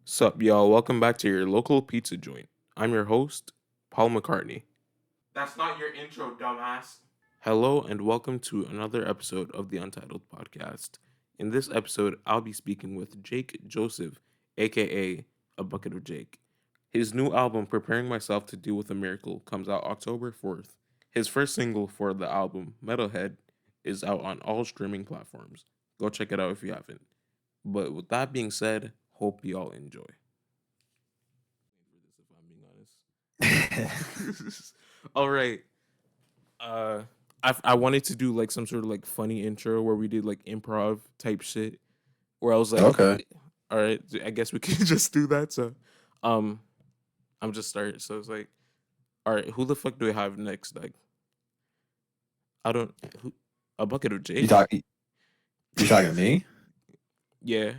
Sup, y'all? Welcome back to your local pizza joint. I'm your host, Paul McCartney. That's not your intro, dumbass. Hello, and welcome to another episode of the Untitled Podcast. In this episode, I'll be speaking with Jake Joseph, aka A Bucket of Jake. His new album, Preparing Myself to Deal with a Miracle, comes out October 4th. His first single for the album, Metalhead, is out on all streaming platforms. Go check it out if you haven't. But with that being said, hope y'all enjoy. If I'm being honest. All right. Uh, I wanted to do like some sort of like funny intro where we did like improv type shit. Where I was like, Okay. all right, I guess we can just do that. So, um, I'm just starting. So it's like, all right, who the fuck do we have next? Like, I don't. Who, a bucket of You Jake. talk you talking to me? Yeah.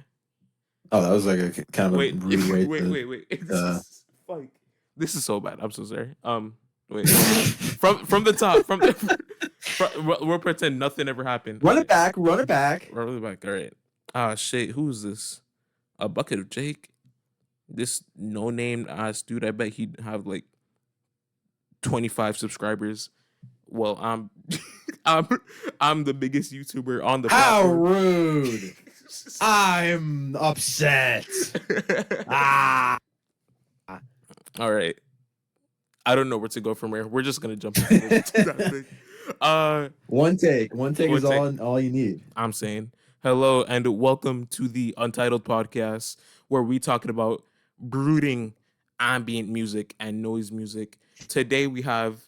Oh, that was like a kind of a Wait. rude way to Wait. This uh is fuck. This is so bad. I'm so sorry. Wait. From the top. We'll pretend nothing ever happened. run All it right. back, run it back. Roll it back. All right. Ah, shit. Who's this? A bucket of Jake. This no name ass dude. I bet he'd have like 25 subscribers. Well, I'm I'm the biggest YouTuber on the How platform. rude. I'm upset. Ah. All right. I don't know where to go from here. We're just gonna jump into that thing. One take. One take One is take. all you need. I'm saying hello and welcome to the Untitled Podcast, where we talking about brooding ambient music and noise music. Today we have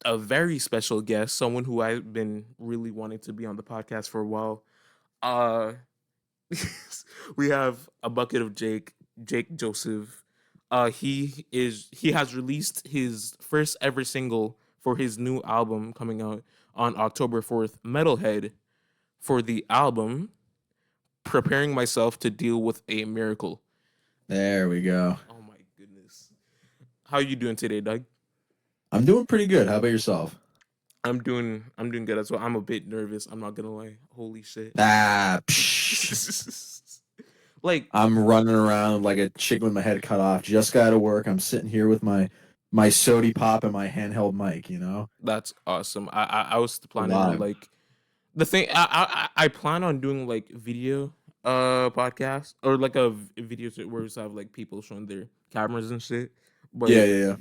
a very special guest, someone who I've been really wanting to be on the podcast for a while. Uh, we have a bucket of Jake Joseph. He has released his first ever single for his new album coming out on October 4th, Metalhead. For the album, Preparing Myself to Deal with a Miracle. There we go. Oh my goodness. How you doing today, Doug? I'm doing pretty good. How about yourself? I'm doing good as well. I'm a bit nervous, I'm not gonna lie. Holy shit. Ah, psh. Like, I'm running around like a chicken with my head cut off. Just got to work. I'm sitting here with my sody pop and my handheld mic, that's awesome. I was planning on Live. like the thing I plan on doing like video podcast or like a video where we have like people showing their cameras and shit. But Yeah.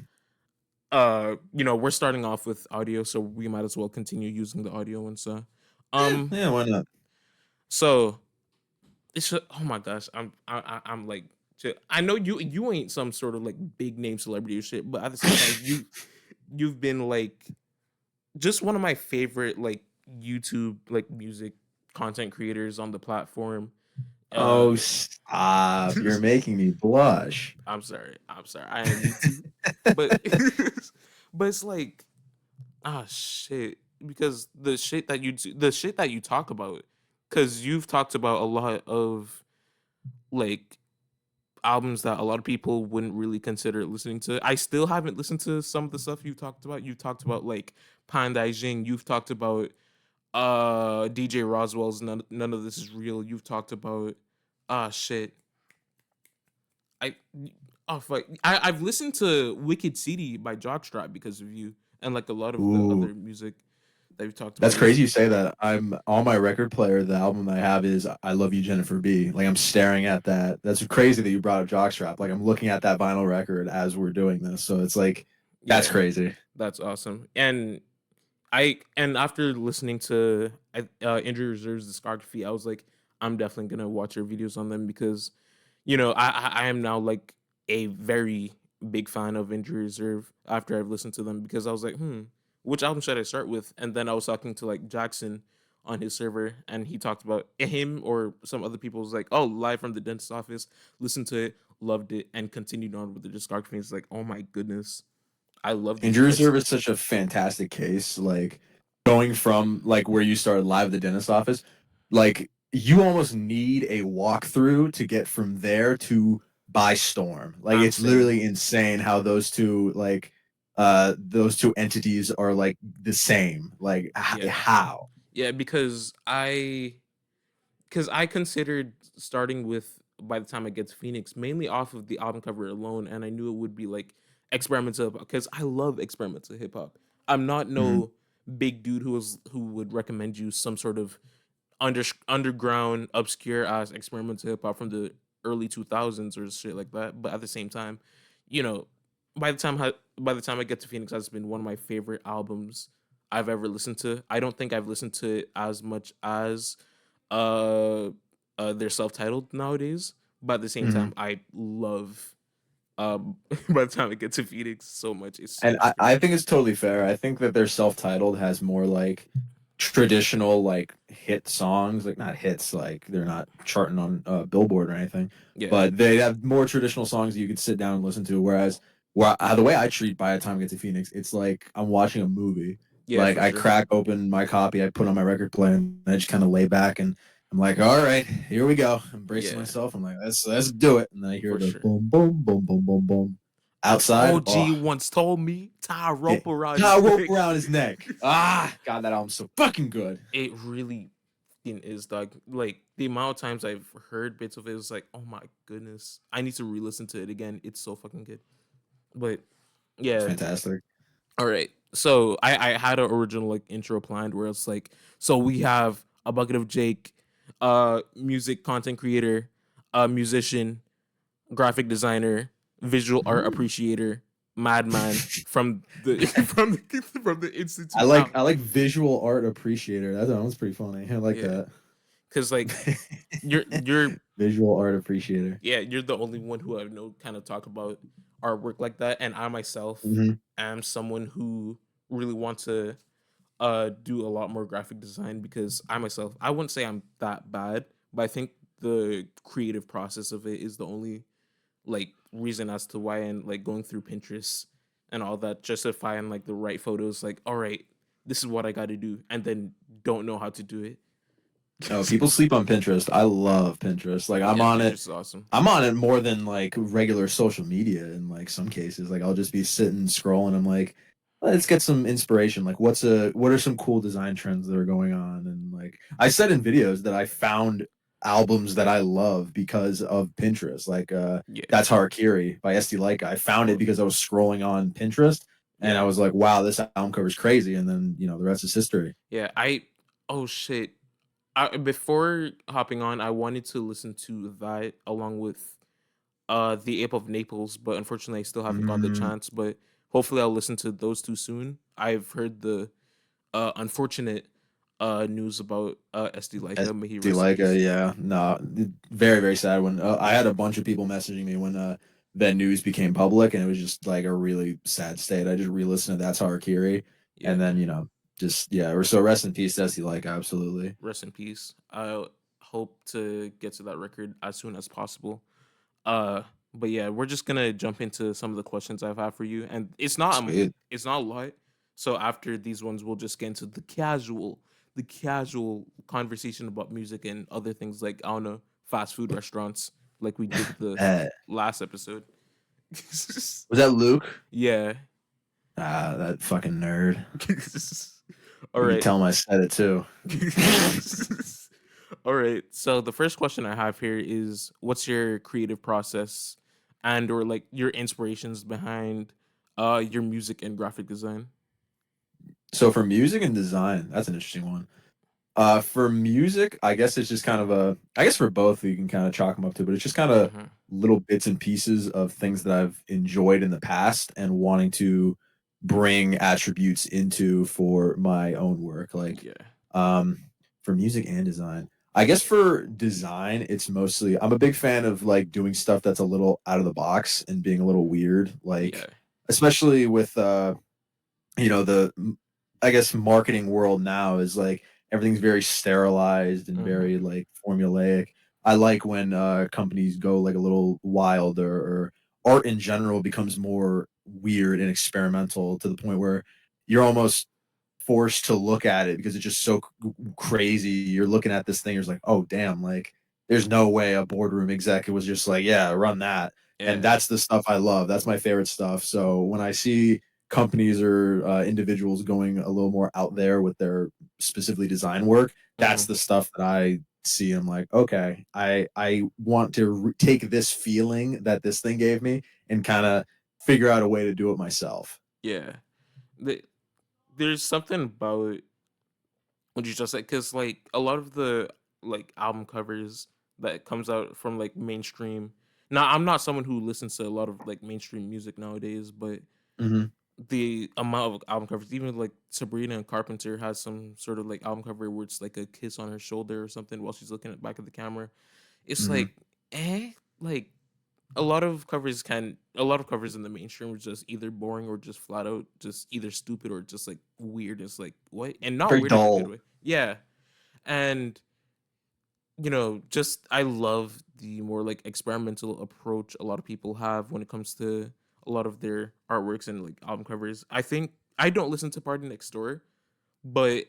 we're starting off with audio, so we might as well continue using the audio and stuff. Um, Yeah, why not? so oh my gosh, I'm like, shit. I know you ain't some sort of like big name celebrity or shit, but at the same time, you've been like just one of my favorite like YouTube like music content creators on the platform. Uh, Oh, stop. You're making me blush. I'm sorry, I am YouTube, but but it's like shit, because the shit that you talk about, because you've talked about a lot of like albums that a lot of people wouldn't really consider listening to. I still haven't listened to some of the stuff you talked about. You talked about like Pandai Jing. You've talked about DJ Roswell's none of this is real. You've talked about shit. I oh fuck. I've listened to Wicked City by Jockstrap because of you, and like a lot of the Ooh, other music that we've talked that's about crazy you recently. say that. I'm on my record player. The album I have is I Love You, Jennifer B. Like I'm staring at that. That's crazy that you brought up Jockstrap. Like I'm looking at that vinyl record as we're doing this. So it's like, that's Yeah, crazy. that's awesome. And after listening to Injury Reserve's discography, I was like, I'm definitely gonna watch your videos on them because, I am now like a very big fan of Injury Reserve after I've listened to them because I was like, which album should I start with? And then I was talking to like Jackson on his server, and he talked about him or some other people was like, oh, Live from the Dentist Office, listened to it, loved it, and continued on with the discography. It's like, oh my goodness, I love these Injury guys. Reserve is such a fantastic case. Like going from like where you started live at the dentist office, like you almost need a walkthrough to get from there to By Storm. Like I'm it's saying. literally insane how those two entities are like the same. Like Yeah. how? Yeah, because I considered starting with by the time I get to Phoenix, mainly off of the album cover alone, and I knew it would be like experimental because I love experimental hip hop. I'm not Mhm. no big dude who would recommend you some sort of underground obscure ass experimental hip hop from the early 2000s or shit like that. But at the same time, you know, by the time I get to Phoenix, that's been one of my favorite albums I've ever listened to. I don't think I've listened to it as much as uh, their self-titled nowadays, but at the same Mhm. time, I love by the time I get to Phoenix so much. And It's I crazy. think it's totally fair. I think that their self-titled has more like traditional like hit songs, like not hits, like they're not charting on Billboard or anything, Yeah, but they have more traditional songs that you could sit down and listen to. Whereas, the way I treat By the Time I Get to Phoenix, it's like I'm watching a movie. yeah, Like for I sure. crack open my copy, I put on my record player, and I just kind of lay back and I'm like, all right, here we go. I'm bracing Yeah, myself. I'm like, let's do it. And then I hear for the sure. boom, boom, boom, boom, boom, boom Like outside. OG Oh, once told me, tie a yeah. rope around Tie a his rope neck. around his neck. Ah, God, that album's so fucking good. It really fucking is, dog. Like the amount of times I've heard bits of it was like, oh my goodness, I need to re-listen to it again. It's so fucking good. But It's yeah, fantastic. all right. So I had an original like intro planned where it's like, so we have a bucket of Jake, music content creator, musician, graphic designer, visual art Mm. appreciator, madman from the from the I institute like out. I like visual art appreciator. That one's pretty funny. I like Yeah, that. because like you're Visual art appreciator. yeah, you're the only one who I know kind of talk about artwork like that, and I myself Hmm. am someone who really wants to do a lot more graphic design because I myself I wouldn't say I'm that bad, but I think the creative process of it is the only like reason as to why, and like going through Pinterest and all that just to find like the right photos, like all right, this is what I got to do, and then don't know how to do it. Oh, people sleep on Pinterest. I love Pinterest. Like I'm Yeah, on it. Pinterest is awesome. I'm on it more than like regular social media in like some cases. Like I'll just be sitting scrolling. I'm like, let's get some inspiration. Like what are some cool design trends that are going on? And like I said in videos that I found albums that I love because of Pinterest. Like Yeah. that's Harakiri by SD Leica. I found it Oh because I was scrolling on Pinterest and I yeah. was like, wow, this album cover is crazy. And then, the rest is history. Yeah. Oh shit. Before hopping on, I wanted to listen to that along with the Ape of Naples, but unfortunately I still haven't got the Mm, chance. But hopefully I'll listen to those two soon. I've heard the unfortunate news about SD Leica. May he SD rest in Leica, peace. yeah, no, very very sad. When I had a bunch of people messaging me when that news became public, and it was just like a really sad state. I just re-listened to That's Harakiri, and Yeah. then just yeah, so rest in peace, to SD Leica, absolutely. Rest in peace. I hope to get to that record as soon as possible. But yeah, we're just gonna jump into some of the questions I've had for you, and Sweet. it's not a lot. So after these ones, we'll just get into the casual conversation about music and other things like I don't know, fast food restaurants, like we did the Uh, last episode. was that Luke? Yeah. Ah, that fucking nerd. All You can right. tell him I said it too. All right. So the first question I have here is what's your creative process and or like your inspirations behind your music and graphic design? So for music and design, that's an interesting one. For music, I guess it's just kind of I guess for both you can kind of chalk them up to, but it's just kind of Uh-huh. little bits and pieces of things that I've enjoyed in the past and wanting to bring attributes into for my own work. Like, Yeah. um, for music and design, I guess for design, it's mostly I'm a big fan of like doing stuff that's a little out of the box and being a little weird, Yeah. like especially with the I guess marketing world now is like everything's very sterilized and Uh-huh. very like formulaic. I like when companies go like a little wild, or art in general becomes more weird and experimental to the point where you're almost forced to look at it because it's just so crazy. You're looking at this thing, you're just like, oh damn, like there's no way a boardroom exec was just like, yeah, run that. And Yeah. that's the stuff I love. That's my favorite stuff. So when I see companies or individuals going a little more out there with their specifically design work, Uh-huh. that's the stuff that I see. I'm like, okay, I want to take this feeling that this thing gave me and kind of figure out a way to do it myself. Yeah. The, there's something about what you just said, because like a lot of the like album covers that comes out from like mainstream. Now, I'm not someone who listens to a lot of like mainstream music nowadays, but Hmm. the amount of album covers, even like Sabrina and Carpenter has some sort of like album cover where it's like a kiss on her shoulder or something while she's looking at the back of the camera. It's Hmm. like, like a lot of covers in the mainstream are just either boring or just flat out just either stupid or just like weird. It's like what, and not Very weird in a good dull. way. Yeah, and just I love the more like experimental approach a lot of people have when it comes to a lot of their artworks and like album covers. I think I don't listen to Party Next Door, but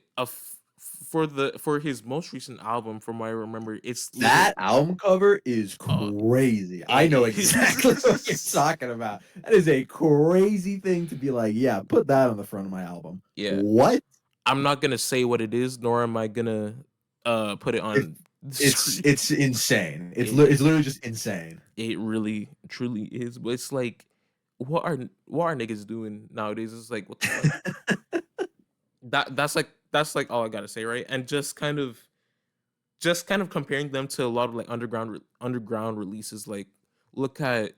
for his most recent album, from what I remember, it's literally That album cover is uh crazy. I know it exactly what you're is. talking about. That is a crazy thing to be like, yeah, put that on the front of my album. Yeah, What? I'm not gonna say what it is, nor am I gonna put it It, on the it's screen. it's insane. It It's literally just insane. it really truly is, but it's like, what are niggas doing nowadays? It's like, what the fuck? That's like all I gotta say, right? And just kind of comparing them to a lot of like underground releases. Like, look at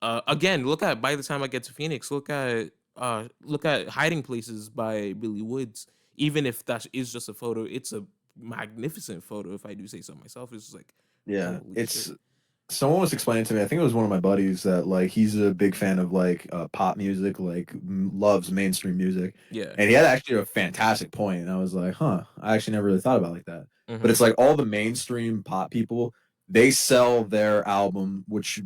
again, look at By the Time I Get to Phoenix. Look at Hiding Places by Billy Woods. Even if that is just a photo, it's a magnificent photo. If I do say so myself, it's just like, Yeah, holy shit. it's someone was explaining to me. I think it was one of my buddies that like he's a big fan of like pop music, like loves mainstream music, Yeah. and he had actually a fantastic point. And I was like, huh, I actually never really thought about it like that. But Mm-hmm. it's like all the mainstream pop people, they sell their album, which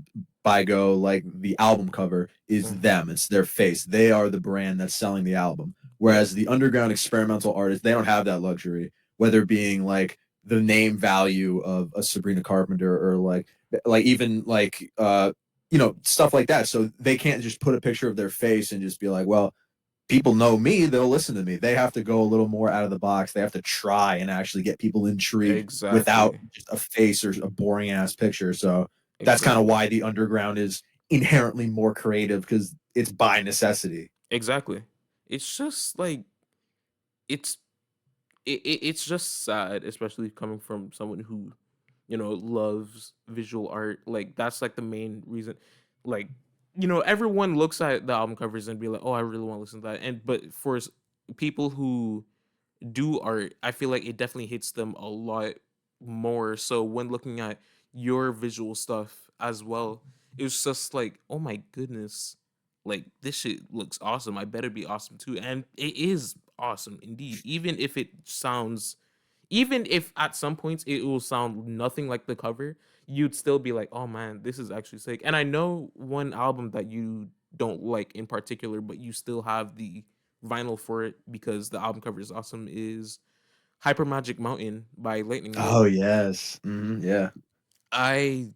by go like the album cover is Mm-hmm. them. It's their face. They are the brand that's selling the album. Yeah. Whereas the underground experimental artists, they don't have that luxury. Whether being like the name value of a Sabrina Carpenter or like even like stuff like that, so they can't just put a picture of their face and just be like, well, people know me, they'll listen to me. They have to go a little more out of the box. They have to try and actually get people intrigued without Exactly. just a face or a boring ass picture. So that's kind of Exactly. why the underground is inherently more creative, because it's by necessity. Exactly. It's just like it's it's just sad, especially coming from someone who, loves visual art. Like that's like the main reason. Like, everyone looks at the album covers and be like, "Oh, I really want to listen to that." And but for people who do art, I feel like it definitely hits them a lot more. So when looking at your visual stuff as well, it was just like, oh my goodness, like this shit looks awesome. I better be awesome too. And it is awesome indeed. Even if at some points it will sound nothing like the cover, you'd still be like, oh man, this is actually sick. And I know one album that you don't like in particular, but you still have the vinyl for it because the album cover is awesome, is Hyper Magic Mountain by Lightning Bolt. Oh yes. Yeah. I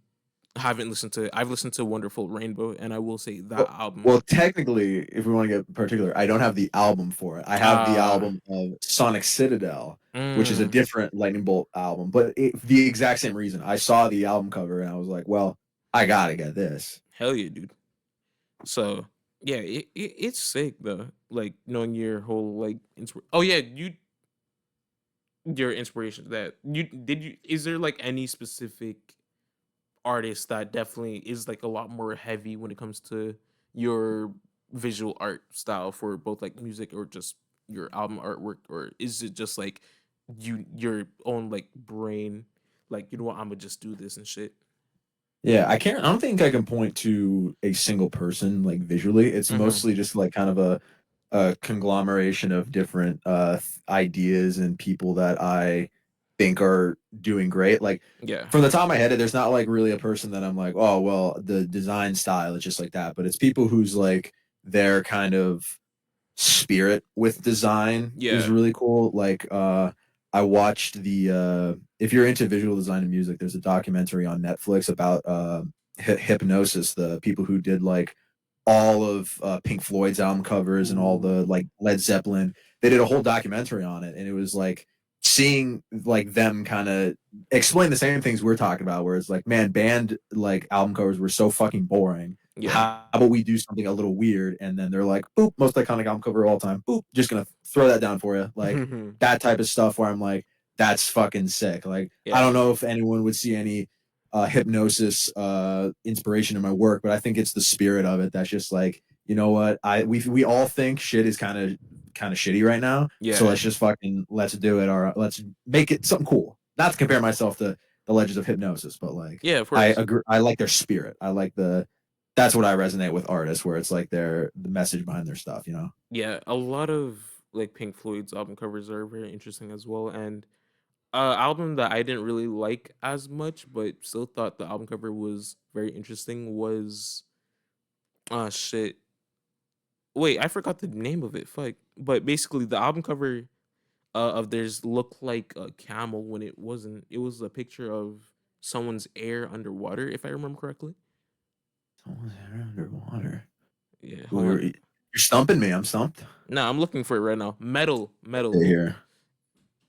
haven't listened to I've listened to Wonderful Rainbow, and I will say that Well, album. well, technically, if we want to get particular, I don't have the album for it. I have the Uh album of Sonic Citadel, which is a mm, different Lightning Bolt album, but the exact same reason. I saw the album cover and I was like, well, I gotta get this. hell yeah, dude. So yeah, it's sick though. Like knowing your whole like oh yeah, your inspiration, that you is there like any specific artist that definitely is like a lot more heavy when it comes to your visual art style for both like music or just your album artwork, or is it just like your own like brain, like, you know what, I'm gonna just do this and shit? Yeah, I can't. I don't think I can point to a single person like visually. It's Mm-hmm. mostly just like kind of a conglomeration of different ideas and people that I think are doing great. Like Yeah. from the top of my head, there's not like really a person that I'm like, oh well, the design style is just like that. But it's people who's like their kind of spirit with design is Yeah. really cool. Like I watched the if you're into visual design and music, there's a documentary on Netflix about Hypnosis, the people who did like all of Pink Floyd's album covers and all Ooh. the like Led Zeppelin. They did a whole documentary on it, and it was like seeing like them kind of explain the same things we're talking about, where it's like, man, band like album covers were so fucking boring. Yeah. How about we do something a little weird? And then they're like, boop, most iconic album cover of all time. Boop, just gonna throw that down for you. Like that type of stuff where I'm like, that's fucking sick. Like I Yeah. don't know if anyone would see any hypnosis inspiration in my work, but I think it's the spirit of it that's just like, you know what, we all think shit is kind of shitty right now, so Yeah. let's do it, or let's make it something cool. Not to compare myself to the Legends of Hypnosis, but like Yeah, of I course. agree, I like their spirit. I like that's what I resonate with artists, where it's like the message behind their stuff, you know. Yeah, a lot of like Pink Floyd's album covers are very interesting as well. And album that I didn't really like as much, but still thought the album cover was very interesting was shit. Wait, I forgot the name of it. Fuck. But basically the album cover of theirs looked like a camel when it wasn't. It was a picture of someone's air underwater, if I remember correctly. Someone's hair underwater. Yeah, hold You're on. stumping me. I'm stumped. No, I'm looking for it right now. Metal, Right metal. here.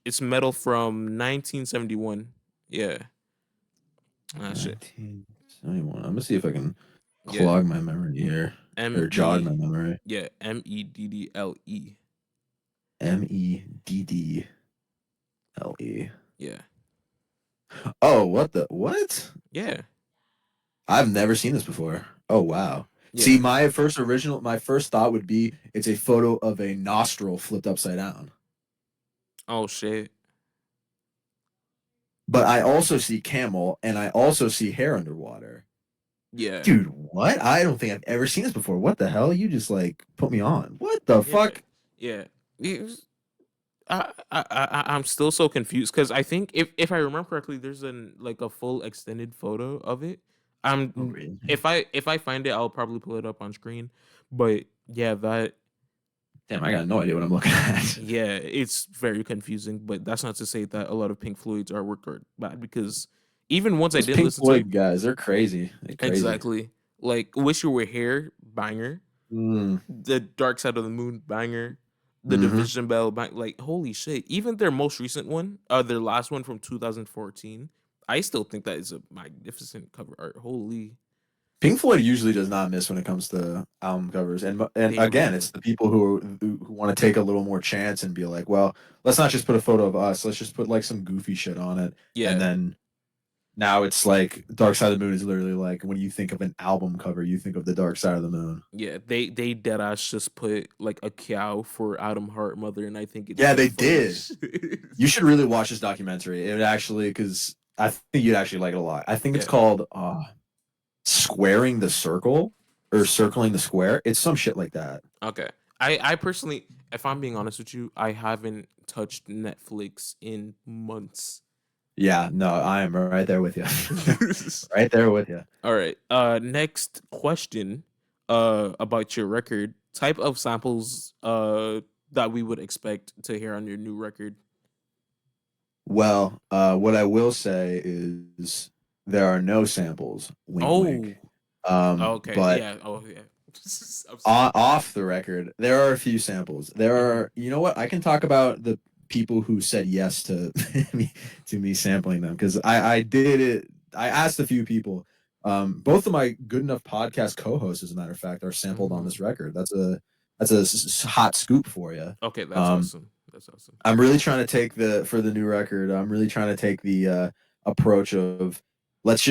It's metal from 1971. Yeah. Ah, shit. 1971. I'm gonna see if I can Yeah. clog my memory here, M or jog E. my memory. Yeah. Meddle. Meddle. Yeah. Oh, what? Yeah. I've never seen this before. Oh wow. See, Yeah. my first thought would be it's a photo of a nostril flipped upside down. Oh shit. But I also see camel and I also see hair underwater. Yeah. Dude, what? I don't think I've ever seen this before. What the hell? You just like put me on. What the Yeah. fuck? Yeah. I'm still so confused because I think if I remember correctly, there's a full extended photo of it. Oh, I'm really? if I find it, I'll probably pull it up on screen. But yeah, that Damn, I got no idea what I'm looking at. yeah, it's very confusing. But that's not to say that a lot of Pink Floyd's artwork are bad because even once I Those didn't Pink listen to it Floyd guys, they're crazy. They're crazy. exactly, like "Wish You Were Here" banger, Mm. "The Dark Side of the Moon" banger, "The Mm-hmm. Division Bell" like holy shit. Even their most recent one, their last one from 2014, I still think that is a magnificent cover art. Holy, Pink Floyd usually does not miss when it comes to album covers, and they really again, it's don't. the people who want to take a little more chance and be like, well, let's not just put a photo of us, let's just put like some goofy shit on it, and Yeah, then now it's like Dark Side of the Moon is literally like when you think of an album cover, you think of the Dark Side of the Moon. yeah, they dead ass just put like a cow for Adam Hart mother, and I think it's Yeah, the they did. funniest. You should really watch this documentary. It would actually, because I think you'd actually like it a lot. I think it's Yeah. called Squaring the Circle or Circling the Square. It's some shit like that. Okay. I personally, if I'm being honest with you, I haven't touched Netflix in months. Yeah, no, I am right there with you. Right there with you. All right. Next question. About your record. Type of samples. That we would expect to hear on your new record. Well, what I will say is there are no samples. Wink, Oh. wink. Okay. But Yeah. Oh yeah. I'm sorry. off the record, there are a few samples. There Hmm. are, you know what? I can talk about the people who said yes to me sampling them, because I did it. I asked a few people. Both of my Good Enough podcast co-hosts, as a matter of fact, are sampled on Oh. this record. That's a hot scoop for you. Okay. That's Um, awesome. That's awesome. I'm really trying to take for the new record. I'm really trying to take the approach of let's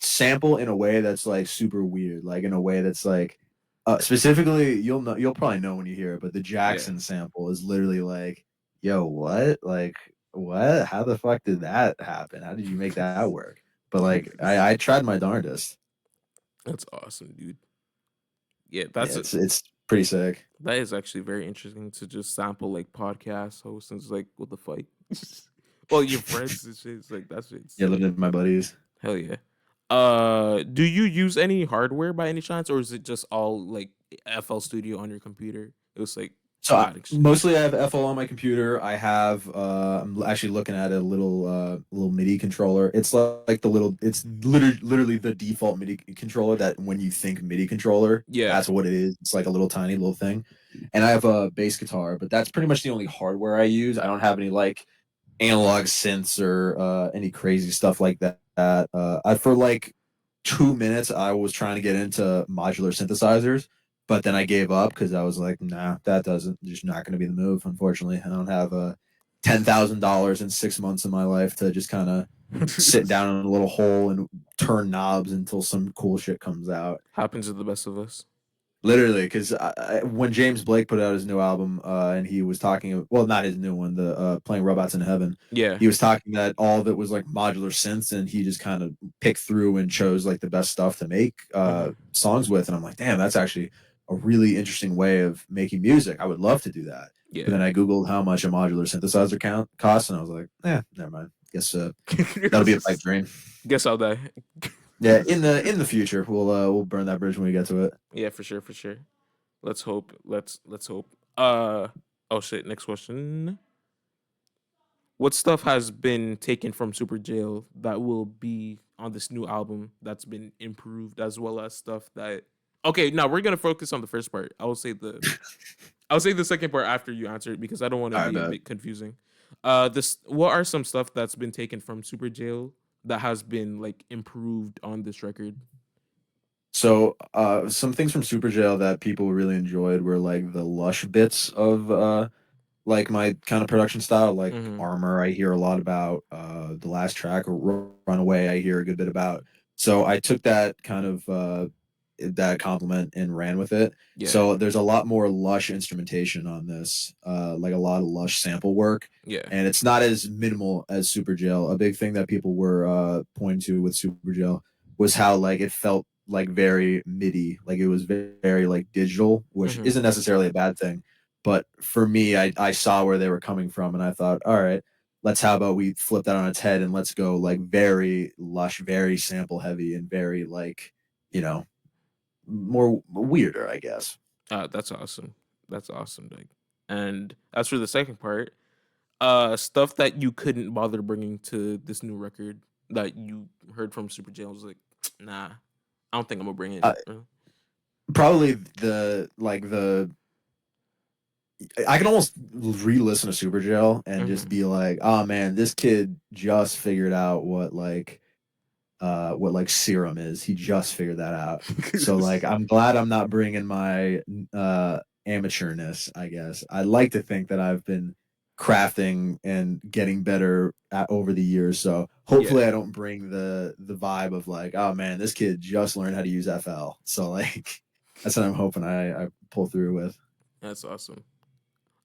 sample in a way that's like super weird, like in a way that's like specifically you'll probably know when you hear it, but the Yeah. Jackson sample is literally like, yo, what? Like what? How the fuck did that happen? How did you make that work? But like I tried my darndest. That's awesome, dude. Yeah, Yeah, that's it's pretty sick. that is actually very interesting to just sample like podcast hosts and it's like what the fuck. Well, your friends and shit. It's like that's it's Yeah, living with my buddies. hell yeah. Do you use any hardware by any chance, or is it just all like FL Studio on your computer? It was like So Logic Studio. mostly I have FL on my computer. I have I'm actually looking at a little MIDI controller. It's like it's literally the default MIDI controller that when you think MIDI controller, Yeah, that's what it is. It's like a little tiny little thing. And I have a bass guitar, but that's pretty much the only hardware I use. I don't have any like analog synths or any crazy stuff like that. For like 2 minutes, I was trying to get into modular synthesizers, but then I gave up because I was like, nah, that doesn't just not going to be the move. Unfortunately, I don't have $10,000 in 6 months of my life to just kind of sit down in a little hole and turn knobs until some cool shit comes out. Happens to the best of us. Literally, because when James Blake put out his new album, and he was talking, well, not his new one, the playing Robots in Heaven, Yeah. he was talking that all of it was like modular synths, and he just kind of picked through and chose like the best stuff to make songs with. And I'm like, damn, that's actually a really interesting way of making music. I would love to do that. But Yeah. then I googled how much a modular synthesizer costs, and I was like, never mind. Guess that'll be a pipe dream. Guess I'll die. Yeah, in the future, we'll burn that bridge when we get to it. Yeah, for sure, for sure. Let's hope. Let's hope. Oh shit. Next question. What stuff has been taken from Super Jail that will be on this new album that's been improved, as well as stuff that? Okay, now we're gonna focus on the first part. I'll say the second part after you answer it because I don't want to All right, be a bet. bit confusing. This what are some stuff that's been taken from Super Jail that has been like improved on this record? So, some things from Super Jail that people really enjoyed were like the lush bits of like my kind of production style, like Mm-hmm. Armor. I hear a lot about the last track, Runaway. I hear a good bit about. So I took that kind of that compliment and ran with it. Yeah, So there's a lot more lush instrumentation on this, like a lot of lush sample work, yeah. and it's not as minimal as Super Jail. A big thing that people were pointing to with Super Jail was how like it felt like very MIDI, like it was very like digital, which Mm-hmm. isn't necessarily a bad thing. But for me, I saw where they were coming from, and I thought, all right, let's how about we flip that on its head and let's go like very lush, very sample heavy, and very like you know more weirder, I guess. That's awesome. That's awesome, Doug. And as for the second part, stuff that you couldn't bother bringing to this new record that you heard from Super Jail was like, nah, I don't think I'm gonna bring it. Uh, Probably the I can almost re-listen to Super Jail and just Mm-hmm. be like, oh man, this kid just figured out what like serum is. He just figured that out. So like I'm glad I'm not bringing my amateurness, I guess. I like to think that I've been crafting and getting better over the years. So Yeah, hopefully I don't bring the vibe of like, oh man, this kid just learned how to use FL. So like that's what I'm hoping I pull through with. that's awesome.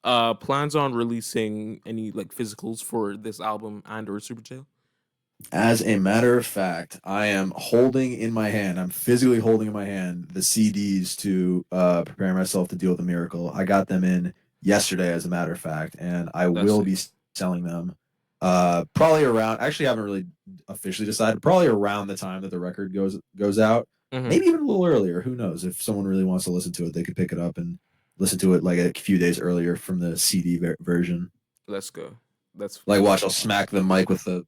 Plans on releasing any like physicals for this album and or Super Jail? As a matter of fact, I am holding in my hand, I'm physically holding in my hand the CDs to prepare myself to deal with the miracle. I got them in yesterday, as a matter of fact, and I That's will it. be selling them probably around, actually, I haven't really officially decided, probably around the time that the record goes out. Mm-hmm. Maybe even a little earlier. Who knows? If someone really wants to listen to it, they could pick it up and listen to it like a few days earlier from the CD version. Let's go. That's Like, watch, I'll fucking smack the mic with the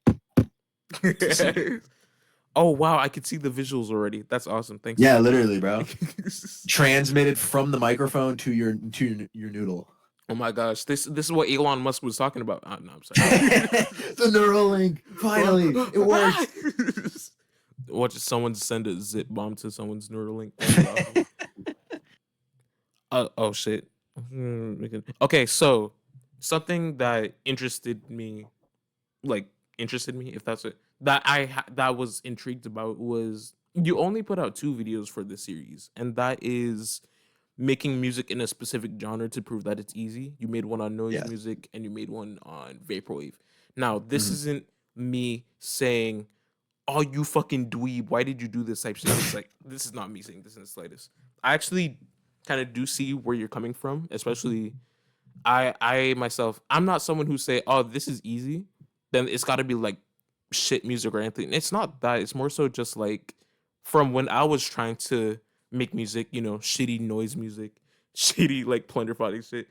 CD. awesome. Oh wow, I can see the visuals already. That's awesome. Thanks. Yeah, literally, bro. Transmitted from the microphone to your noodle. Oh my gosh, this is what Elon Musk was talking about. No, I'm sorry. The neural link. Finally, it worked. Watch someone send a zip bomb to someone's Neuralink. That'd be awesome. Oh shit. Okay, so something that interested me, if that's it, that was intrigued about was you only put out 2 videos for this series, and that is making music in a specific genre to prove that it's easy. You made one on noise Yeah. music and you made one on vaporwave. Now, this Mhm. isn't me saying, "Oh, you fucking dweeb, why did you do this?" type shit. It's like this is not me saying this in the slightest. I actually kind of do see where you're coming from, especially I myself, I'm not someone who say, "Oh, this is easy." Then it's got to be like shit music or anything. It's not that. It's more so just like from when I was trying to make music, shitty noise music, shitty like plunderpotting shit.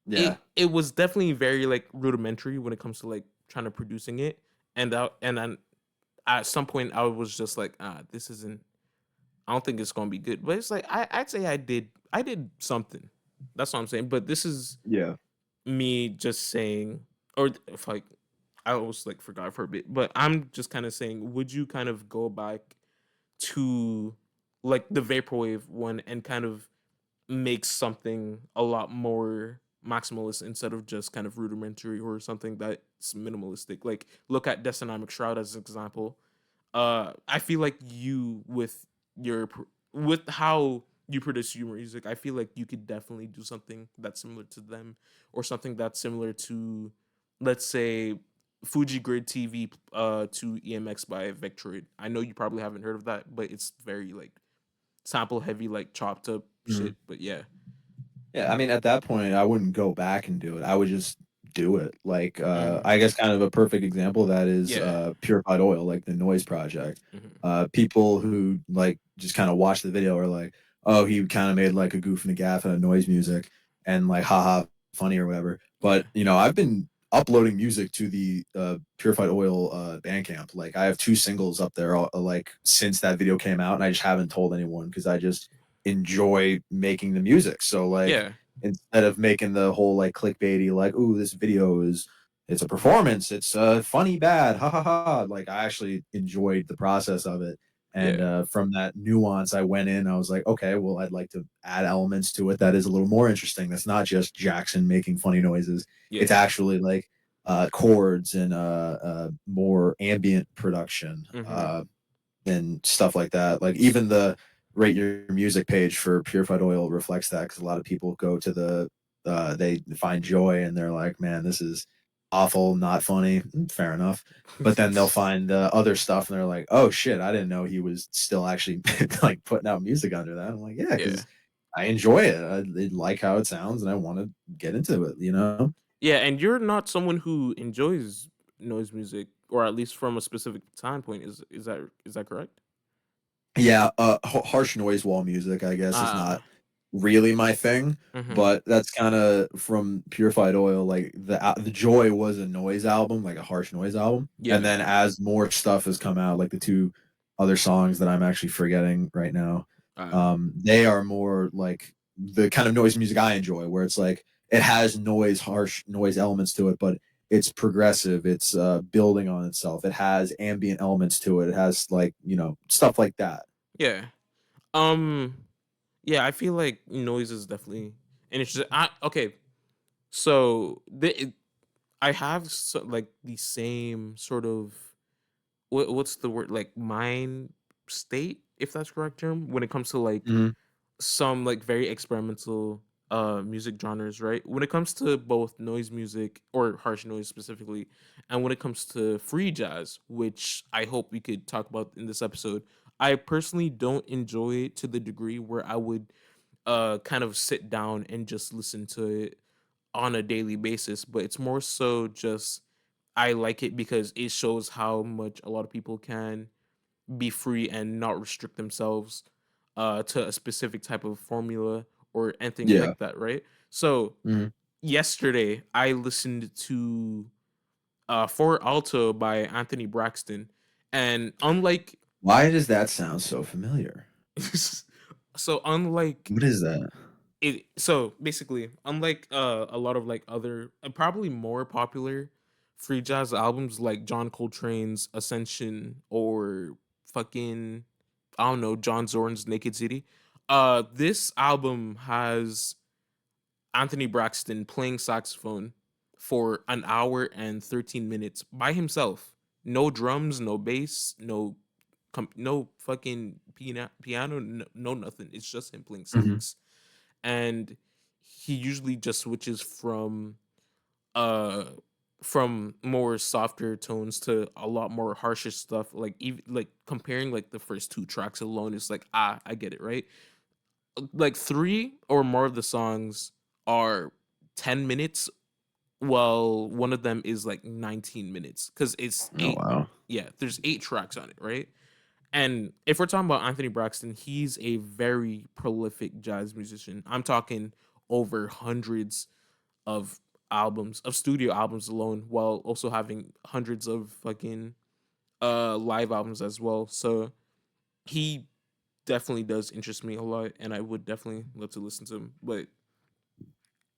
Yeah. It was definitely very like rudimentary when it comes to like trying to producing it, and then at some point I was just like, this isn't. I don't think it's gonna be good. But it's like I'd say I did something. That's what I'm saying. But this is Yeah. me just saying, or if like I almost like forgot for a bit, but I'm just kind of saying, would you kind of go back to like the vaporwave one and kind of make something a lot more maximalist instead of just kind of rudimentary or something that's minimalistic? Like look at Destiny Shroud as an example. I feel like you with how you produce your music, I feel like you could definitely do something that's similar to them, or something that's similar to, let's say, Fuji Grid TV to EMX by Vectroid. I know you probably haven't heard of that, but it's very like sample heavy, like chopped up shit. But yeah, Yeah, I mean, at that point, I wouldn't go back and do it. I would just do it. Like, hmm I guess kind of a perfect example of that is yeah, Purified Oil, like the Noise Project. hmm People who like just kind of watch the video are like, "Oh, he kind of made like a goof and a gaff and a noise music, and like, haha, funny or whatever." yeah, But I've been uploading music to the Purified Oil Bandcamp. Like, I have two singles up there, like since that video came out, and I just haven't told anyone because I just enjoy making the music. So like yeah, instead of making the whole like clickbaity like, "Ooh, this video is it's a performance, it's funny bad, ha ha ha." Like I actually enjoyed the process of it. And yeah, from that nuance, I went in. I was like, okay, well, I'd like to add elements to it that is a little more interesting. That's not just Jackson making funny noises. It's yeah. actually like chords and more ambient production. hmm And stuff like that. Like even the rate your music page for Purified Oil reflects that because a lot of people go to they find joy and they're like, man, this is awful, not funny. Fair enough. But then they'll find other stuff and they're like, oh shit, I didn't know he was still actually like putting out music under that. I'm like, yeah, yeah. because I enjoy it. I like how it sounds and I want to get into it. Yeah, and you're not someone who enjoys noise music, or at least from a specific time point. Is that correct? Yeah, harsh noise wall music, I guess, is not Ah, really my thing, mm-hmm. but that's kind of from Purified Oil. Like the Joy was a noise album, like a harsh noise album, and Yeah. then as more stuff has come out, like the two other songs that I'm actually forgetting right now, Ah, they are more like the kind of noise music I enjoy, where it's like it has harsh noise elements to it, but it's progressive, it's building on itself, it has ambient elements to it, it has like stuff like that. yeah. Um. Yeah, I feel like noise is definitely an interesting. Okay, so I have like the same sort of what's the word, like mind state, if that's correct term, when it comes to like Mhm. some like very experimental music genres, right? When it comes to both noise music or harsh noise specifically, and when it comes to free jazz, which I hope we could talk about in this episode, I personally don't enjoy it to the degree where I would kind of sit down and just listen to it on a daily basis, but it's more so just I like it because it shows how much a lot of people can be free and not restrict themselves to a specific type of formula or anything Yeah. like that, right? So Mhm. yesterday I listened to For Alto by Anthony Braxton, and unlike Why does that sound so familiar? so unlike What is that? so basically, unlike a lot of like other probably more popular free jazz albums like John Coltrane's Ascension or fucking I don't know, John Zorn's Naked City, this album has Anthony Braxton playing saxophone for an hour and 13 minutes by himself. No drums, no bass, no fucking piano, no nothing. It's just him playing Mhm. sax, and he usually just switches uh from more softer tones to a lot more harsher stuff, like even like comparing like the first two tracks alone is like, I get it, right? Like three or more of the songs are 10 minutes, while one of them is like 19 minutes because it's Oh, eight. wow. Yeah, there's 8 tracks on it, right? And if we're talking about Anthony Braxton, he's a very prolific jazz musician. I'm talking over hundreds of albums, of studio albums alone, while also having hundreds of fucking live albums as well. So he definitely does interest me a lot, and I would definitely love to listen to him. But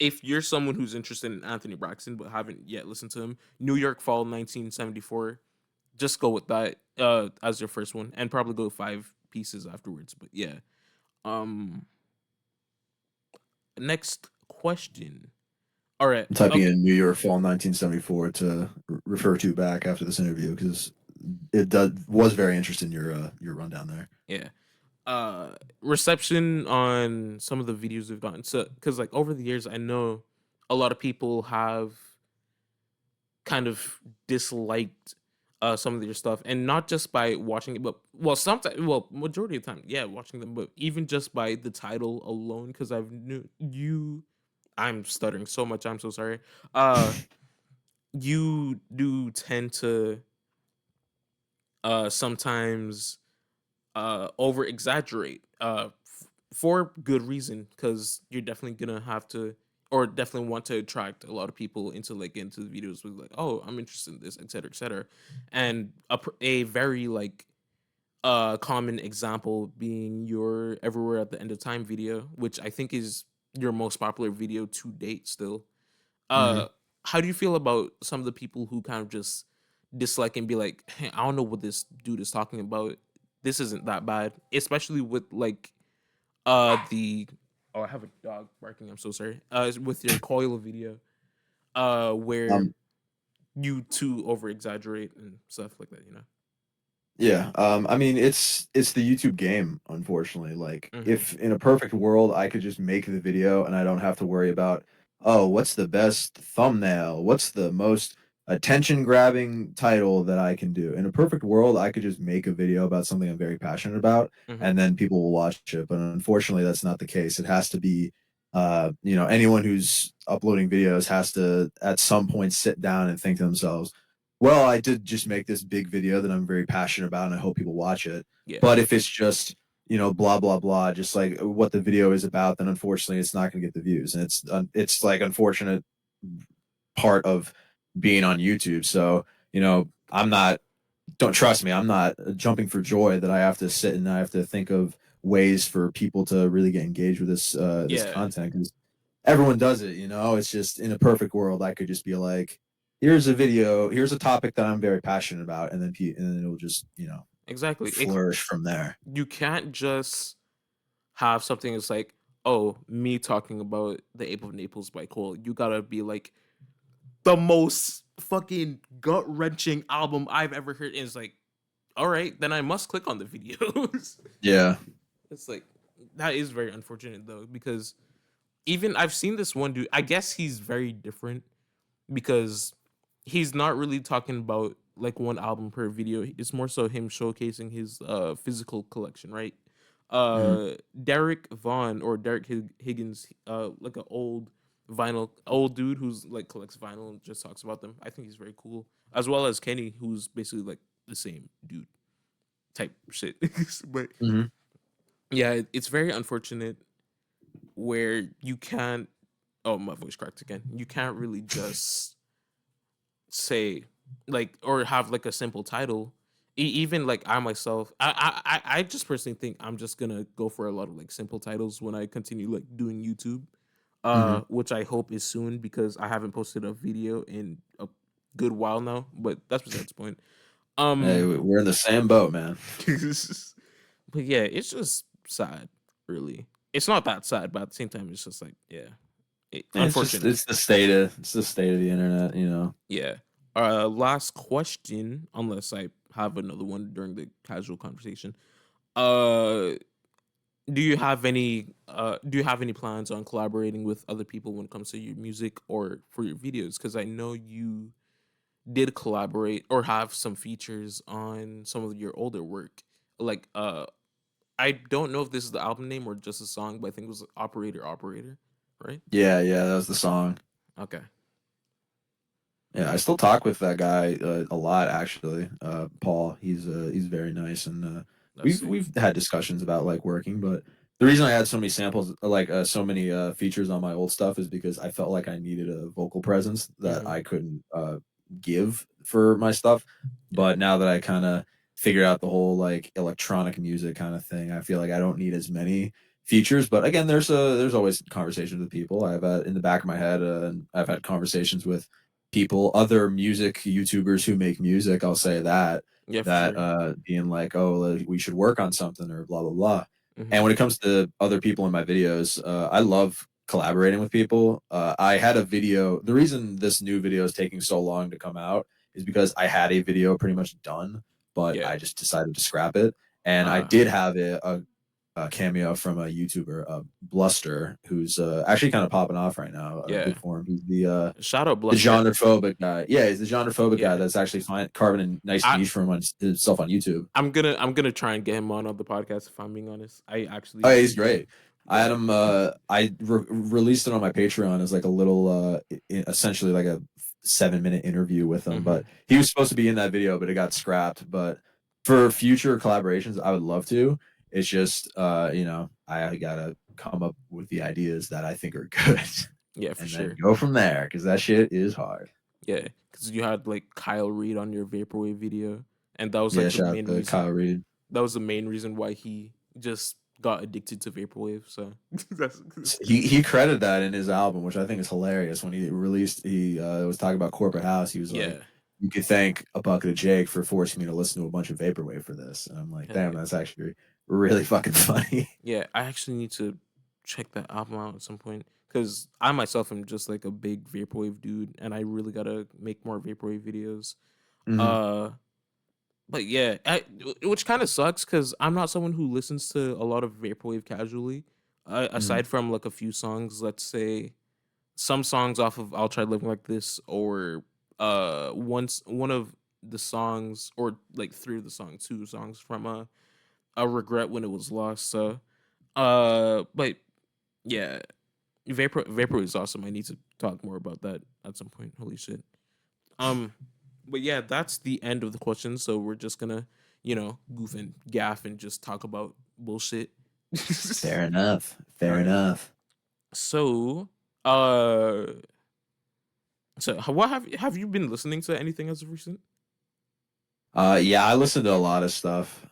if you're someone who's interested in Anthony Braxton but haven't yet listened to him, New York Fall 1974, just go with that as your first one, and probably go 5 pieces afterwards. But yeah. Um Next question. All right. I'm typing Okay. in New York Fall 1974 to refer to back after this interview because was very interested in your rundown there. Yeah. Reception on some of the videos we've gotten. So, because like over the years, I know a lot of people have kind of disliked some of their stuff, and not just by watching it, but well, sometimes, well, majority of the time, yeah, watching them, but even just by the title alone. Because I've knew you, I'm stuttering so much. I'm so sorry. Uh, you do tend to sometimes over exaggerate for good reason, because you're definitely gonna have to, or definitely want to attract a lot of people into the videos with like, oh, I'm interested in this, etc., etc. And a very like common example being your Everywhere at the End of Time video, which I think is your most popular video to date still. Mm-hmm. uh how do you feel about some of the people who kind of just dislike and be like, hey, I don't know what this dude is talking about, this isn't that bad, especially with like the oh, I have a dog barking, I'm so sorry, with your coil video, where Um, you too over exaggerate and stuff like that, you know? Yeah, I mean, it's the YouTube game, unfortunately. Like, Mm-hmm. if in a perfect world I could just make the video and I don't have to worry about, oh, what's the best thumbnail? What's the most attention-grabbing title that I can do? In a perfect world, I could just make a video about something I'm very passionate about, Mm-hmm. and then people will watch it. But unfortunately, that's not the case. It has to be, anyone who's uploading videos has to at some point sit down and think to themselves, well, I did just make this big video that I'm very passionate about, and I hope people watch it. Yeah. But if it's just, blah blah blah, just like what the video is about, then unfortunately, it's not going to get the views, and it's like unfortunate part of being on YouTube. So I'm not. Don't trust me. I'm not jumping for joy that I have to sit and I have to think of ways for people to really get engaged with this Yeah, content, because everyone does it. It's just in a perfect world, I could just be like, here's a video, here's a topic that I'm very passionate about, and then it'll just exactly. flourish from there. You can't just have something that's like, oh, me talking about The Ape of Naples by Cole. You gotta be like, the most fucking gut wrenching album I've ever heard. And it's like, all right, then I must click on the videos. Yeah. It's like, that is very unfortunate though, because even I've seen this one dude. I guess he's very different because he's not really talking about like one album per video. It's more so him showcasing his physical collection, right? Mhm. Derek Vaughn, or Derek Higgins, like an old dude who's like collects vinyl and just talks about them. I think he's very cool. As well as Kenny, who's basically like the same dude type shit. But Mhm. yeah, it's very unfortunate where you can't. Oh, my voice cracked again. You can't really just say like, or have like a simple title. Even like I myself, I just personally think I'm just gonna go for a lot of like simple titles when I continue like doing YouTube, Mhm. which I hope is soon, because I haven't posted a video in a good while now. But that's besides the point. Hey, Um, we're in the same boat, man. but yeah, it's just sad. Really, it's not that sad, but at the same time, it's just like, yeah, It's just unfortunate. it's the state of the internet. Yeah. Last question, unless I have another one during the casual conversation. Uh, do you have any plans on collaborating with other people when it comes to your music or for your videos? Because I know you did collaborate or have some features on some of your older work. Like I don't know if this is the album name or just a song, but I think it was Operator Operator, right? Yeah, yeah, that was the song. Okay. Yeah, I still talk with that guy a lot actually. Paul, he's very nice, and That's we've sick. we've had discussions about like working. But the reason I had so many samples, like so many features on my old stuff, is because I felt like I needed a vocal presence that Mm-hmm. I couldn't give for my stuff. Yeah. But now that I kind of figured out the whole like electronic music kind of thing, I feel like I don't need as many features. But again, there's always conversations with people. I've in the back of my head, I've had conversations with people, other music YouTubers who make music. I'll say that Yeah, for sure. being like, oh, like, we should work on something or blah blah blah. Hmm. And when it comes to other people in my videos, I love collaborating with people. I had a video. The reason this new video is taking so long to come out is because I had a video pretty much done, but Yeah. I just decided to scrap it. And I did have a cameo from a YouTuber, Bluster, who's actually kind of popping off right now. Yeah. Good for him. He's the Shout out the Bluster. genrephobic guy. Yeah, he's the genrephobic guy Yeah. that's actually carving a nice I niche for himself on YouTube. I'm gonna try and get him on the podcast if I'm being honest. I actually Oh, yeah, he's really do. great. I had Yeah. him. Released it on my Patreon as like a little, essentially like a 7-minute interview with him. Hmm. But he was supposed to be in that video, but it got scrapped. But for future collaborations, I would love to. It's just, I gotta come up with the ideas that I think are good, Yeah, for and then sure. go from there because that shit is hard. Yeah, because you had like Kyle Reed on your vaporwave video, and that was Yeah, like the shout out main to reason. Kyle Reed. That was the main reason why he just got addicted to vaporwave. So that's He credited that in his album, which I think is hilarious. When he released, he was talking about Corporate House. He was like, yeah, "You could thank a bucket of Jake for forcing me to listen to a bunch of vaporwave for this." And I'm like, hell "Damn, yeah, that's actually really fucking funny." yeah. I actually need to check that album out at some point because I myself am just like a big vaporwave dude, and I really gotta make more vaporwave videos. Hmm. Uh, but yeah, which kind of sucks because I'm not someone who listens to a lot of vaporwave casually. Hmm. Aside from like a few songs, let's say some songs off of "I'll Try Living Like This" or one of the songs or like three of the songs, two songs from "A Regret When It Was Lost." So but yeah, Vapor is awesome. I need to talk more about that at some point. Holy shit. Um, but yeah, that's the end of the questions. So we're just gonna, goof and gaff and just talk about bullshit. Fair enough. All Fair right. enough. So, uh, what have you been listening to anything as of recent? Yeah, I listen to a lot of stuff.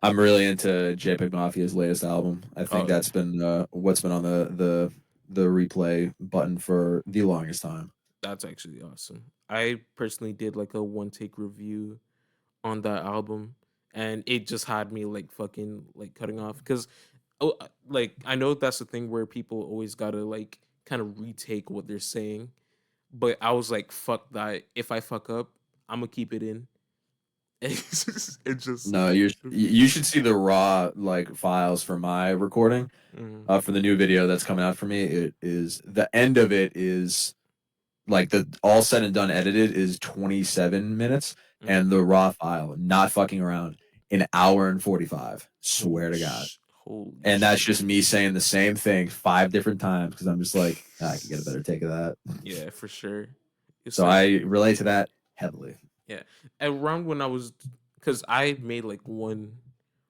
I'm really into JPEG Mafia's latest album. I think Oh, that's been what's been on the replay button for the longest time. that's actually awesome. I personally did like a one take review on that album, and it just had me like fucking like cutting off because, like I know that's the thing where people always gotta like kind of retake what they're saying, but I was like, fuck that. If I fuck up, I'm gonna keep it in. It just No, you should see the raw like files for my recording. Mhm, For the new video that's coming out for me. It is the end of it is like the all said and done edited is 27 minutes, mhm. and the raw file, not fucking around, an hour and 45. Swear to God. Holy And that's shit. just me saying the same thing 5 different times because I'm just like, "Ah, I could get a better take of that." Yeah, for sure. It's So like I relate to that heavily. yeah, around when I was, because I made like one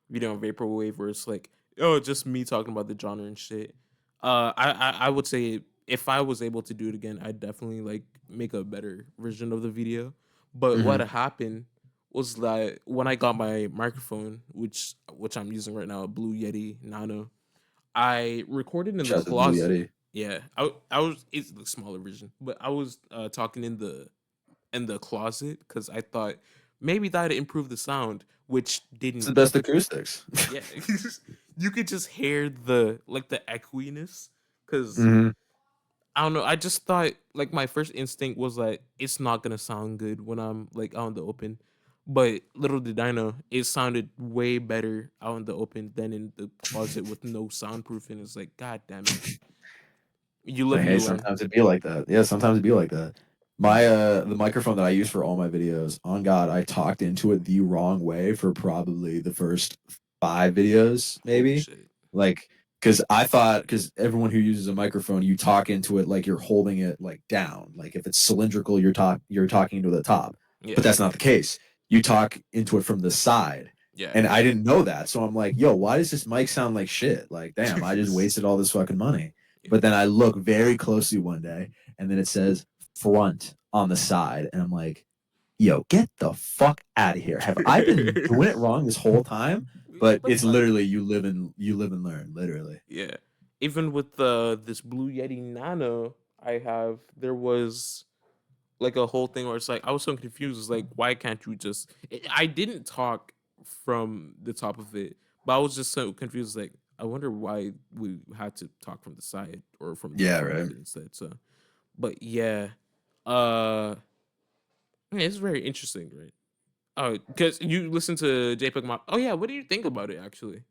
video on Vaporwave where it's like, oh, just me talking about the genre and shit. I would say if I was able to do it again, I'd definitely like make a better version of the video. But what Hmm. happened was that when I got my microphone, which I'm using right now, a Blue Yeti Nano, I recorded in the Shout out to Blue closet. Yeti. Yeah, I was it's the smaller version, but I was talking in the closet because I thought maybe that'd improve the sound, which It's the didn't. best acoustics. Yeah, you could just hear the like the echoiness because Hmm. I don't know. I just thought like my first instinct was like it's not gonna sound good when I'm like out in the open, but little did I know it sounded way better out in the open than in the closet with no soundproofing. It's like God damn it, you But live, hey, you learn. sometimes it'd be like that. Yeah, sometimes it'd be like that. The microphone that I use for all my videos, on God, I talked into it the wrong way for probably the first 5 videos, Holy maybe. shit. Like, because everyone who uses a microphone, you talk into it like you're holding it like down. Like if it's cylindrical, you're talking to the top. But Yeah, that's not the case. You talk into it from the side. yeah. And I didn't know that. So I'm like, yo, why does this mic sound like shit? Like, damn, I just wasted all this fucking money. Yeah. But then I look very closely one day, and then it says front on the side, and I'm like, yo, get the fuck out of here. Have I been doing it wrong this whole time? But That's it's fine. literally you live and learn, literally. Yeah. Even with this Blue Yeti Nano I have, there was like a whole thing where it's like I was so confused. It's like, why can't you just? I didn't talk from the top of it, but I was just so confused. Like, I wonder why we had to talk from the side or from the Yeah, front of right. it instead. So, but uh, yeah, it's very interesting, right? Oh, because you listen to JPEG Mob. Oh yeah, what do you think about it actually?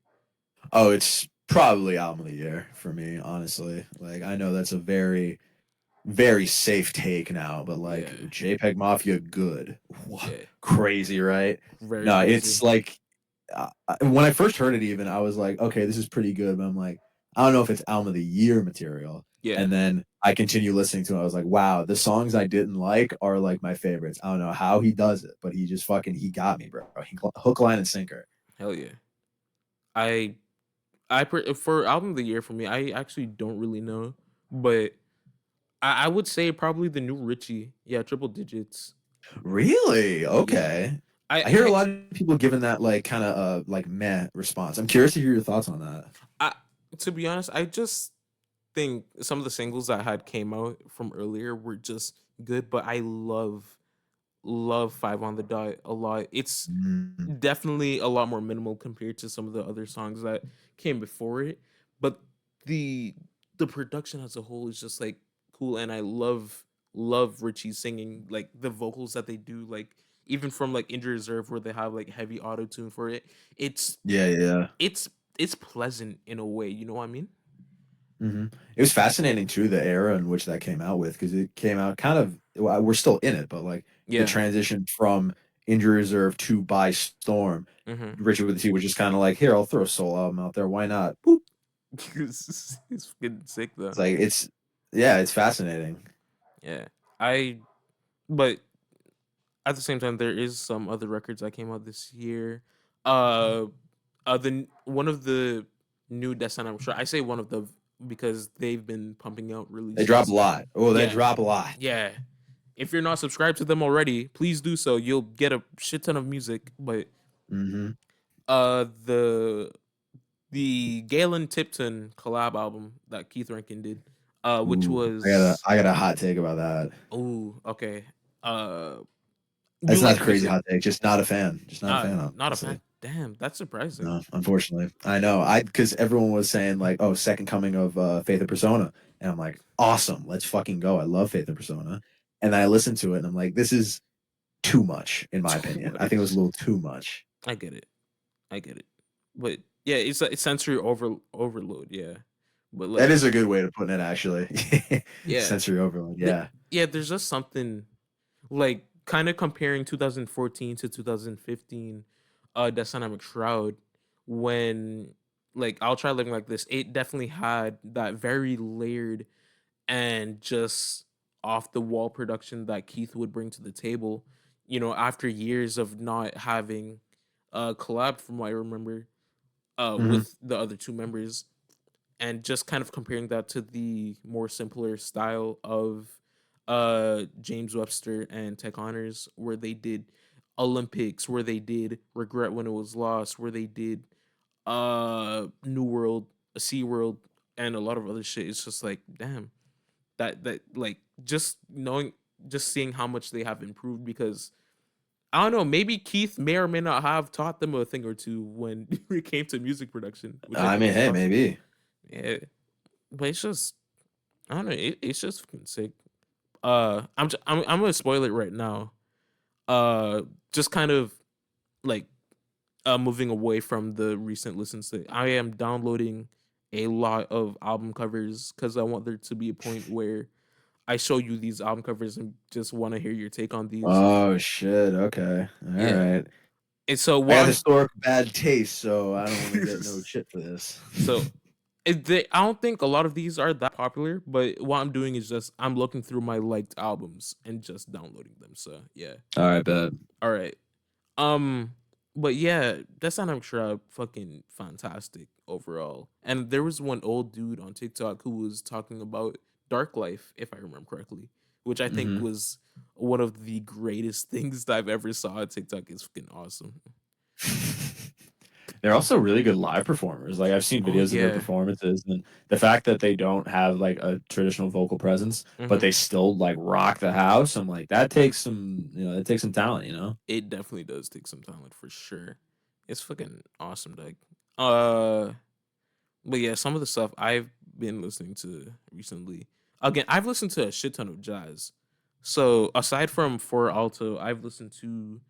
Oh, it's probably album of the year for me, honestly. Like I know that's a very very safe take now, but like Yeah, JPEG Mafia, good, yeah, crazy, right? very No, crazy. it's like when I first heard it, even I was like, okay, this is pretty good, but I'm like, I don't know if it's album of the year material. Yeah, And then I continue listening to it. I was like, wow, the songs I didn't like are like my favorites. I don't know how he does it, but he just fucking he got me, bro. Hook, line, and sinker. hell yeah. I for album of the year for me, I actually don't really know, but I would say probably the new Richie. Yeah, triple digits. Really? Yeah. Okay. I I hear a I lot of people giving that like kind of like meh response. I'm curious to hear your thoughts on that. I to be honest, I just think some of the singles that had came out from earlier were just good, but I love Five on the Dot a lot. It's Mm. definitely a lot more minimal compared to some of the other songs that came before it, but the the production as a whole is just like cool, and I love Richie singing, like the vocals that they do, like even from like Injured Reserve where they have like heavy auto tune for it. It's Yeah, yeah. it's it's pleasant in a way, you know what I mean? It was fascinating too the era in which that came out with because it came out kind of well, we're still in it, but like the Yeah. transition from Injury Reserve to By Storm, Mm-hmm. Richard with the T was just kind of like, here, I'll throw a solo album out there. Why not? Boop. It's getting sick It's though. like yeah, it's fascinating. Yeah. I but at the same time, there is some other records that came out this year. Uh, one of the new Descent, I'm sure I say one of the because they've been pumping out They drop a releases. lot. Oh, they Yeah, drop a lot. yeah. If you're not subscribed to them already, please do so. You'll get a shit ton of music. But Mm-hmm. uh, the the Galen Tipton collab album that Keith Rankin did, which Ooh, was I got a hot take about that. oh okay. Uh, you It's not like a the crazy music? hot take. Just not a fan. Just not a fan, Not a honestly. fan. Damn, that's surprising. No, unfortunately. I know. I because everyone was saying like, oh, second coming of Faith and Persona. And I'm like, awesome, let's fucking go. I love Faith and Persona. And then I listened to it and I'm like, this is too much, in my Too opinion. I think it was a much. little too much. I get it. I get it. But yeah, it's sensory overload. Yeah, but That like is a good way to put it, actually. yeah, Sensory overload. the, Yeah. yeah. There's just something like kind of comparing 2014 to 2015, Dynamic Shroud when like I'll try looking like this. It definitely had that very layered and just off the wall production that Keith would bring to the table. You know, after years of not having a collab, from what I remember, Hmm. with the other two members, and just kind of comparing that to the more simpler style of James Webster and Tech Honors, where they did Olympics, where they did Regret When It Was Lost, where they did New World, Sea World, and a lot of other shit. It's just like, damn, that like just knowing, just seeing how much they have improved, because I don't know, maybe Keith may or may not have taught them a thing or two when it came to music production, which I I think mean, is hey, awesome. maybe. Yeah, but it's just I don't know, it's just fucking sick. I'm gonna spoil it right now. Just kind of like moving away from the recent listens. To, I am downloading a lot of album covers because I want there to be a point where I show you these album covers and just want to hear your take on these. Oh shit. Okay. All Yeah. right. And so I what got I'm historic bad taste, so I don't want to get no shit for this. so I don't think a lot of these are that popular, but what I'm doing is just I'm looking through my liked albums and just downloading them. So yeah. All right, bet. All right. Um but yeah, that's not I'm sure fucking fantastic overall. And there was one old dude on TikTok who was talking about Dark Life, if I remember correctly, which I think Hmm. was one of the greatest things that I've ever saw on TikTok. Is fucking awesome. They're also really good live performers. Like I've seen Oh videos of their yeah. performances, and the fact that they don't have like a traditional vocal presence, but Hmm. they still like rock the house. I'm like, that takes some, that takes some talent, you know? It definitely does take some talent for sure. It's fucking awesome, Doug. Uh, but yeah, some of the stuff I've been listening to recently. Again, I've listened to a shit ton of jazz. So aside from For Alto, I've listened to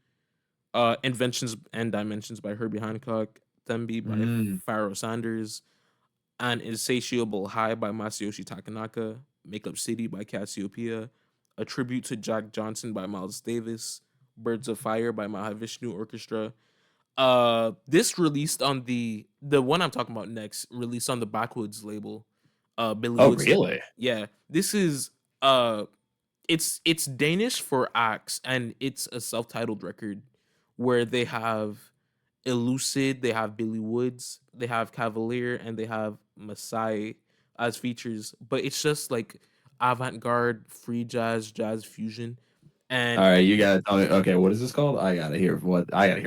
Inventions and Dimensions by Herbie Hancock, Thembi by Mm. Pharoah Sanders, An Insatiable High by Masayoshi Takanaka, Makeup City by Cassiopeia, A Tribute to Jack Johnson by Miles Davis, Birds of Fire by Mahavishnu Orchestra. This released on the one I'm talking about next, released on the Backwoods label, Billy Oh, Woods label. really? Yeah, this is uh it's Danish for Axe, and it's a self-titled record where they have Elucid, they have Billy Woods, they have Cavalier, and they have Masai as features. But it's just like avant-garde, free jazz, jazz fusion. All And right, you gotta tell me. Okay, what is this called? I gotta hear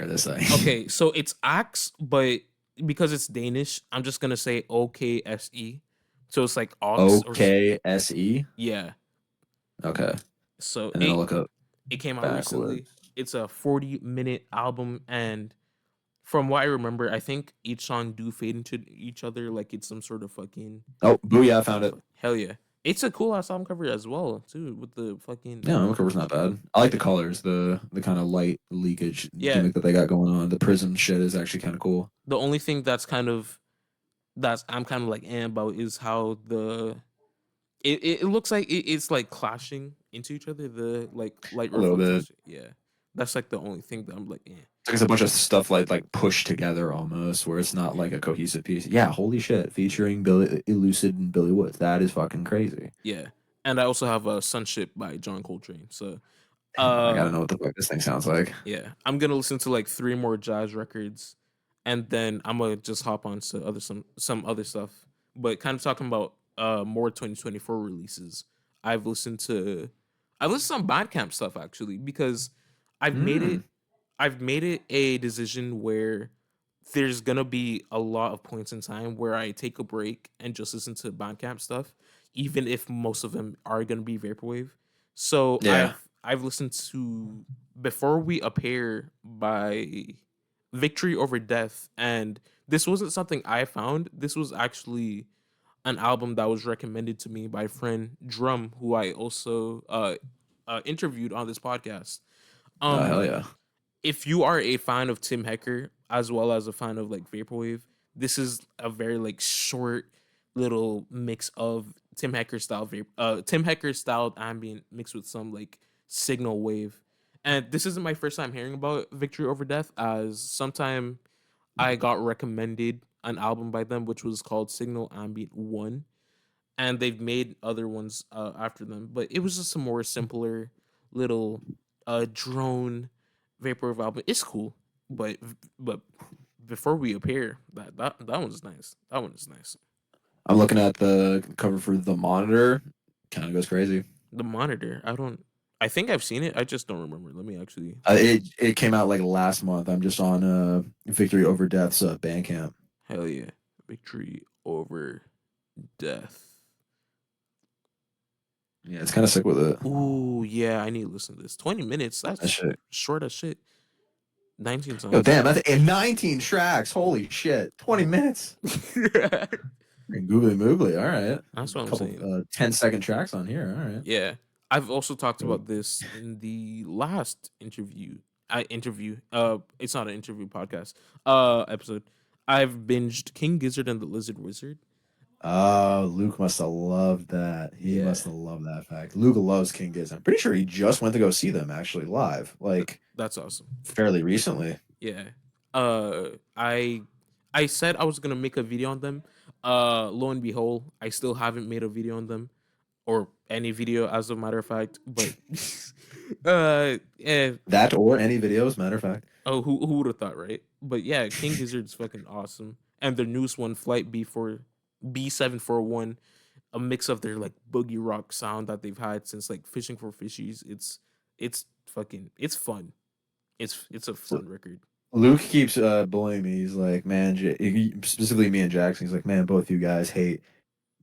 this thing. okay, so it's Axe, but because it's Danish, I'm just gonna say OKSE. So it's like Ox or OKSE. yeah. Okay, So and then I'll it look up it came out recently. backwards. It's a 40-minute album, and from what I remember, I think each song do fade into each other like it's some sort of fucking Oh, booyah! I found it. hell yeah. It's a cool ass album cover as well, too, with the fucking Yeah, the cover's not bad. I like the colors, the kind of light leakage yeah. gimmick that they got going on. The prism shit is actually kind of cool. The only thing that's I'm kind of like about is how it looks like it's like clashing into each other, the like light A little bit. reflections. Yeah, that's like the only thing that I'm like, yeah, It's like it's a bunch of stuff like pushed together almost, where it's not like a cohesive piece. Yeah, holy shit! Featuring Billy Elucid and Billy Woods. That is fucking crazy. yeah. And I also have a Sunship by John Coltrane. So, Damn, I gotta uh, know what the fuck this thing sounds like. yeah, I'm gonna listen to like three more jazz records, and then I'm gonna just hop on to some other stuff. But kind of talking about more 2024 releases. I've listened to I've listened to some Bandcamp stuff actually because I've made it Mm. I've made it a decision where there's gonna be a lot of points in time where I take a break and just listen to Bandcamp stuff, even if most of them are gonna be vaporwave. So Yeah. I've listened to Before We Appear by Victory Over Death, and this wasn't something I found. This was actually an album that was recommended to me by friend Drum, who I also interviewed on this podcast. Oh hell Um, yeah. if you are a fan of Tim Hecker as well as a fan of like vaporwave, this is a very like short little mix of Tim Hecker styled ambient mixed with some like signal wave. And this isn't my first time hearing about Victory Over Death, as sometime I got recommended an album by them which was called Signal Ambient 1, and they've made other ones after them, but it was just a more simpler little drone vaporwave album. It's cool, but but Before We Appear, that one's nice. That one is nice. I'm looking at the cover for The Monitor. Kind of goes crazy. The Monitor, I think I've seen it. I just don't remember. Let me actually. It came out like last month. I'm just on Victory Over Death's Bandcamp. Hell yeah, Victory Over Death. Yeah, it's kind of sick with it. Ooh yeah, I need to listen to this. 20 minutes. That That's shit. short as shit. 19 Yo, songs. damn, that's 19 tracks. Holy shit. 20 minutes. Googly moogly. All right. That's what I'm Couple saying. 10-second tracks on here. All right. Yeah. I've also talked Cool. about this in the last interview. It's not an interview podcast. Episode. I've binged King Gizzard and the Lizard Wizard. Oh, Luke must have loved that. He Yeah. must have loved that fact. Luke loves King Giz. I'm pretty sure he just went to go see them actually live, like That's awesome. fairly recently. Yeah. Uh I I said I was gonna make a video on them. Lo and behold, I still haven't made a video on them, or any video as a matter of fact. But yeah. That or any videos, matter of fact. Oh, who would have thought, right? But yeah, King Gizzard's fucking awesome. And their newest one, Flight B741, a mix of their like boogie rock sound that they've had since like Fishing for Fishies. It's fucking it's fun. It's a So, fun record. Luke keeps bullying me. He's like, man, specifically me and Jackson. He's like, man, both you guys hate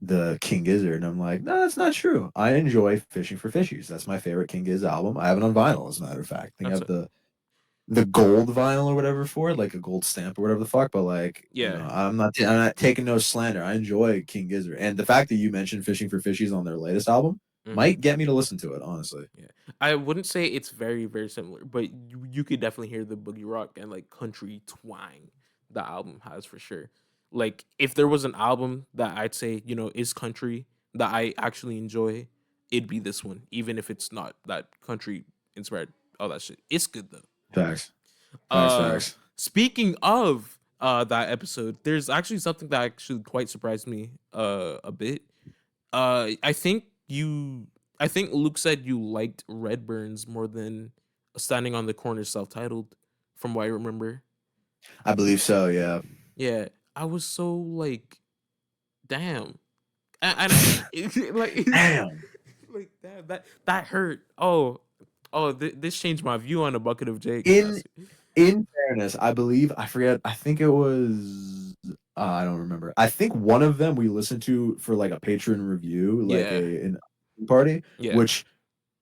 the King Gizzard, and I'm like, no, that's not true. I enjoy Fishing for Fishies. That's my favorite King Giz album. I have it on vinyl, as a matter of fact. I think I That's have a the gold vinyl or whatever for it, like a gold stamp or whatever the fuck. But like, yeah. I'm not taking no slander. I enjoy King Gizzard, and the fact that you mentioned Fishing for Fishies on their latest album Hmm. might get me to listen to it. Honestly, Yeah, I wouldn't say it's very very similar, but you could definitely hear the boogie rock and like country twang the album has for sure. Like if there was an album that I'd say is country that I actually enjoy, it'd be this one, even if it's not that country inspired. All that shit, it's good though. facts, facts, Uh, facts. Speaking of that episode, there's actually something that actually quite surprised me a bit. I think I think Luke said you liked Redburns more than Standing on the Corner self-titled, from what I remember. I believe so. Yeah. Yeah, I was so like, damn, and like, Damn. like that hurt. Oh, this changed my view on a bucket of Jake. In in fairness, I believe I forget. I think it was. I don't remember. I think one of them we listened to for like a patron review, like Yeah, an party, yeah, which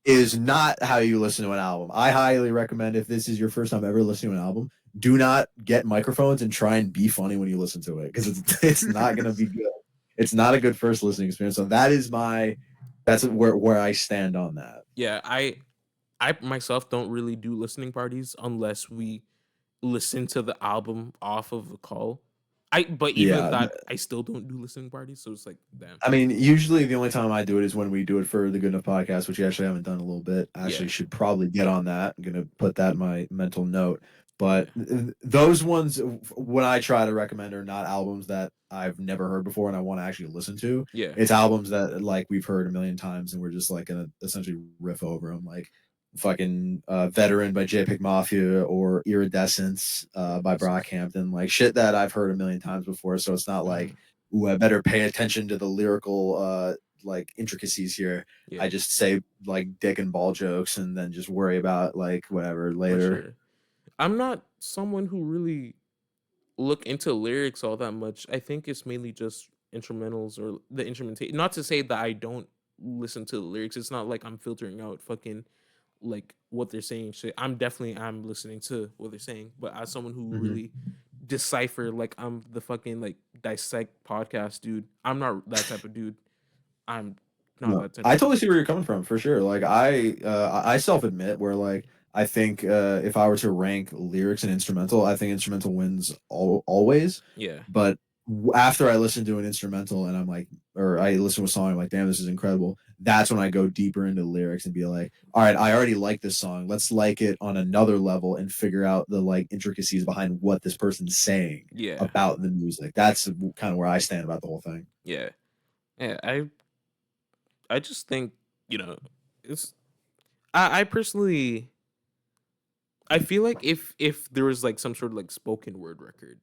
is not how you listen to an album. I highly recommend if this is your first time ever listening to an album, do not get microphones and try and be funny when you listen to it because it's not gonna be good. It's not a good first listening experience. So that's where I stand on that. yeah. I myself don't really do listening parties unless we listen to the album off of a call. But even Yeah, that I still don't do listening parties, so it's like damn. I mean, usually the only time I do it is when we do it for the Good Enough podcast, which we actually haven't done in a little bit. I Yeah, actually should probably get on that. I'm gonna put that in my mental note. yeah, But those ones, when I try to recommend, are not albums that I've never heard before and I want to actually listen to. yeah, It's albums that like we've heard a million times and we're just like gonna essentially riff over them, like fucking Veteran by JPEG Mafia or Iridescence by that's Brockhampton, like shit that I've heard a million times before. So it's not like mhm, ooh, I better pay attention to the lyrical like intricacies here. I yeah, just say like dick and ball jokes and then just worry about like whatever for later. sure. I'm not someone who really look into lyrics all that much. I think it's mainly just instrumentals or the instrumentation. Not to say that I don't listen to the lyrics. It's not like I'm filtering out fucking like what they're saying shit. I'm listening to what they're saying, but as someone who Mm-hmm. really decipher, like I'm the fucking like dissect podcast dude. I'm not that type of dude. I'm not No, that type I of dude. totally see where you're coming from for sure. Like I self admit where like I think if I were to rank lyrics and instrumental, I think instrumental wins always. Yeah, But after I listen to an instrumental and I'm like, or I listen to a song, I'm like, damn, this is incredible. That's when I go deeper into lyrics and be like, all right, I already like this song. Let's like it on another level and figure out the like intricacies behind what this person's saying yeah, about the music. That's kind of where I stand about the whole thing. yeah, yeah. I just think you know it's. I personally I feel like if there was like some sort of like spoken word record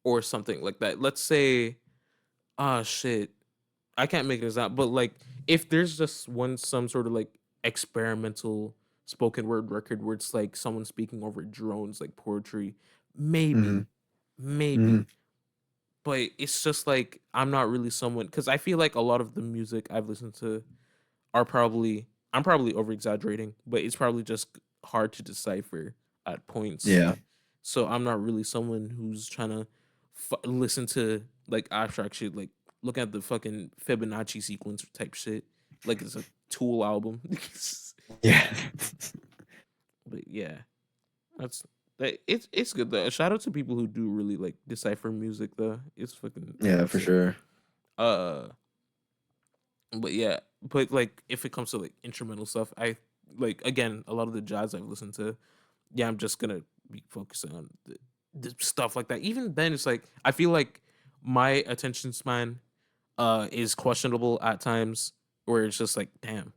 or something like that. Let's say, ah shit, I can't make this out, but like if there's just one some sort of like experimental spoken word record where it's like someone speaking over drones like poetry, maybe, Hmm. maybe. Hmm. But it's just like I'm not really someone because I feel like a lot of the music I've listened to are probably I'm probably over exaggerating, but it's probably just hard to decipher at points. Yeah. So I'm not really someone who's trying to listen to like abstract shit, like look at the fucking Fibonacci sequence type shit, like it's a Tool album. Yeah. But yeah, that's it's good though. Shout out to people who do really like decipher music though. It's fucking Yeah, for sick. sure. Uh, but yeah, but like if it comes to like instrumental stuff, I like again a lot of the jazz I've listened to. Yeah, I'm just gonna be focusing on the stuff like that. Even then, it's like I feel like my attention span is questionable at times, where it's just like, damn,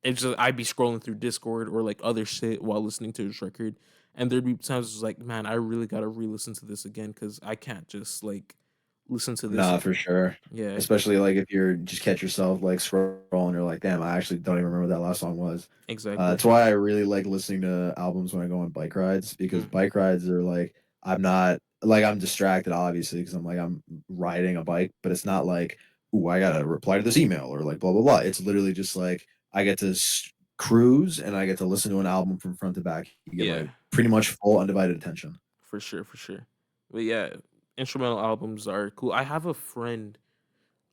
it's just I'd be scrolling through Discord or like other shit while listening to this record, and there'd be times it's like, man, I really gotta re-listen to this again because I can't just like listen to this. Nah, for sure. Yeah, Especially like if you're just catch yourself like scrolling, you're like, damn, I actually don't even remember what that last song was. exactly. That's why I really like listening to albums when I go on bike rides because Mm-hmm. bike rides are like I'm not like I'm distracted obviously because I'm riding a bike, but it's not like, ooh, I gotta reply to this email or like blah blah blah. It's literally just like I get to cruise and I get to listen to an album from front to back. You get Yeah, my pretty much full undivided attention. for sure, for sure. But yeah, instrumental albums are cool. I have a friend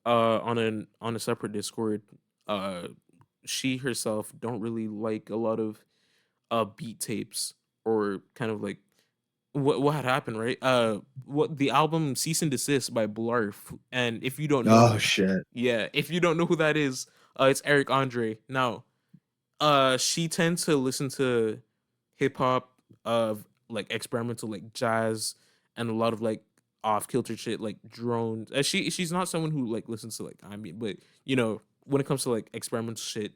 on a separate Discord. Uh she herself don't really like a lot of beat tapes or kind of like what had happened, right? What the album Cease and Desist by Blarf. And if you don't know Oh shit. yeah, if you don't know who that is, it's Eric Andre. Now, she tends to listen to hip hop, like experimental, like jazz, and a lot of like off kilter shit, like drones. She's not someone who like listens to like ambient, but when it comes to like experimental shit,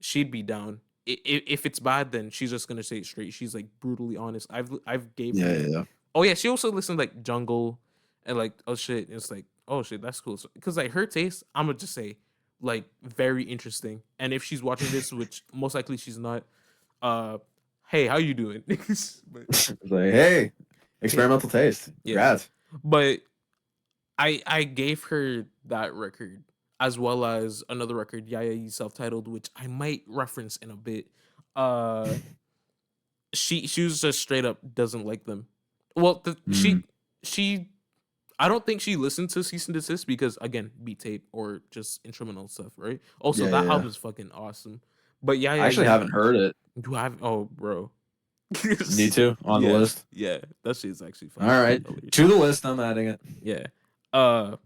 she'd be down. If it's bad, then she's just gonna say it straight. She's like brutally honest. I've gave Yeah, her. yeah, yeah. Oh yeah, she also listened like jungle, and like oh shit, it's like oh shit, that's cool. Because like her taste, I'm gonna just say like very interesting. And if she's watching this, which most likely she's not, uh, hey, how you doing? But It's like, hey, hey, experimental taste. yeah. Congrats. But I gave her that record as well as another record, Yaya self-titled, which I might reference in a bit. Uh, she was just straight up doesn't like them. Well, Mm, she I don't think she listened to Cease and Desist because again, beat tape or just instrumental stuff, right? Also, yeah, that yeah, yeah. album is fucking awesome. But yeah, I yeah, actually yeah. haven't heard it. Do I have? Oh, bro. Need to on the Yeah, list. yeah. That shit's actually All fucking right, hilarious. to the list. I'm adding it. Yeah. Uh,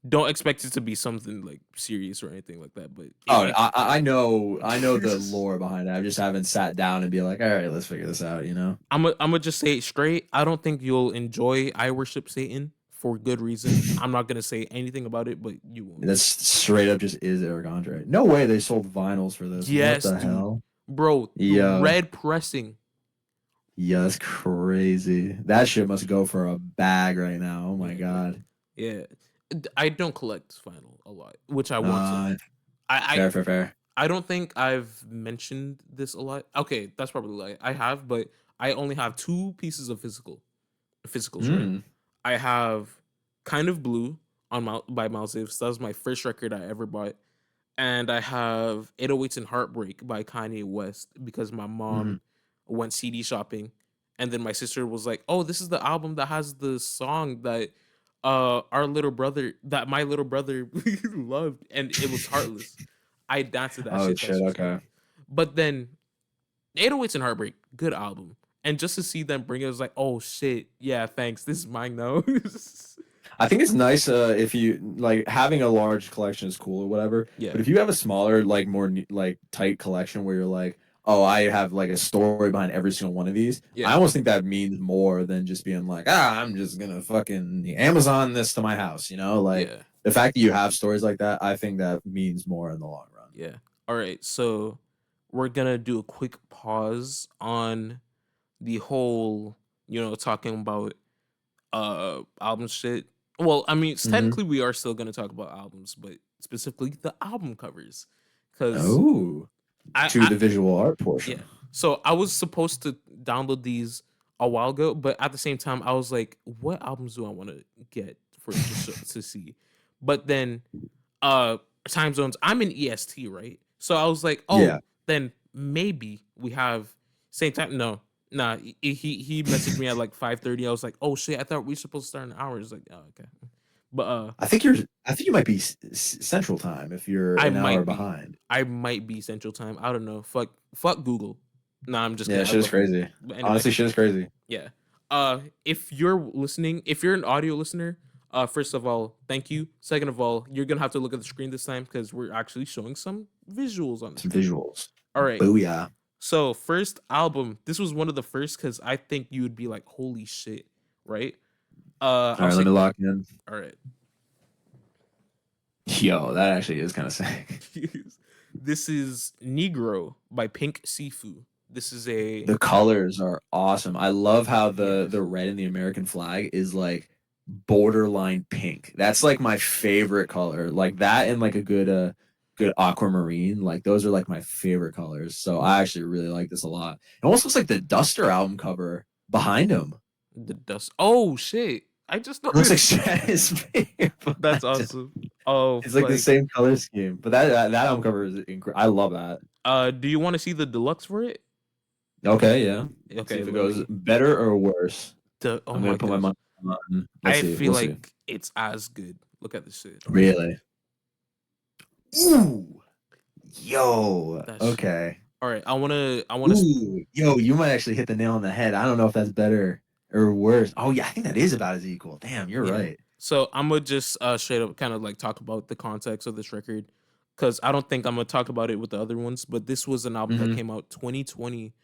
don't expect it to be something like serious or anything like that. But Oh, if I know the lore behind it. I just haven't sat down and be like, all right, let's figure this out. I'm gonna just say it straight. I don't think you'll enjoy I Worship Satan for good reason. I'm not gonna say anything about it, but you won't. That's straight up just is Eric Andre. No way they sold vinyls for this. What Yes, the dude, hell? bro. The Yeah, red pressing. yeah, that's crazy. That shit must go for a bag right now. Oh my Yeah, god. yeah. I don't collect vinyl a lot, which I want to. Uh, I fair, fair, fair. I don't think I've mentioned this a lot. Okay, that's probably like I have, but I only have two pieces of physicals, right? Hmm. I have Kind of Blue by Miles Davis. That was my first record I ever bought. And I have 808s and Heartbreak by Kanye West because my Hmm. mom went CD shopping, and then my sister was like, "Oh, this is the album that has the song that my little brother loved, and it was Heartless." I danced to that Oh shit that shit. she was playing. Okay. But then 808s and Heartbreak, good album. And just to see them bring it was like, oh shit, yeah, thanks. This is mine now. I think it's nice if you like having a large collection is cool or whatever. Yeah, But if you have a smaller, like more like tight collection where you're like, oh, I have like a story behind every single one of these. I yeah, almost think that means more than just being like, I'm just gonna fucking Amazon this to my house. Like yeah, the fact that you have stories like that, I think that means more in the long run. yeah. All right, so we're gonna do a quick pause on the whole, talking about album shit. Well, I mean, Hmm. technically we are still gonna talk about albums, but specifically the album covers. Cause Oh, to I the visual art yeah. portion. So I was supposed to download these a while ago, but at the same time, I was like, what albums do I want to get for to see? But then, uh, time zones. I'm in EST, right? So I was like, Yeah. oh, then maybe we have same time. No, nah. He messaged me at like 5:30. I was like, oh shit, I thought we were supposed to start in an hour. It's like, oh okay, but I think you might be Central Time if you're I an hour might be. behind. I might be Central Time. I don't know. Fuck Google. Nah, I'm just Yeah, kidding. I shit is love Google. crazy. But anyway, Honestly, shit is crazy. yeah. If you're listening, if you're an audio listener, first of all, thank you. Second of all, you're gonna have to look at the screen this time because we're actually showing some visuals on the Some screen. visuals. All right. Booyah. So first album, this was one of the first because I think you would be like, holy shit, right? All I'll right, let say, me lock in. all right. Yo, that actually is kind of sick. This is Negro by Pink Sifu. This is a The colors are awesome. I love how yeah. the red in the American flag is like borderline pink. That's like my favorite color. Like that and like a good aquamarine. Like those are like my favorite colors. So I actually really like this a lot. It almost looks like the Duster album cover behind him. The dust. Oh shit! I just It looks like noticed. Stratosphere. That's awesome. Oh It's like the fuck. same color scheme, but that album cover is incredible. I love that. Do you want to see the deluxe for it? Okay, yeah. Let's see Okay, if it let goes me. better or worse. Oh I'm gonna my put my gosh. money on. Let's I see. feel We'll see. like it's as good. Look at this shit. Really? Ooh, yo. That's Okay. all right. I wanna. Ooh, yo. You might actually hit the nail on the head. I don't know if that's better or worse. Oh yeah, I think that is about as equal. Damn, you're Yeah. right. So I'm gonna just straight up kind of like talk about the context of this record, because I don't think I'm gonna talk about it with the other ones. But this was an album that Hmm. came out 2020,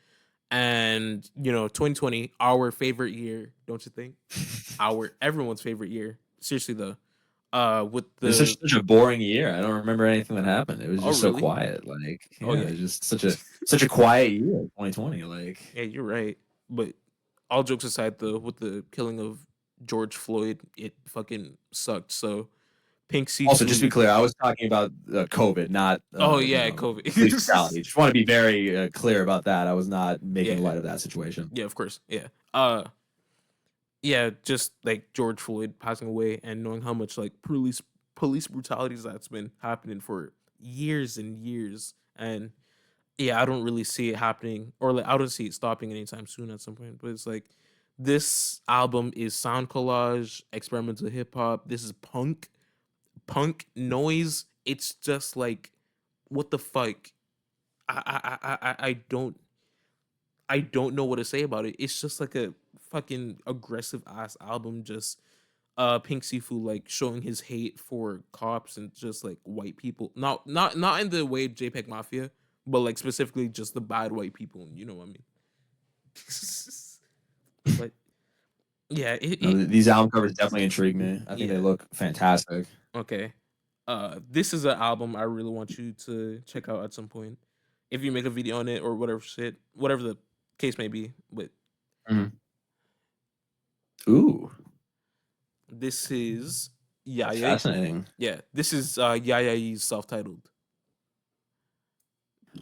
and 2020, our favorite year, don't you think? Our Everyone's favorite year. Seriously though. With It was the such a boring year. I don't remember anything that happened. It was Oh just so really? quiet. Like, Oh yeah, yeah. it was just such a quiet year. 2020. Like, Yeah, you're right. But all jokes aside, though, with the killing of George Floyd, it fucking sucked. So Pink also, just to be Seafood. clear, I was talking about COVID, not Oh yeah, COVID. police brutality. Just want to be very clear about that. I was not making Yeah, light of that situation. yeah, of course. Yeah. Yeah, just like George Floyd passing away and knowing how much like police brutalities that's been happening for years and years. And yeah, I don't really see it happening, or like I don't see it stopping anytime soon at some point. But it's like this album is sound collage, experimental hip hop. This is punk noise. It's just like, what the fuck? I don't know what to say about it. It's just like a fucking aggressive ass album. Just Pink Seafood like showing his hate for cops and just like white people. Not in the way JPEG Mafia, but like specifically just the bad white people. You know what I mean? But yeah, No, these album covers definitely intrigue me. I think they yeah. look fantastic. Okay. This is an album I really want you to check out at some point. If you make a video on it or whatever shit, whatever the case may be. But Mhm. Ooh, this is that's Yaya. fascinating. Yeah, this is Yaya's self-titled.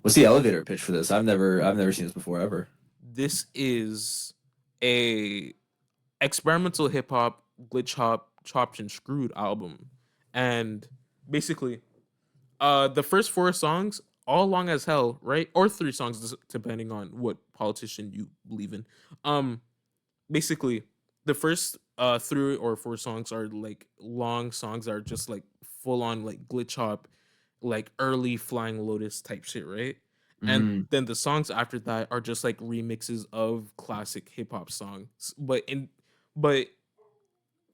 What's the elevator pitch for this? I've never seen this before ever. This is a experimental hip hop, glitch hop, chopped and screwed album. And basically, the first four songs, all long as hell, right? Or three songs, depending on what politician you believe in. Um, Basically, the first three or four songs are like long songs that are just like full on like glitch hop, like early Flying Lotus type shit, right? And Mm, then the songs after that are just like remixes of classic hip hop songs. But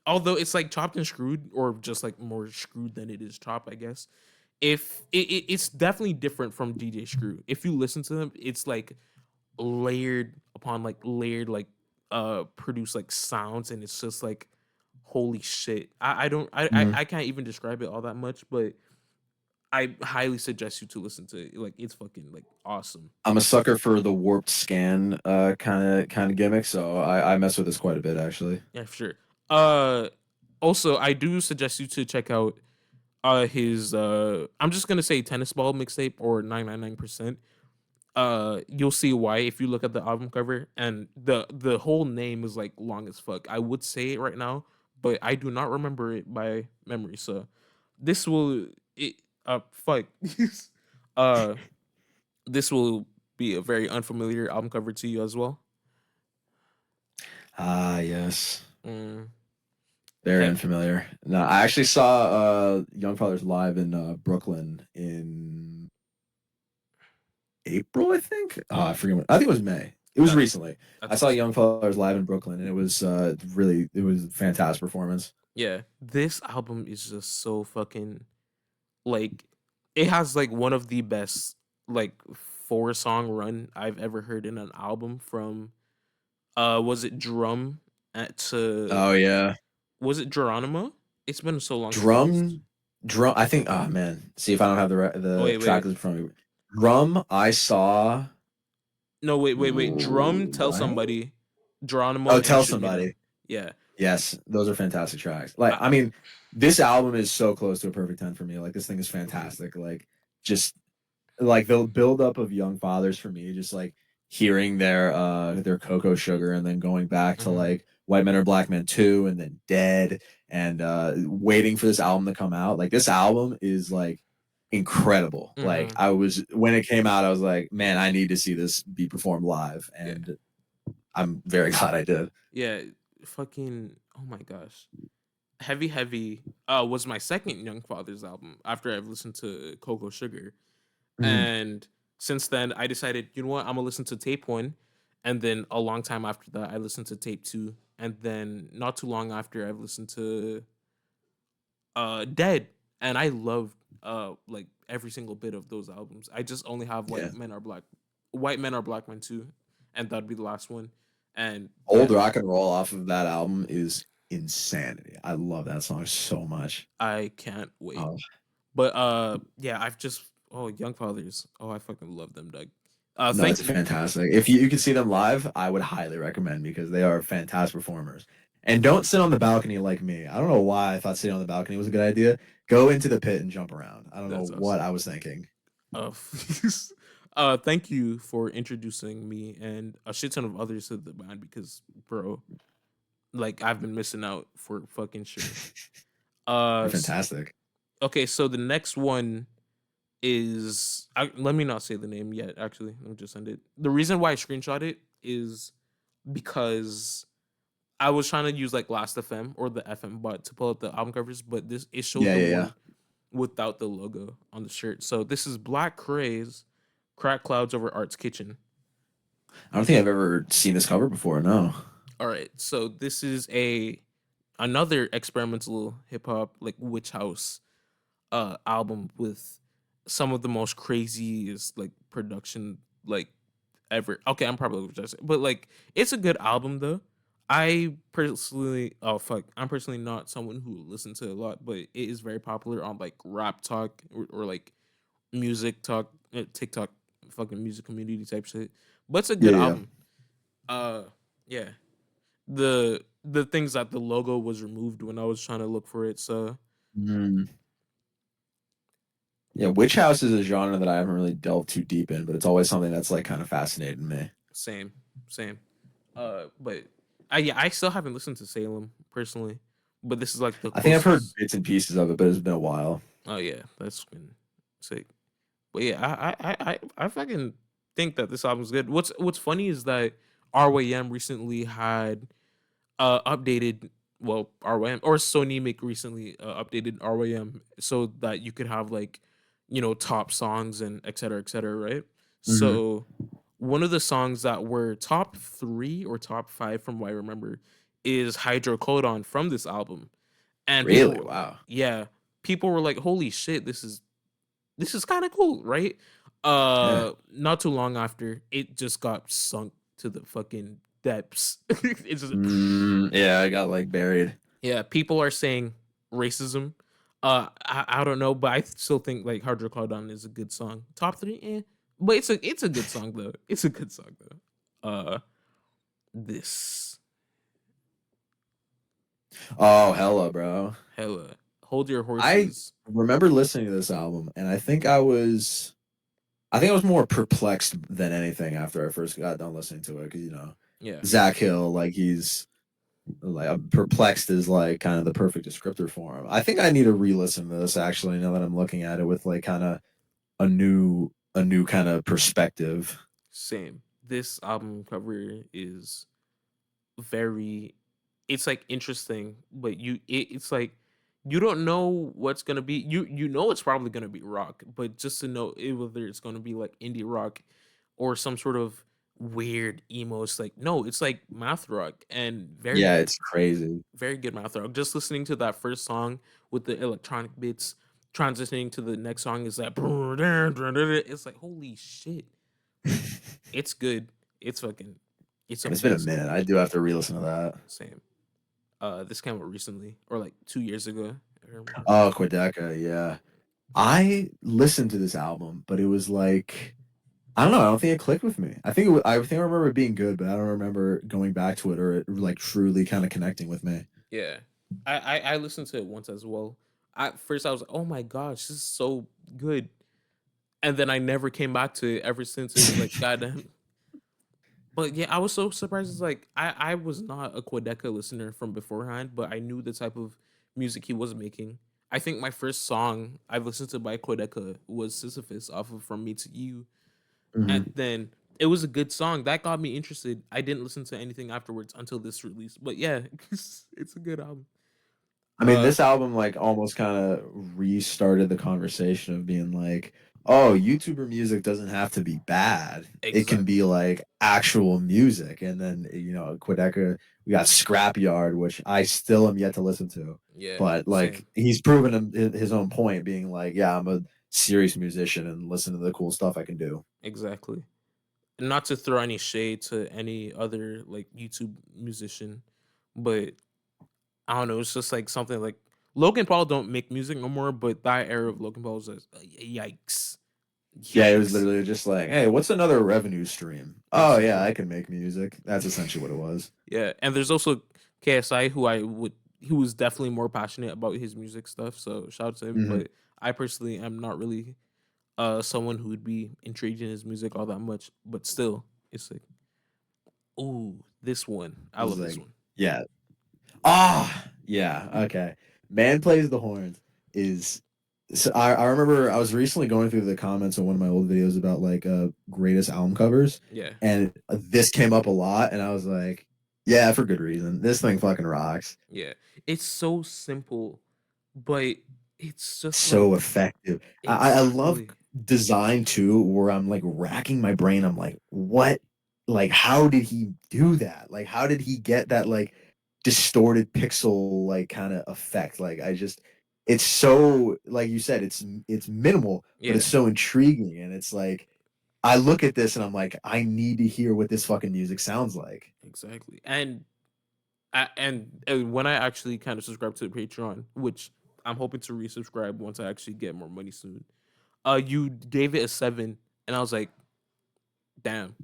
although it's like chopped and screwed, or just like more screwed than it is chopped, I guess. If it's definitely different from DJ Screw. If you listen to them, it's like layered upon like layered like produced like sounds, and it's just like holy shit. I don't mm. I can't even describe it all that much, but I highly suggest you to listen to it. Like it's fucking like awesome. I'm a sucker for the warped scan kind of gimmick, so I mess with this quite a bit actually. Yeah, for sure. Uh Also, I do suggest you to check out his I'm just gonna say tennis ball mixtape or 999%. You'll see why if you look at the album cover, and the whole name is like long as fuck. I would say it right now, but I do not remember it by memory. So this will it fuck. uh this will be a very unfamiliar album cover to you as well. Ah, yes. Mm, Very have, unfamiliar. No, I actually saw Young Fathers live in Brooklyn in April, I think. Oh, I forget I think it was May. It was that's recently. I that's saw awesome. Young Fathers live in Brooklyn, and it was a fantastic performance. Yeah, this album is just so fucking like, it has like one of the best like 4 song run I've ever heard in an album. From was it Drum to Oh yeah, was it Geronimo? It's been so long since I listened. drum, drum. I think. Oh man, see if I don't have Oh the wait, track wait. list from me. Drum. I saw. No, wait. Drum, Tell What? Somebody, Geronimo, Oh, and tell Shoot Me Down. somebody. Yeah. Yes, those are fantastic tracks. Like, I, I mean, this album is so close to a perfect 10 for me. Like, this thing is fantastic. Like, just like the build up of Young Fathers for me, just like hearing their Cocoa Sugar and then going back to mhm. like White Men or Black Men 2 and then Dead and waiting for this album to come out. Like this album is like incredible. Like Mm-hmm. I was when it came out, I was like, man, I need to see this be performed live. Yeah. And I'm very glad I did. Yeah. Fucking. Oh my gosh. Heavy Heavy was my second Young Fathers album after I've listened to Cocoa Sugar. Mhm. And since then I decided, you know what, I'm gonna listen to tape one. And then a long time after that I listened to tape two. And then not too long after I've listened to Dead. And I loved like every single bit of those albums. I just only have Yeah. White Men Are Black Men too. And that'd be the last one. And Old yeah, Rock and Roll off of that album is insanity. I love that song so much. I can't wait. Oh, But yeah, I've just Young Fathers. Oh, I fucking love them, Doug. no, it's Thank you. fantastic. If you can see them live, I would highly recommend because they are fantastic performers. And don't sit on the balcony like me. I don't know why I thought sitting on the balcony was a good idea. Go into the pit and jump around. I don't know That's what awesome. I was thinking. Uh, thank you for introducing me and a shit ton of others to the band because, bro, like I've been missing out for fucking sure. They're S- fantastic. okay, so the next one is let me not say the name yet. Actually, let me just send it. The reason why I screenshot it is because I was trying to use like Last FM or the FM bot to pull up the album covers, but this it showed Yeah, the yeah, yeah. one without the logo on the shirt. So this is Black Craze, Crack Clouds Over Art's Kitchen. I don't think I've ever seen this cover before. No. All right, so this is another experimental hip hop like witch house album with some of the most craziest like production like ever. Okay, I'm probably just but like it's a good album though. I'm personally not someone who listens to a lot, but it is very popular on like rap talk or like music talk, TikTok, fucking music community type shit. But it's a Yeah, good yeah. album. Uh, yeah. The things that the logo was removed when I was trying to look for it. So Mm. Yeah, Witch House is a genre that I haven't really delved too deep in, but it's always something that's like kind of fascinating me. same, same. But I still haven't listened to Salem personally, but this is like the I think I've heard closest. bits and pieces of it, but it's been a while. Oh yeah, that's been sick. But yeah, I fucking think that this album's good. What's funny is that RYM recently had updated RYM or Sonemic recently updated RYM so that you could have like top songs and et cetera, right? Hmm. So one of the songs that were top 3 or top 5 from what I remember is Hydrocodone from this album. And people Really? were like, Wow. yeah, people were like, holy shit, this is kind of cool, right? Yeah. Not too long after, it just got sunk to the fucking depths. It's just, Yeah, I got like buried. yeah, people are saying racism. I don't know, but I still think like Hydrocodone is a good song. Top 3, but it's a good song though. It's a good song though. This Oh, hella, bro. hella hold your I horses. remember listening to this album, and I think I was more perplexed than anything after I first got done listening to it, because Yeah, Zach Hill, like he's like perplexed is like kind of the perfect descriptor for him. I think I need to re-listen to this actually now that I'm looking at it with like kind of a new kind of perspective. same. This album cover is very it's like interesting, but it's like you don't know what's gonna be. You know it's probably gonna be rock, but just to know whether it's gonna be like indie rock or some sort of weird emo, it's like no, it's like math rock and Yeah, it's crazy. very good math rock. Just listening to that first song with the electronic bits, transitioning to the next song is that it's like holy shit, it's good. It's fucking, it's And it's been a amazing. minute. I do have to re-listen to that. Same. This came out recently or like 2 years ago. I remember. Oh, Quedeca, yeah. I listened to this album, but it was like I don't know. I don't think it clicked with me. I think I remember it being good, but I don't remember going back to it or it like truly kind of connecting with me. Yeah, I listened to it once as well. At first, I was like, "Oh my gosh, this is so good," and then I never came back to it ever since. It was like, "Goddamn." But yeah, I was so surprised. It's like I was not a Quedeca listener from beforehand, but I knew the type of music he was making. I think my first song I listened to by Quedeca was Sisyphus off of From Me to You, and Mhm. then it was a good song that got me interested. I didn't listen to anything afterwards until this release, but yeah, it's a good album. I mean, Uh, this album like almost kind of restarted the conversation of being like, oh, YouTuber music doesn't have to be bad. It can be exactly. like actual music. And then, Quedeca, we got Scrapyard, which I still am yet to listen to. Yeah, But like same. he's proven his own point, being like, yeah, I'm a serious musician and listen to the cool stuff I can do. Exactly. Not to throw any shade to any other like YouTube musician, but I don't know. It's just like something like Logan Paul don't make music no more, but that era of Logan Paul was just, yikes, Yeah, it was yikes. literally just like, hey, what's another revenue stream? Oh yeah, Exactly. I can make music. That's essentially what it was. Yeah, and there's also KSI who was definitely more passionate about his music stuff. So shout out to him. Hmm. But I personally am not really someone who would be intrigued in his music all that much. But still, it's like, ooh, this one. I It was love this like, one. yeah, yeah, okay. Man Plays the Horns is so I remember I was recently going through the comments on one of my old videos about like greatest album covers, Yeah, and this came up a lot, and I was like, yeah, for good reason. This thing fucking rocks. yeah. It's so simple, but it's just like So effective. I love exactly. design too, where I'm like racking my brain. I'm like, what? Like, how did he do that? Like, how did he get that like distorted pixel like kind of effect? Like, it's so like you said, it's minimal, but it's Yeah, so intriguing, and it's like I look at this and I'm like, I need to hear what this fucking music sounds like. exactly. And when I actually kind of subscribe to the Patreon, which I'm hoping to resubscribe once I actually get more money soon. You gave it a 7, and I was like, damn,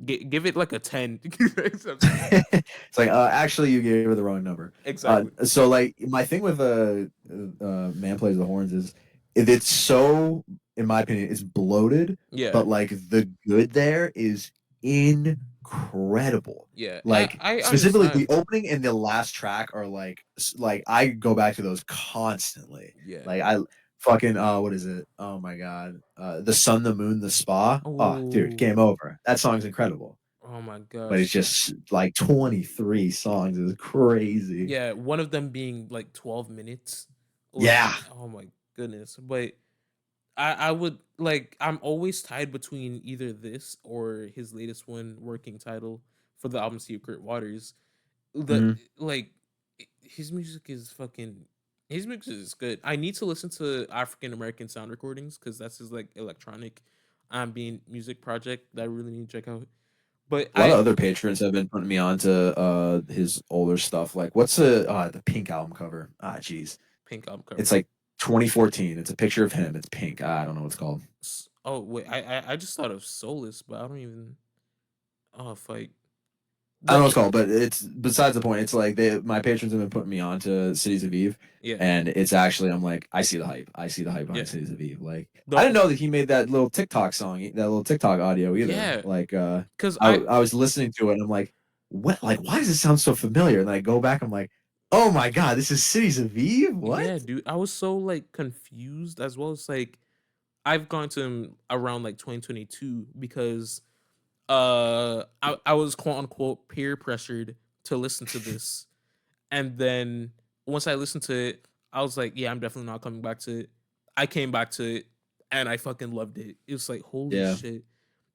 give it like a 10. It's like, actually, you gave her the wrong number. Exactly. So like my thing with Man Plays the Horns is it's so, in my opinion, it's bloated, Yeah, but like the good there is incredible. yeah. Like I specifically the understand. opening and the last track are like like I go back to those constantly. Yeah. Like I fucking what is it? Oh my god. The Sun, the Moon, the Spa. Oh, dude, Oh, game over. That song's incredible, oh my but it's gosh. just like 23 songs is crazy. Yeah, one of them being like 12 minutes. Like, Yeah. oh my goodness. But I would like I'm always tied between either this or his latest one, working title for the album Secret Waters. The Mhm. like his music is fucking his music is good. I need to listen to African American sound recordings because that's his like electronic ambient music project that I really need to check out. But A lot I of other patrons have been putting me on to his older stuff. Like what's the Pink album cover? Ah, jeez. Pink album It's cover. like 2014. It's a picture of him. It's pink. I don't know what it's called. Oh wait, I just thought of Soulless, but I don't even. Oh fuck. I don't know The what it's called, but it's besides the point. It's like my patrons have been putting me on to Cities of Eve, yeah, and it's actually I'm like I see the hype. I see the hype behind yeah. Cities of Eve. Like I The didn't know that he made that little TikTok song, that little TikTok audio either. yeah, Like cause I was listening to it and I'm like, what? Like why does it sound so familiar? And then I go back, I'm like, oh my god, this is Cities of Eve. What? yeah, dude, I was so like confused as well as like I've gone to him around like 2022 because I was quote unquote peer pressured to listen to this, and then once I listened to it, I was like, yeah, I'm definitely not coming back to it. I came back to it, and I fucking loved it. It was like holy Yeah. shit.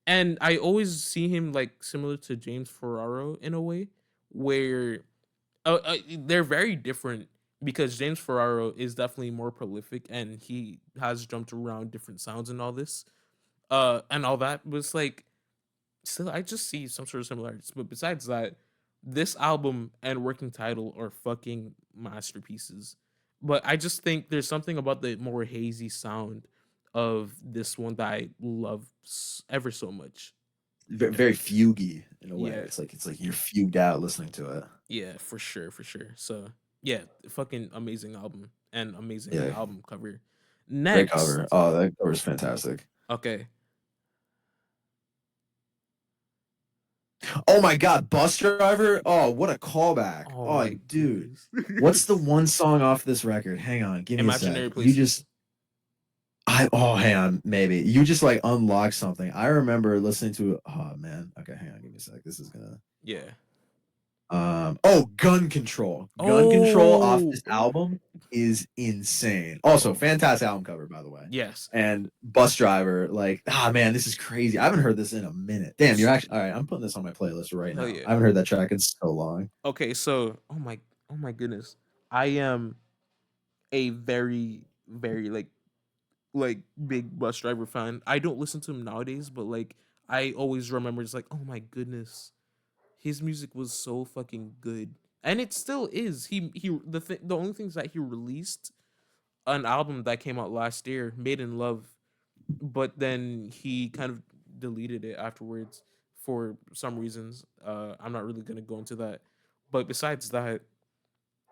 And I always see him like similar to James Ferraro in a way where they're very different because James Ferraro is definitely more prolific and he has jumped around different sounds and all this and all that was like still I just see some sort of similarities, but besides that, this album and working title are fucking masterpieces. But I just think there's something about the more hazy sound of this one that I love ever so much. Very fuguey in a way. Yeah, It's like you're fugued out listening to it. yeah, for sure, for sure. So yeah, fucking amazing album and amazing Yeah. album cover. Great cover. Next, Oh, that cover is fantastic. okay, Oh my God, Bus Driver. Oh, what a callback. Oh Oh, my dude. What's goodness. the one song off this record? Hang on, give me a sec. Imaginary places. Hang on, maybe. You just like unlocked something. I remember listening to oh man. Okay, hang on, give me a sec. This is gonna Yeah. Gun Control. Gun Control off Oh this album is insane. Also, oh fantastic album cover, by the way. yes. And Bus Driver, like, man, this is crazy. I haven't heard this in a minute. Damn, you're actually all right. I'm putting this on my playlist right Hell now. yeah. I haven't heard that track in so long. Okay, so oh my goodness. I am a very like big Bus Driver fan. I don't listen to him nowadays, but like I always remember it's like, oh my goodness. His music was so fucking good. And it still is. The only things that he released an album that came out last year, Made in Love, but then he kind of deleted it afterwards for some reasons. I'm not really gonna go into that. But besides that,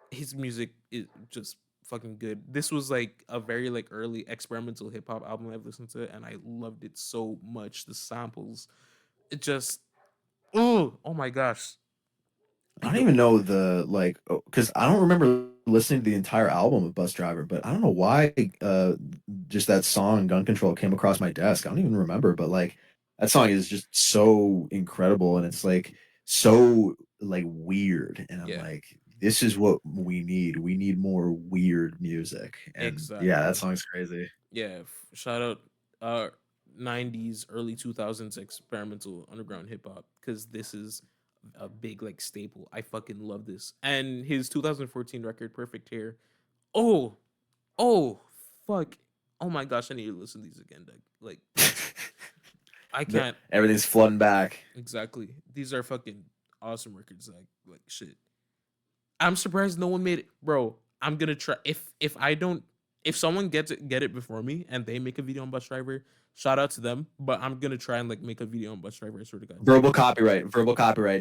his music is just fucking good. This was like a very like early experimental hip hop album I've listened to, and I loved it so much. The samples, it just oh my gosh. I don't The, even know the like because I don't remember listening to the entire album of Bus Driver, but I don't know why just that song Gun Control came across my desk. I don't even remember, but like that song is just so incredible and it's like so like weird. And I'm yeah, like, this is what we need. We need more weird music. And yeah, that exactly. song's crazy. Yeah, shout out uh 90s early 2000s experimental underground hip hop cuz this is a big like staple. I fucking love this. And his 2014 record Perfect Hair. Oh, oh fuck. Oh my gosh, I need to listen to these again, Doug. Like it's I can't Everything's flooding back. exactly. These are fucking awesome records like shit. I'm surprised no one made it, bro. I'm gonna try if I don't if someone get it before me and they make a video on Bus Driver, shout out to them. But I'm gonna try and like make a video on Bus Driver. I swear to God. Verbal copyright,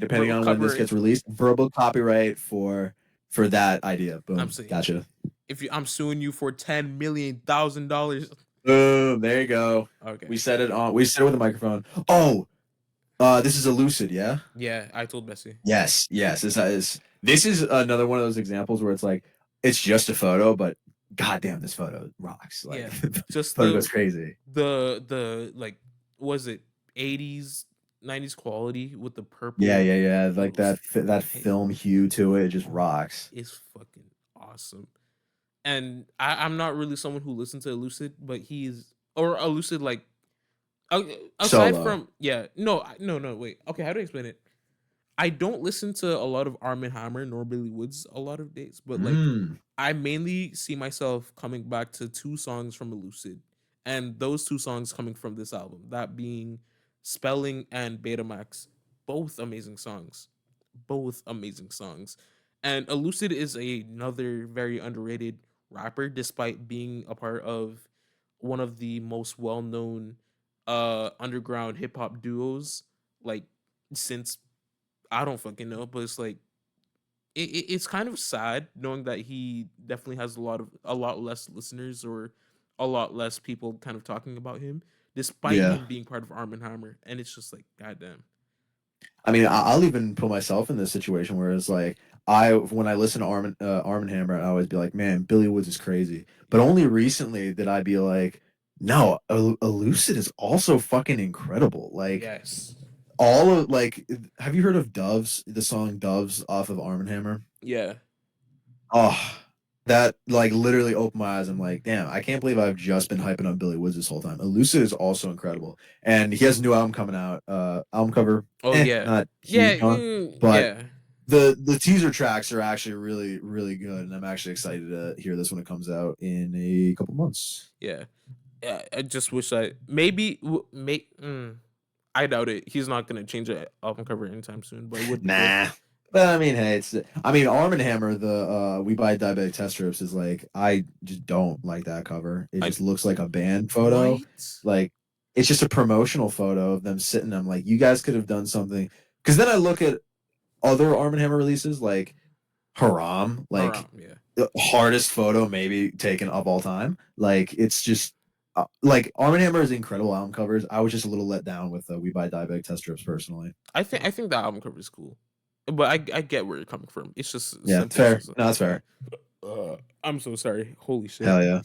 depending Verbal on when this copyright. gets released. Verbal copyright for that idea. I'm Boom. saying Gotcha. if you, I'm suing you for $10 million. Boom. There you go. Okay. We said it with a microphone. Oh, this is a Lucid, yeah? Yeah, I told Bessie. Yes. This is another one of those examples where it's like it's just a photo, but goddamn, this photo rocks. Like Yeah, the just photo goes crazy. the like was it 80s 90s quality with the purple Yeah. Like little that hey, film hue to it just oh, rocks. is fucking awesome. And I'm not really someone who listens to Lucid, but he's or a Lucid like aside Solo. from yeah, no, wait. Okay, how do I explain it? I don't listen to a lot of Arm& Hammer nor Billy Woods a lot of days, but like Mm. I mainly see myself coming back to two songs from Elucid, and those two songs coming from this album, that being Spelling and Betamax, both amazing songs. Both amazing songs. And Elucid is another very underrated rapper, despite being a part of one of the most well-known underground hip-hop duos, like since I don't fucking know, but it's like it's kind of sad knowing that he definitely has a lot less listeners or a lot less people kind of talking about him, despite Yeah. him being part of Arm& Hammer, and it's just like goddamn. I mean, I'll even put myself in this situation where it's like when I listen to Arm and Hammer, I always be like, man, Billy Woods is crazy. But Yeah. only recently did I be like, no, Elucid is also fucking incredible. Like Yes. all of like, have you heard of Doves? The song Doves off of Arm and Hammer? Yeah. Oh, that like literally opened my eyes. I'm like, damn, I can't believe I've just been hyping on Billy Woods this whole time. Elucid is also incredible, and he has a new album coming out. Album cover, Oh yeah. not Yeah. huge on, but Yeah. the teaser tracks are actually really good, and I'm actually excited to hear this when it comes out in a couple months. Yeah. Yeah. I just wish I maybe make. I doubt it. He's not gonna change the album cover anytime soon, but it would be dope. Nah. But I mean, hey, I mean, Arm and Hammer, the We Buy Diabetic Test Strips is like, I just don't like that cover. It I just looks like a band photo. what? Like, it's just a promotional photo of them sitting. I'm like, you guys could have done something. Because then I look at other Arm and Hammer releases, like Haram, like Around, yeah. the hardest photo maybe taken of all time. Like, it's just like Arm & Hammer is incredible album covers. I was just a little let down with We Buy Diabetic Test Strips personally. I think the album cover is cool, but I get where you're coming from. It's just Yeah, simply fair. just. No, that's fair. I'm so sorry. Holy shit. Hell yeah.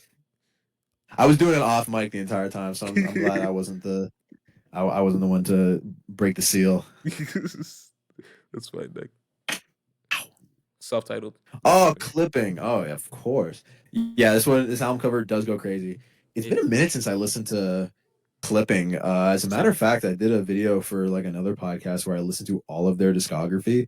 I was doing it off mic the entire time, so I'm glad I wasn't the I wasn't the one to break the seal. That's fine, Nick. Self-titled. Oh, clipping. Oh, yeah, of course. Yeah, this album cover does go crazy. It's been a minute since I listened to clipping. As a matter of fact, I did a video for like another podcast where I listened to all of their discography.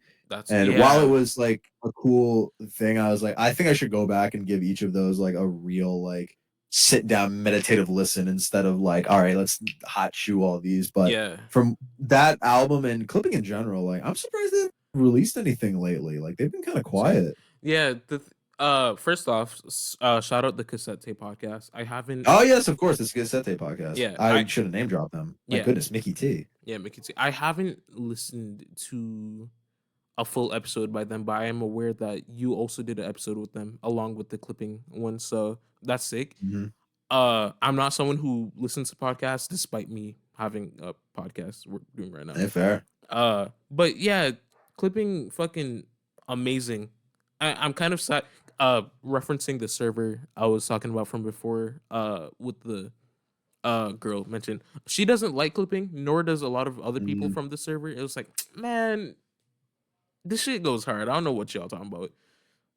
And while it was like a cool thing, I was like, I think I should go back and give each of those like a real like sit down meditative listen instead of like, all right, let's hot shoe all these. But from that album and clipping in general, like I'm surprised they haven't released anything lately. Like they've been kind of quiet. Yeah. First off, shout out the Cassette Tape Podcast. I haven't. Oh yes, of course, it's Cassette Tape Podcast. Yeah, I should have name dropped them. My goodness, Mickey T. Yeah, Mickey T. I haven't listened to a full episode by them, but I am aware that you also did an episode with them along with the clipping one, so that's sick. Mm-hmm. I'm not someone who listens to podcasts, despite me having a podcast we're doing right now. Yeah, fair. But yeah, clipping fucking amazing. I'm kind of sad. Referencing the server I was talking about from before. With the girl mentioned she doesn't like clipping, nor does a lot of other people from the server. It was like, man, this shit goes hard. I don't know what y'all talking about,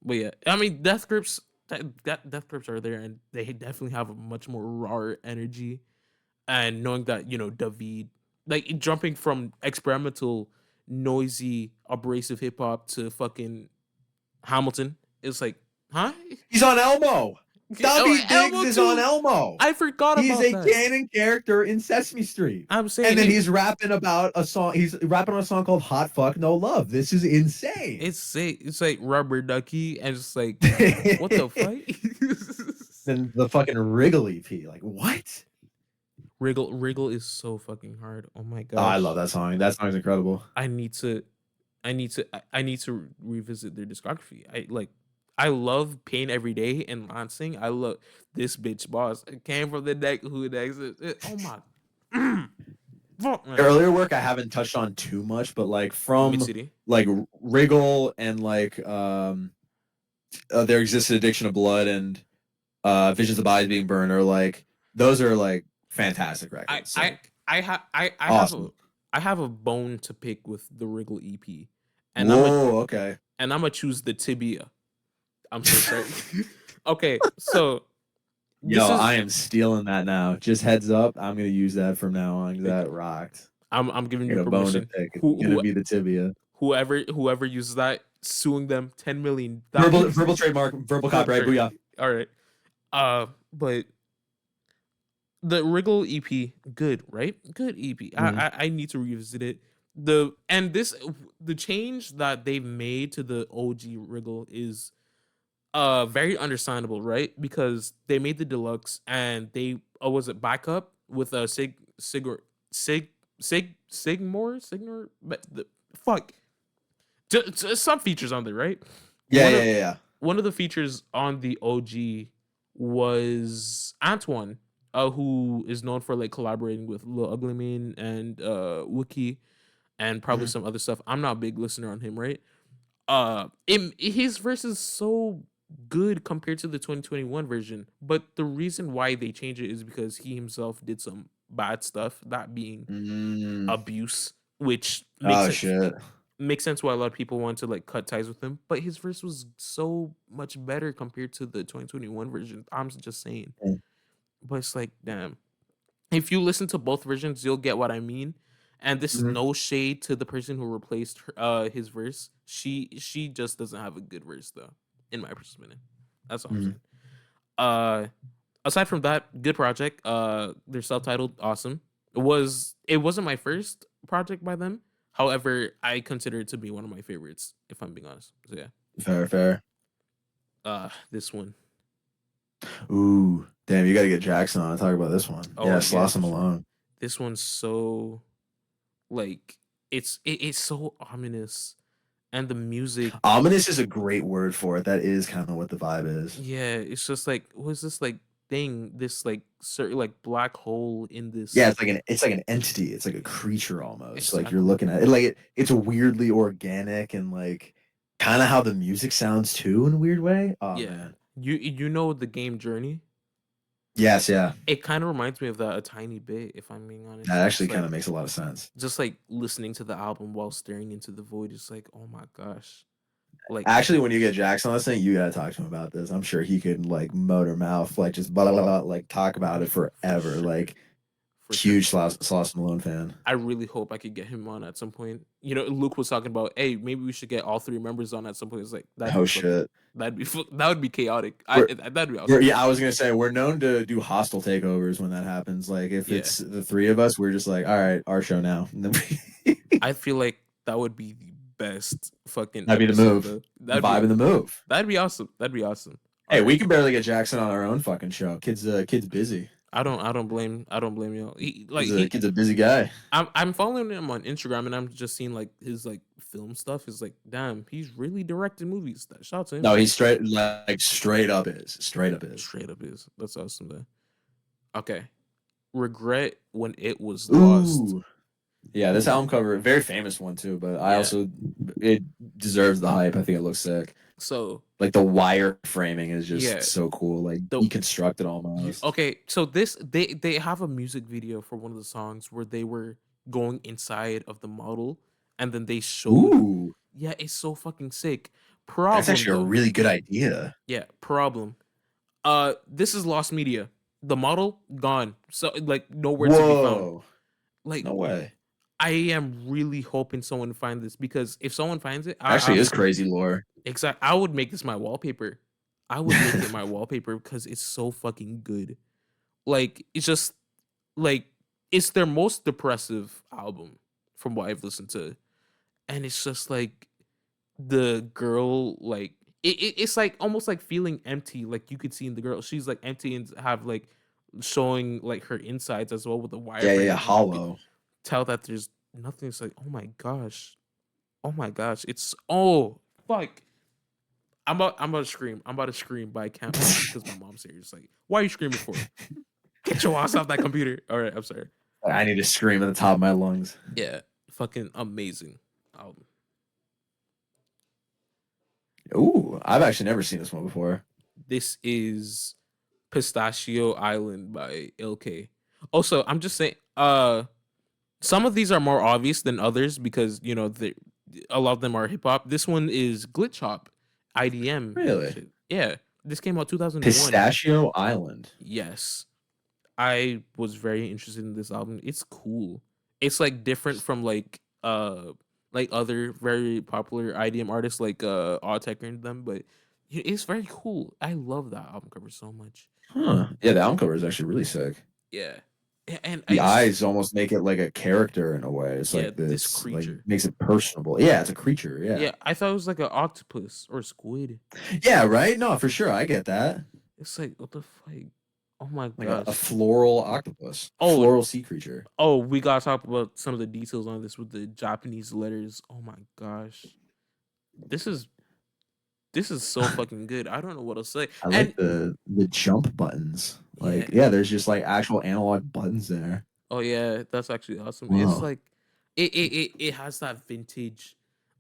but yeah, I mean, death grips are there, and they definitely have a much more raw energy. And knowing that David, like jumping from experimental, noisy, abrasive hip hop to fucking Hamilton, it's like, huh? He's on Elmo. David Diggs is on Elmo. I forgot about that. He's a canon character in Sesame Street. I'm saying, and then he's rapping about a song. He's rapping on a song called "Hot Fuck No Love." This is insane. It's like Rubber Ducky, and it's like, what the fuck? Then the fucking Wriggle EP, like what? Wriggle is so fucking hard. Oh my god! Oh, I love that song. That song is incredible. I need to revisit their discography. I love Pain Every Day and Lansing. I love This Bitch Boss. It came from the neck. Who next? Oh my. Earlier work I haven't touched on too much, but like from like Wriggle and like There Existed Addiction of Blood and Visions of Bodies Being Burned are like those are like fantastic records. I have a bone to pick with the Wriggle EP. And okay. And I'm gonna choose the Tibia. I'm so sorry. Okay, so I am stealing that now. Just heads up, I'm gonna use that from now on. That rocked. I'm giving you permission. It's gonna be the Tibia. Whoever uses that, suing them 10 million. Verbal trademark, verbal copyright. Booyah. All right. But the Wriggle EP, good, right? Good EP. Mm-hmm. I need to revisit it. The change that they've made to the OG Wriggle is very understandable, right? Because they made the deluxe and they was it backup with a Sigmore, but fuck, some features on there, right? Yeah. One of the features on the OG was Antoine, who is known for like collaborating with Lil Ugly Mane and Wookie and probably some other stuff. I'm not a big listener on him, right? His verse is so good compared to the 2021 version, but the reason why they changed it is because he himself did some bad stuff, that being abuse, which makes sense why a lot of people want to like cut ties with him. But his verse was so much better compared to the 2021 version. I'm just saying. But it's like, damn, if you listen to both versions, you'll get what I mean. And this is no shade to the person who replaced his verse. She just doesn't have a good verse though, in my personal opinion. That's all I'm saying. Aside from that, good project. They're self-titled, awesome. It wasn't my first project by them. However, I consider it to be one of my favorites, if I'm being honest. So yeah. Fair. This one. Ooh, damn! You got to get Jackson on. Talk about this one. Oh, yeah, Sloss Him Alone. This one's so, like, it's so ominous, and the music. Ominous is a great word for it. That is kind of what the vibe is. Yeah, it's just like, was this like thing, this like certain like black hole in Yeah, this. it's like an entity. It's like a creature almost. Like you're Exactly. looking at it like it's weirdly organic and like kind of how the music sounds too in a weird way. Oh Yeah. man. You know the game Journey? Yes, yeah. It kind of reminds me of that a tiny bit, if I'm being That honest. actually kind of makes a lot of sense. Just like listening to the album while staring into the void is like, oh my gosh. Like Actually, when you get Jackson on this thing, you gotta talk to him about this. I'm sure he could like motor mouth, like just blah, blah, blah, like talk about it for forever. sure. Like For sure. huge Sloss Malone fan. I really hope I could get him on at some point. You know, Luke was talking about, hey, maybe we should get all three members on at some point. It's like Oh shit. that would be chaotic. We're, That'd be awesome. yeah, I was gonna say we're known to do hostile takeovers when that happens. Like if Yeah, it's the three of us, we're just like, all right, our show now. And then I feel like that would be the best fucking that'd be the episode move. though. The vibe and the move. That'd be awesome. That'd be awesome. All Hey, right. we can barely get Jackson on our own fucking show. Kid's busy. I don't blame you. Kid's a busy guy. I'm following him on Instagram and I'm just seeing like his like film stuff. Is like, damn, he's really directing movies. Shout out to him. No, he's straight up is. Straight up is. Straight up is. That's awesome though. Okay. Regret when it was lost. Ooh. Yeah, this album cover, very famous one too, but I also it deserves the hype. I think it looks sick. So Like the wire framing is just yeah, so cool, like the deconstructed almost. okay. So this they have a music video for one of the songs where they were going inside of the model, and then they showed. Ooh, Yeah, it's so fucking sick. that's Problem actually a though. really good idea. Yeah, problem. This is lost media. The model gone. So like nowhere to be found. Whoa, Like no way. I am really hoping someone find this because if someone finds it, Actually, is crazy lore. I would make this my wallpaper. I would make it my wallpaper because it's so fucking good. Like it's just like it's their most depressive album from what I've listened to, and it's just like the girl like it's like almost like feeling empty. Like you could see in the girl, she's like empty and have like showing like her insides as well with the Yeah, wireframe. yeah, And you could hollow. tell that there's nothing. It's like oh my gosh, it's oh fuck. I'm about to scream. I'm about to scream, but I can't because my mom's here. It's like, why are you screaming for? Get your ass off that computer. All right, I'm sorry. I need to scream at the top of my lungs. Yeah, fucking amazing album. Ooh, I've actually never seen this one before. This is Pistachio Island by LK. Also, I'm just saying, some of these are more obvious than others because you know a lot of them are hip hop. This one is glitch hop, IDM. Really? Shit. Yeah, this came out 2001. Pistachio Island. Yes, I was very interested in this album. It's cool. It's like different from like other very popular IDM artists like Autechre and them, but it's very cool. I love that album cover so much. Huh. Yeah, the album cover is actually really sick. Yeah. And The eyes almost make it like a character in a way. It's yeah, like this this, like creature. makes it personable. Yeah, it's a creature. Yeah. Yeah, I thought it was like an octopus or squid. Yeah, right? No, for sure. I get that. It's like what the fuck? Oh my Like gosh. a floral octopus. Oh, Floral sea creature. oh, we gotta talk about some of the details on this with the Japanese letters. Oh my gosh. This is so fucking good. I don't know what to say. I And like the jump buttons. Like, yeah. yeah, there's just like actual analog buttons there. Oh yeah, that's actually awesome. It's Wow. like it has that vintage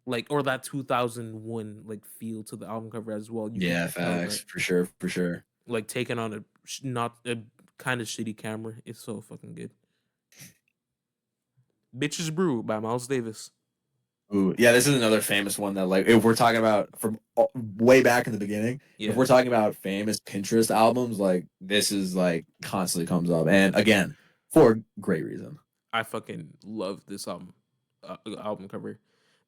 like or that 2001 like feel to the album cover as well. You can Yeah, tell facts. that For sure, for sure. like taken on a not a kind of shitty camera. It's so fucking good. Bitches Brew by Miles Davis. Ooh, yeah, this is another famous one that, like, if we're talking about from way back in the beginning, Yeah. if we're talking about famous Pinterest albums, like, this is like constantly comes up, and again, for great reason. I fucking love this album cover.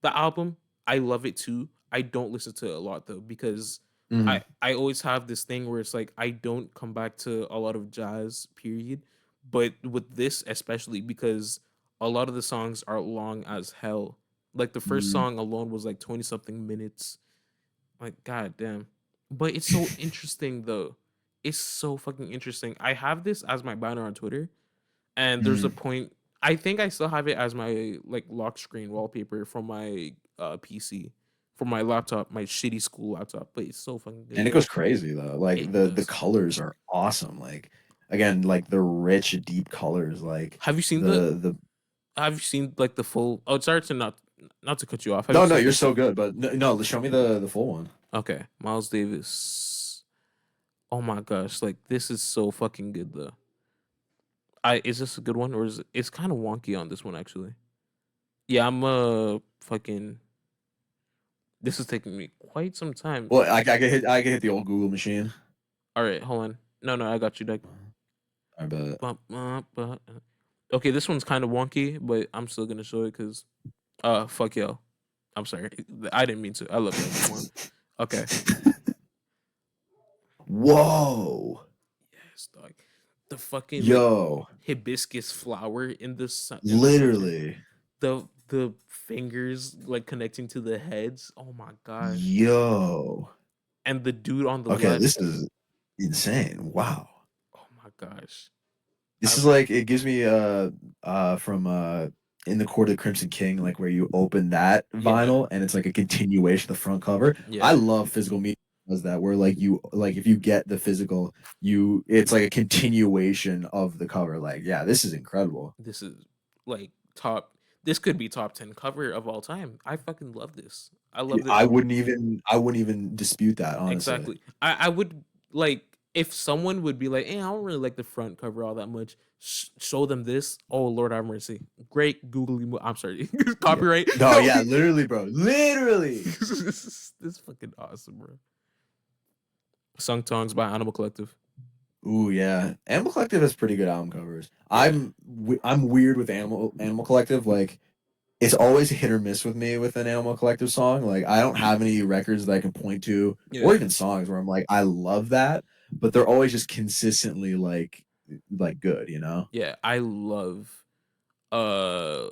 The album, I love it too. I don't listen to it a lot though because Mhm. I always have this thing where it's like I don't come back to a lot of jazz period, but with this especially because a lot of the songs are long as hell. Like the first Mhm. song alone was like 20 something minutes. Like god damn. But it's so interesting though. It's so fucking interesting. I have this as my banner on Twitter and there's a Mhm. point I think I still have it as my like lock screen wallpaper from my PC for my laptop, my shitty school laptop, but it's so fucking good. And it goes crazy though. Like It the does. colors are awesome. Like again, like the rich, deep colors. Like Have you seen the have you seen like the full? Oh, sorry to not to cut you off. Have you no, no, seen you're this? so good. But no, show me the full one. Okay, Miles Davis. Oh my gosh, like this is so fucking good though. Is this a good one or is it's kind of wonky on this one actually? Yeah, I'm fucking. This is taking me quite some time. Well, I can hit the old Google machine. All right, hold on. No, I got you. Like, I bet. okay, this one's kind of wonky, but I'm still gonna show it because, fuck yo. I'm sorry, I didn't mean to. I love that one. Okay, Whoa. yes, dog. The fucking like Yo. hibiscus flower in in the center. Literally. The fingers like connecting to the heads. Oh my gosh. Yo. And the dude on the Okay, left. this is insane. Wow. Oh my gosh. This I is like it gives me from In the Court of the Crimson King, like where you open that yeah. vinyl and it's like a continuation of the front cover. I Yeah. love physical media does that where like you like if you get the physical, you it's like a continuation of the cover. Like, yeah, this is incredible. This is like top this could be top 10 cover of all time. I fucking love this. I love it. I wouldn't even dispute that, honestly. Exactly. I would like if someone would be like, "Hey, I don't really like the front cover all that much." Show them this. Oh Lord have mercy. Great googly. I'm sorry. Yeah. Copyright. No, yeah, literally, bro. Literally. This is fucking awesome, bro. Sung Tongs by Animal Collective. Ooh, yeah. Animal Collective has pretty good album covers. Yeah. I'm weird with Animal Collective. Like it's always hit or miss with me with an Animal Collective song. Like I don't have any records that I can point to, or Yeah. even songs where I'm like, I love that, but they're always just consistently like good, you know? Yeah. I love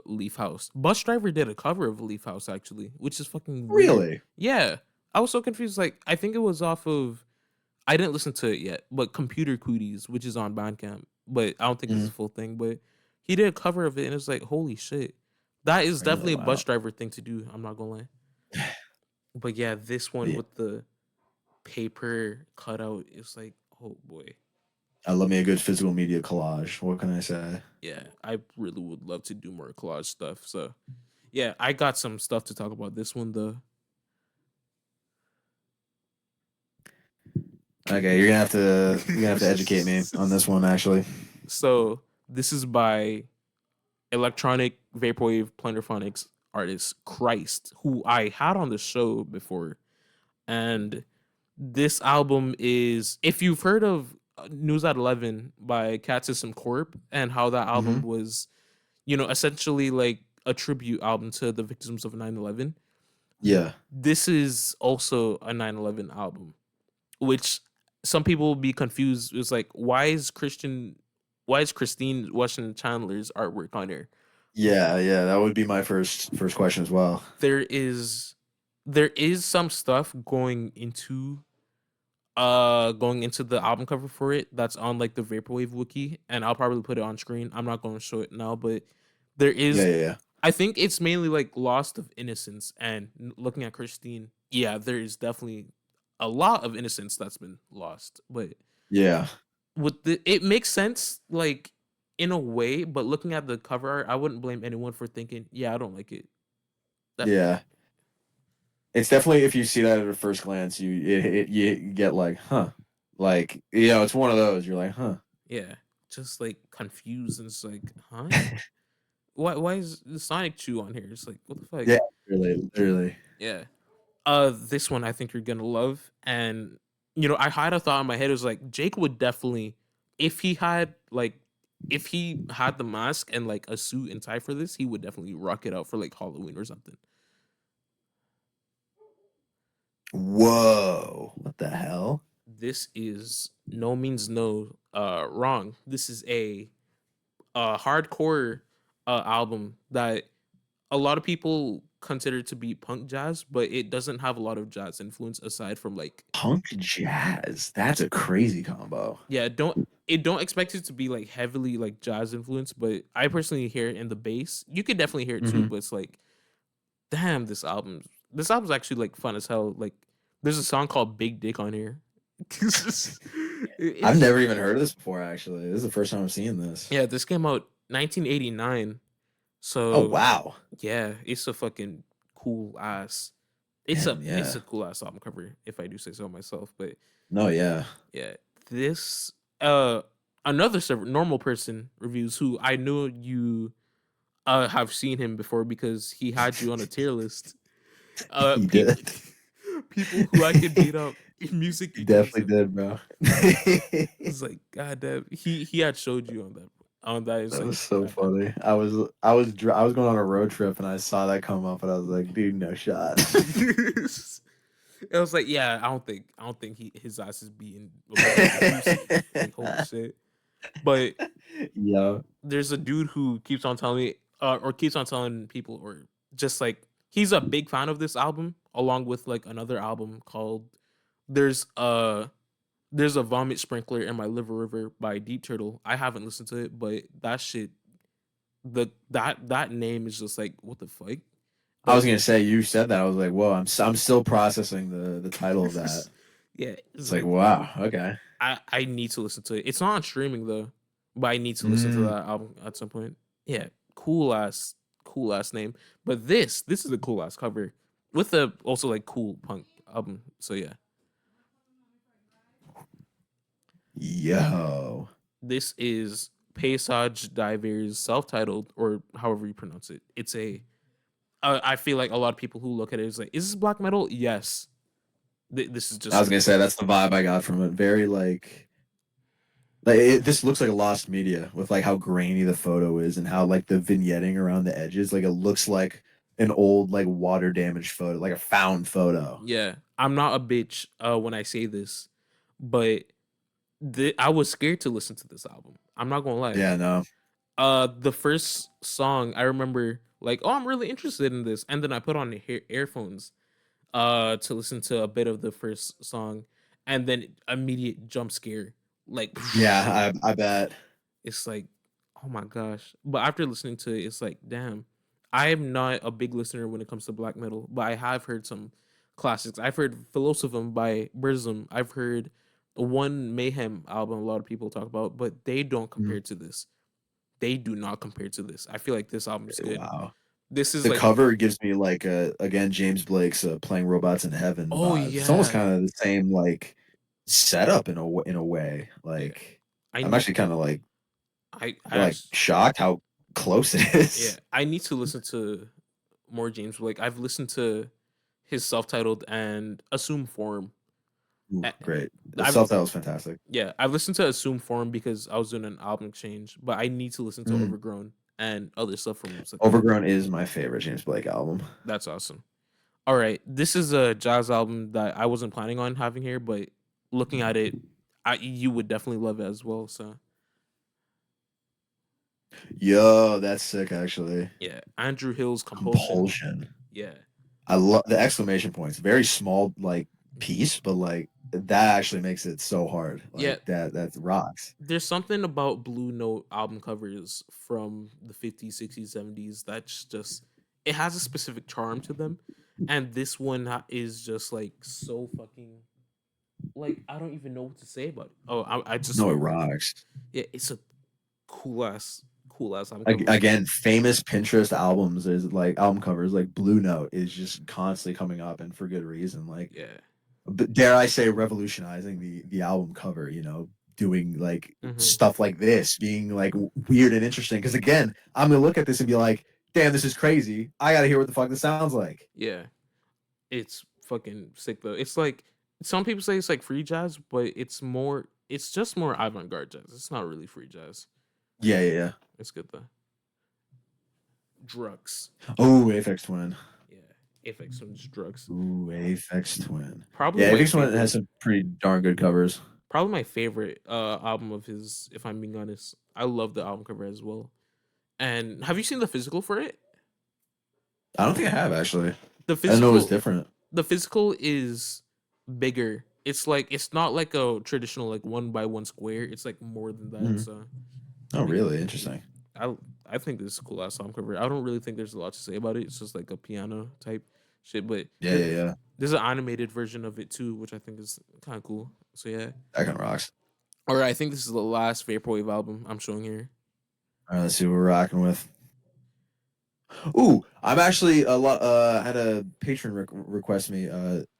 Leaf House. Bus Driver did a cover of Leaf House actually, which is fucking weird. Really? Yeah. I was so confused. Like, I think it was off of I didn't listen to it yet, but Computer Cooties, which is on Bandcamp, but I don't think it's a Mhm. full thing. But he did a cover of it, and it's like, holy shit, that is Really? definitely a Wow. bus driver thing to do. I'm not gonna lie. But yeah, this one Yeah. with the paper cutout is like, oh boy, I love me a good physical media collage. What can I say? yeah, I really would love to do more collage stuff. So yeah, I got some stuff to talk about. This one, though. Okay, you're gonna have to educate me on this one actually. So this is by electronic vaporwave plunderphonics artist Christ, who I had on the show before. And this album is, if you've heard of News at 11 by Cat System Corp and how that album Hmm. was, essentially like a tribute album to the victims of 9/11. Yeah. This is also a 9/11 album, which some people will be confused. It's like, why is Christine Washington Chandler's artwork on here? Yeah, yeah, that would be my first question as well. There is there is some stuff going into the album cover for it that's on like the Vaporwave wiki, and I'll probably put it on screen. I'm not going to show it now, but there Yeah, is, yeah, yeah. I think it's mainly like lost of innocence, and looking at Christine, yeah, there is definitely a lot of innocence that's been lost, but Yeah. it makes sense like in a way, but looking at the cover art, I wouldn't blame anyone for thinking, yeah, I don't like it. That Yeah. It's definitely if you see that at a first glance, you get like, huh. Like, it's one of those. You're like, huh. Yeah, just like confused, and it's like, huh? Why is the Sonic Chew on here? It's like, what the fuck? Yeah, literally. Yeah. This one I think you're gonna love, and I had a thought in my head. It was like Jake would definitely, if he had like, if he had the mask and like a suit and tie for this, he would definitely rock it out for like Halloween or something. Whoa. What the hell? This is no means no wrong. This is a hardcore album that a lot of people consider to be punk jazz, but it doesn't have a lot of jazz influence aside from like, Punk jazz. That's a crazy combo. yeah, don't expect it to be like heavily like jazz influence, but I personally hear it in the bass. You could definitely hear it too, Hmm. but it's like, damn, this album this album's actually like fun as hell. Like, there's a song called Big Dick on here. it's, I've it's never even heard of this before. Actually, this is the first time I'm seeing this. yeah, this came out 1989. Oh So wow, yeah, it's a fucking cool ass. man, It's yeah. a cool ass album cover, if I do say so myself. But No, yeah. yeah, this another normal person reviews who I know you have seen him before because he had you on a tier list. He People did. people who I could beat up in music He definitely exclusively. did, bro. It's like god damn. He had showed you on that. On that, it's That like was so god damn. funny. I was going on a road trip and I saw that come up and I was like, dude, no shot. It was like, yeah, I don't think his ass is beating Usyk. Like holy shit. But Yo. there's a dude who keeps on telling me, or keeps on telling people, or just like he's a big fan of this album, along with like another album called "There's a There's a Vomit Sprinkler in My Liver River" by Deep Turtle. I haven't listened to it, but that shit, that name is just like what the fuck. I was But gonna say you said that. I was like, whoa, I'm still processing the title of that. yeah, It's it's like, like wow, okay. I need to listen to it. It's not on streaming though, but I need to listen to Mm, that album at some point. Yeah, cool ass name. But this is a cool ass cover with a also like cool punk album. So yeah, yo. this is Paysage Diver's self-titled, or however you pronounce it. It's a I feel like a lot of people who look at it is like, is this black metal? Yes. This is I just was gonna say that's the vibe I got from it. Very like this looks like a lost media with like how grainy the photo is and how like the vignetting around the edges, like it looks like an old like water damaged photo, like a found photo. yeah. I'm not a bitch when I say this, but I was scared to listen to this album. I'm not gonna lie. Yeah, no. The first song I remember, like, oh, I'm really interested in this, and then I put on the earphones, to listen to a bit of the first song, and then immediate jump scare, like, Yeah, I bet. it's like, oh my gosh. But after listening to it, it's like, damn, I am not a big listener when it comes to black metal, but I have heard some classics. I've heard Philosophem by Burzum. I've heard the one Mayhem album a lot of people talk about, but they don't Mhm. compare to this. They do not compare to this. I feel like this album is good. Wow. This is The like, cover gives me like again James Blake's playing robots in heaven oh vibes. It's almost yeah, kind of the same like setup in a way. yeah. Like I I'm need, actually kind of I like actually, shocked how close it yeah, is. I need to listen to more James Blake. I've listened to his self-titled and Assume Form. Ooh, I- great. The I've self-title is fantastic. Yeah, I've listened to Assume Form because I was doing an album exchange, but I need to listen to Mm. Overgrown and other stuff from him. So Overgrown is my favorite James Blake album. that's awesome. All right, this is a jazz album that I wasn't planning on having here, but looking at it, you would definitely love it as well. So Yo, that's sick actually. yeah, Andrew Hill's Compulsion. Compulsion. Yeah, I love the exclamation points. Very small like piece, but like that actually makes it so hard. yeah. Like that rocks. There's something about Blue Note album covers from the 50s, 60s, 70s that's just, it has a specific charm to them, and this one is just like so fucking, like, I don't even know what to say about it. Oh, I just No, it rocks. yeah, it's a cool ass album cover. Again, famous Pinterest albums is like album covers like Blue Note is just constantly coming up and for good reason. Like Yeah. dare I say revolutionizing the album cover, doing like Hmm. stuff like this, being like weird and interesting. Because again, I'm gonna look at this and be like, damn, this is crazy. I gotta hear what the fuck this sounds like. Yeah, it's fucking sick though. It's like some people say it's like free jazz, but it's just more avant-garde jazz. It's not really free jazz. Yeah, yeah, yeah. It's good though. Drugs. Oh, Aphex Twin. Yeah, Aphex Twin's Drugs. Ooh, Aphex Twin. Probably Yeah, my Aphex Twin favorite. has some pretty darn good covers. Probably my favorite album of his. If I'm being honest, I love the album cover as well. And have you seen the physical for it? I don't think I have actually. The I didn't know it was physical, different. the physical is bigger. It's like it's not like a traditional like 1 by 1 square. It's like more than that. Mhm. So Oh, yeah, really? Interesting. I I think this is a cool ass album cover. I don't really think there's a lot to say about it. It's just like a piano type. shit. But Yeah. there's an animated version of it too, which I think is kind of cool. So yeah. That kind of rocks. All right, I think this is the last Vaporwave album I'm showing here. All right, let's see what we're rocking with. Ooh, I'm actually a lot. Had a patron request me.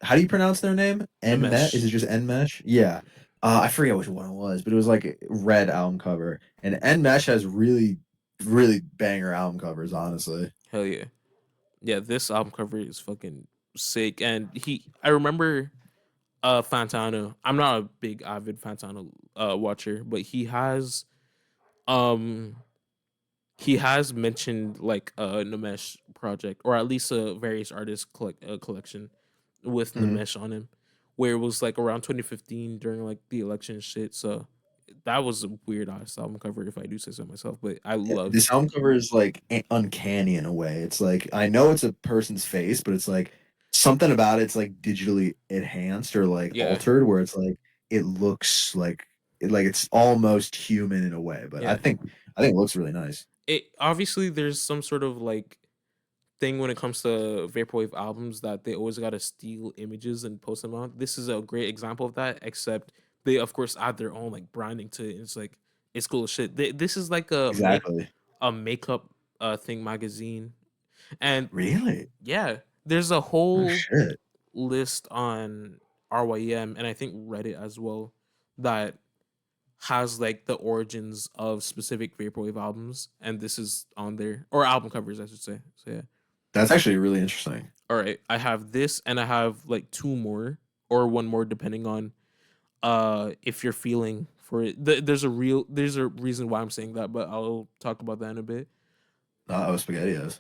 How do you pronounce their name? Nmesh? Is it Nmesh. just Nmesh? Yeah. I forget which one it was, but it was like a red album cover. And Nmesh has really, really banger album covers. Honestly. Hell yeah. Yeah, this album cover is fucking sick. And I remember Fantano. I'm not a big avid Fantano watcher, but um he has mentioned like a Namesh project, or at least a various artists collection with Mhm. Namesh on him, where it was like around 2015 during like the election shit. So that was a weird ass album cover, if I do say so myself. But I Yeah, love, this album cover is like uncanny in a way. It's like I know it's a person's face, but it's like something about it's like digitally enhanced or like yeah, altered, where it's like it looks like it's almost human in a way. But yeah. I think it looks really nice. It obviously there's some sort of like thing when it comes to vaporwave albums that they always gotta steal images and post them on. This is a great example of that, except they of course add their own like branding to it. It's like it's cool as shit. This is like Exactly. a makeup thing magazine. And Really? yeah, there's a Oh whole shit. list on RYM and I think Reddit as well that has like the origins of specific vaporwave albums, and this is on there, or album covers, I should say. So yeah. That's actually really interesting. All right, I have this, and I have like two more or one more, depending on if you're feeling for it. There's a reason why I'm saying that, but I'll talk about that in a bit. Oh, SpaghettiOs.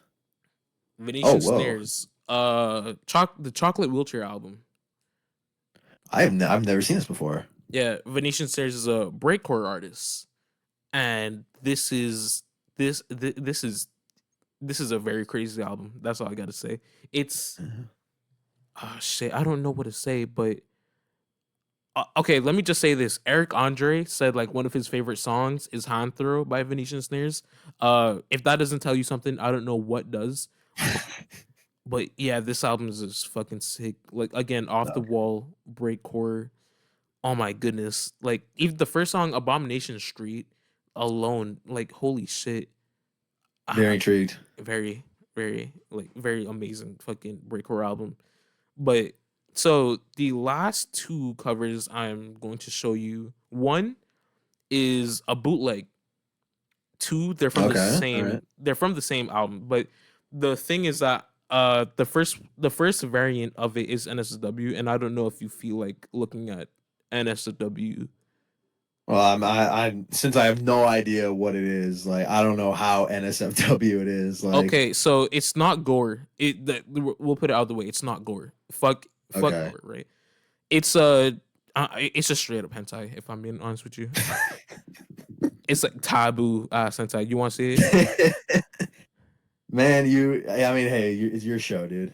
Oh, Venetian whoa. Snares, the Chocolate Wheelchair album. I've never seen this before. Yeah, Venetian Snares is a breakcore artist, and this is a very crazy album. That's all I gotta say. It's Mhm. oh shit, I don't know what to say, but okay, let me just say this. Eric Andre said like one of his favorite songs is "Hand Throw" by Venetian Snares. If that doesn't tell you something, I don't know what does. But yeah, this album is just fucking sick. Like again, off the Okay. wall breakcore. Oh my goodness! Like even the first song, "Abomination Street," alone, like holy shit. Very Ah, intrigued. very, very amazing fucking breakcore album. But so the last two covers I'm going to show you, one is a bootleg. Two, Okay. All right. they're from the same album. But the thing is that the first variant of it is NSW, and I don't know if you feel like looking at NSW. Well, since I have no idea what it is, like I don't know how NSFW it is. Like, Okay, so it's not gore. We'll put it out of the way. It's not gore. Fuck okay. gore, right? It's it's a straight up hentai. If I'm being honest with you, it's like taboo hentai. You want to see it? Man, I mean, hey, it's your show, dude.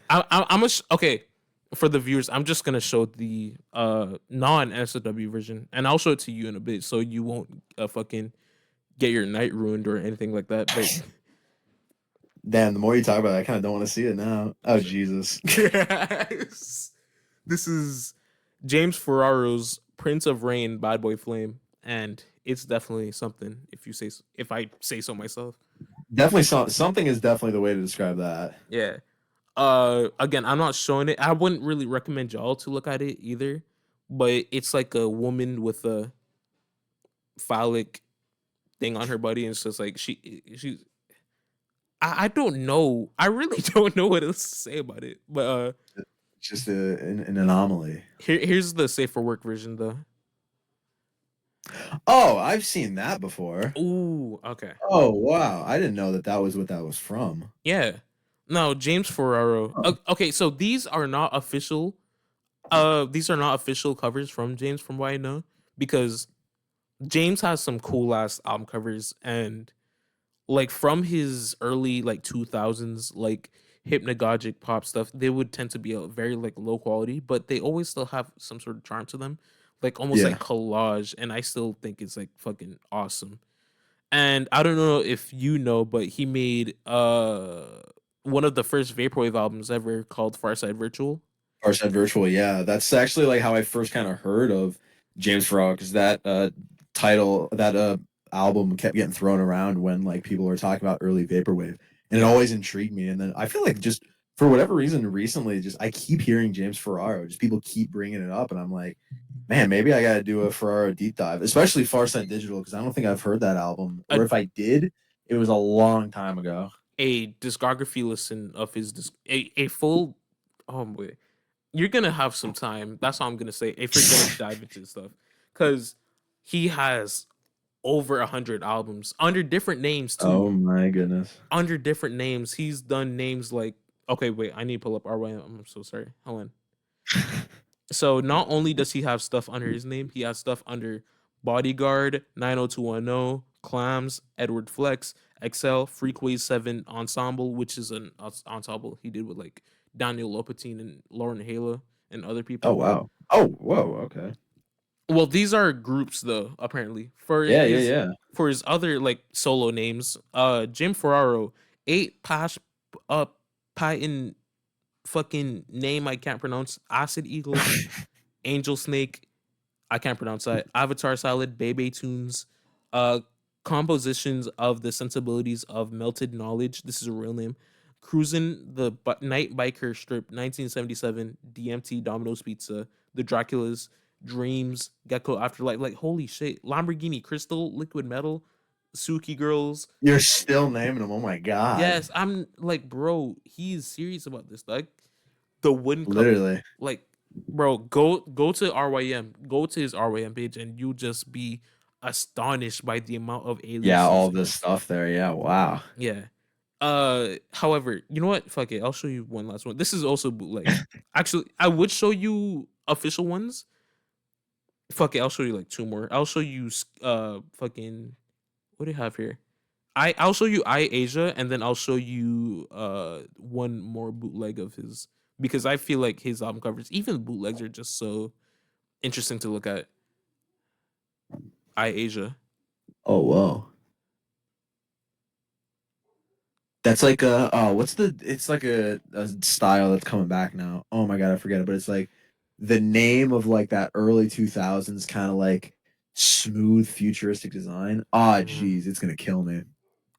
Okay. For the viewers, I'm just gonna show the non SW version, and I'll show it to you in a bit, so you won't fucking get your night ruined or anything like that. But Damn, the more you talk about it, I kind of don't want to see it now. Oh, Jesus. yes. This is James Ferraro's Prince of Rain, Bad Boy Flame, and it's definitely something. If I say so myself. Definitely something is definitely the way to describe that. Yeah. Again, I'm not showing it. I wouldn't really recommend y'all to look at it either, but it's like a woman with a phallic thing on her body, and it's just like she's. I don't know. I really don't know what else to say about it. But It's just an anomaly. here's the safe for work version though. Oh, I've seen that before. Ooh, okay. Oh, wow. I didn't know that that was what that was from. Yeah. No, James Ferraro. Oh, Okay, so these are not official. These are not official covers from James, from what I know, because James has some cool ass album covers, and like from his early like 2000s like hypnagogic pop stuff, they would tend to be a very like low quality, but they always still have some sort of charm to them, like almost yeah. like collage, and I still think it's like fucking awesome. And I don't know if you know, but he made one of the first vaporwave albums ever called Farside Virtual. Farside Virtual, yeah. That's actually like how I first kind of heard of James Farrar, because that album kept getting thrown around when like people were talking about early vaporwave, and it always intrigued me. And then I feel like just for whatever reason recently, just I keep hearing James Ferraro. Just people keep bringing it up, and I'm like, man, maybe I got to do a Ferraro deep dive, especially Farside Digital, because I don't think I've heard that album, or if I did, it was a long time ago. A discography listen of his a full. Oh boy, you're gonna have some time. That's all I'm gonna say. If you're gonna dive into this stuff, because he has over 100 albums under different names too. Oh my goodness. Under different names, he's done names like. Okay, wait. I need to pull up RYM. I'm so sorry. Hold on. So not only does he have stuff under his name, he has stuff under Bodyguard, 90210, Clams, Edward Flex, XL, Freakways 7 Ensemble, which is an ensemble he did with like Daniel Lopatin and Lauren Hala and other people. Oh wow. Oh whoa. Okay. Well, these are groups though, apparently. Yeah. For his other like solo names, Jim Ferraro, 8 Pash Python fucking name I can't pronounce. Acid Eagle, Angel Snake, I can't pronounce that. Avatar Salad, Bebe Tunes, compositions of the sensibilities of melted knowledge. This is a real name. Cruising the Night Biker Strip, 1977. DMT, Domino's Pizza, The Draculas, Dreams, Gecko Afterlife. Like holy shit, Lamborghini Crystal, Liquid Metal, Suki Girls. You're still naming them. Oh my god. Yes, I'm like, bro, he's serious about this. Like the wooden literally couple, like, bro, go to RYM, go to his RYM page, and you just be astonished by the amount of aliens. Yeah, all this stuff there. Yeah, wow. Yeah. However, you know what? Fuck it. I'll show you one last one. This is also bootleg. Actually, I would show you official ones. Fuck it. I'll show you like 2 more. I'll show you fucking what do you have here? I'll show you Asia, and then I'll show you one more bootleg of his, because I feel like his album covers, even bootlegs, are just so interesting to look at. Asia. Oh whoa. That's like it's like a style that's coming back now. Oh my god, I forget it, but it's like the name of like that early 2000s kind of like smooth futuristic design. Geez, it's gonna kill me.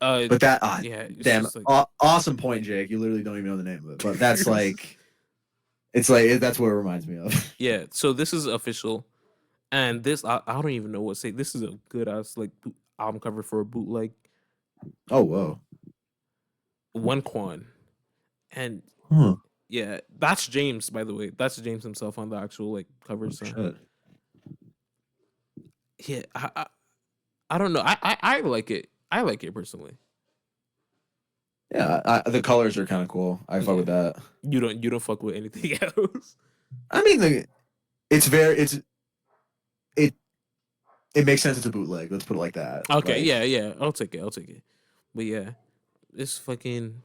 But that yeah, damn like, awesome point, Jake. You literally don't even know the name of it, but that's like it's like that's what it reminds me of. Yeah, so this is official, and this I don't even know what to say. This is a good ass like album cover for a bootleg. Oh whoa. One Quan, and yeah, that's James, by the way. That's James himself on the actual like cover. So yeah, I don't know. I like it. I like it personally. Yeah, the colors are kind of cool. I fuck with that. You don't fuck with anything else. I mean, it makes sense. It's a bootleg. Let's put it like that. Okay, like, yeah. I'll take it. But yeah, this fucking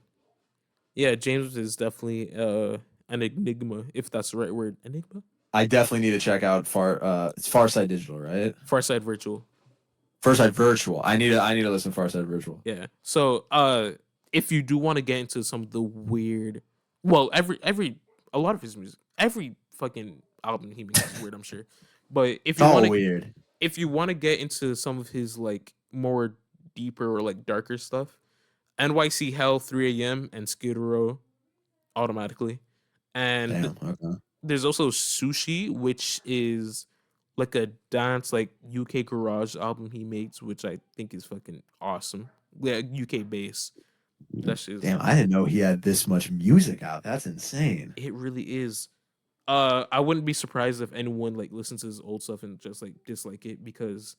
James is definitely an enigma, if that's the right word. Enigma. I definitely need to check out it's Farside Digital, right? Farside Virtual. Farside Virtual. I need to listen to Farside Virtual. Yeah. So if you do want to get into some of the weird, well, a lot of his music, every fucking album he makes is weird, I'm sure. But if you want weird, if you want to get into some of his like more deeper or like darker stuff, NYC Hell, 3 a.m. and Skid Row, automatically, and there's also Sushi, which is like a dance like UK garage album he makes, which I think is fucking awesome. Yeah, UK bass. That shit. Damn, I didn't know he had this much music out. That's insane. It really is. I wouldn't be surprised if anyone like listens to his old stuff and just like dislike it, because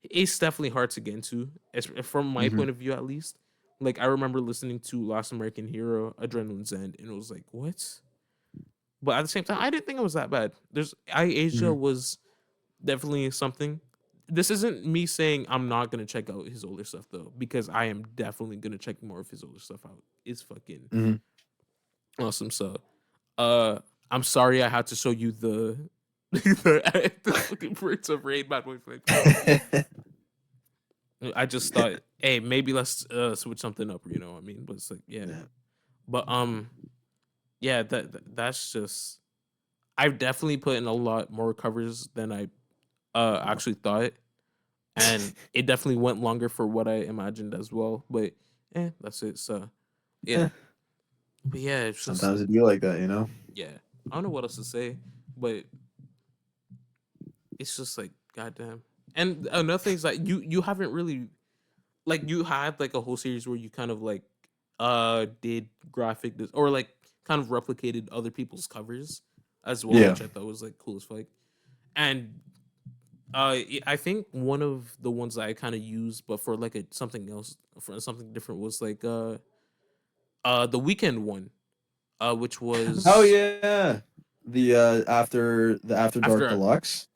it's definitely hard to get into, from my point of view at least. Like I remember listening to Last American Hero, Adrenaline's End, and it was like, what? But at the same time, I didn't think it was that bad. Asia was definitely something. This isn't me saying I'm not gonna check out his older stuff though, because I am definitely gonna check more of his older stuff out. It's fucking awesome. So, I'm sorry I had to show you the fucking Birds of Rain Bad Boy Flame. I just thought, hey, maybe let's switch something up. You know what I mean? But it's like, yeah. But yeah, that's just I've definitely put in a lot more covers than I actually thought, and it definitely went longer for what I imagined as well. But that's it. So yeah, Eh, but yeah, it's just sometimes it be like that, you know. yeah. I don't know what else to say, but it's just like goddamn. And another thing is that you haven't really like you had like a whole series where you kind of like did or like kind of replicated other people's covers as well, Yeah. which I thought was like cool as fuck. And I think one of the ones that I kind of used, but for like something else, for something different, was like the weekend one, which Oh was yeah. The After Dark after Deluxe.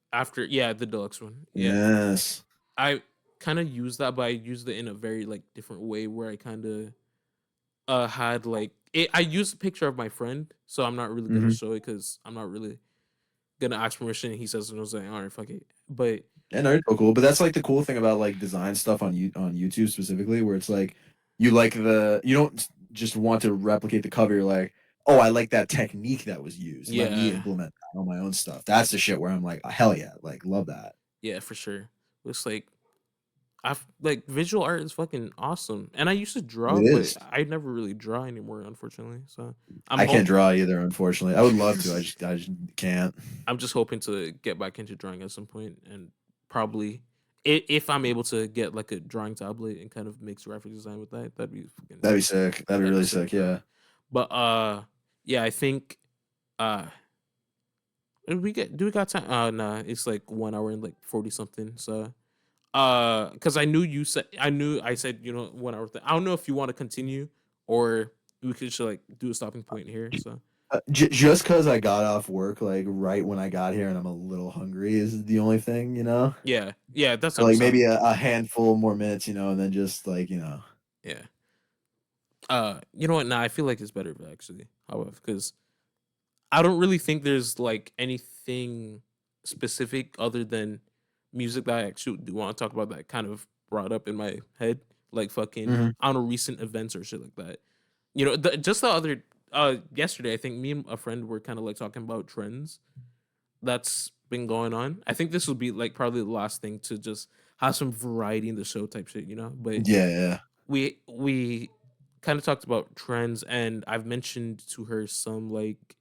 yeah, the deluxe one. Yeah, Yes. I kind of used that, but I used it in a very like different way where I kind of had like I used a picture of my friend, so I'm not really gonna Hmm. show it because I'm not really gonna ask permission. And he says, and I was like, all right, fuck it. But Yeah, no, it's so cool. But that's like the cool thing about like design stuff on on YouTube specifically, where it's like you don't just want to replicate the cover. You're like, oh, I like that technique that was used. Let me yeah, implement that on my own stuff. That's the shit where I'm like, oh, hell yeah, like love that. yeah, for sure. It's like I've like visual art is fucking awesome, and I used to draw, It but is. I never really draw anymore, unfortunately. So I'm I can't hope draw either, unfortunately. I would love to. I just can't. I'm just hoping to get back into drawing at some point, and probably if I'm able to get like a drawing tablet and kind of mix graphic design with that, That'd be sick. That'd be that'd be really sick, sick. bro. Yeah. But yeah, I think uh we got time? Nah, it's like 1 hour and like 40 something. So because I said 1 hour thing. I don't know if you want to continue or we could just like do a stopping point here. So Just because I got off work like right when I got here and I'm a little hungry is the only thing, you know. yeah, yeah, that's So, like maybe understandable. a handful more minutes, and then just like Yeah. You know what? Nah, I feel like it's better actually. However, because I don't really think there's like anything specific other than music that I actually do want to talk about that kind of brought up in my head, like fucking Mhm. I don't know recent events or shit like that. Just the other yesterday, I think me and a friend were kind of like talking about trends that's been going on. I think this will be like probably the last thing to just have some variety in the show type shit, But Yeah, yeah. we kind of talked about trends, and I've mentioned to her some like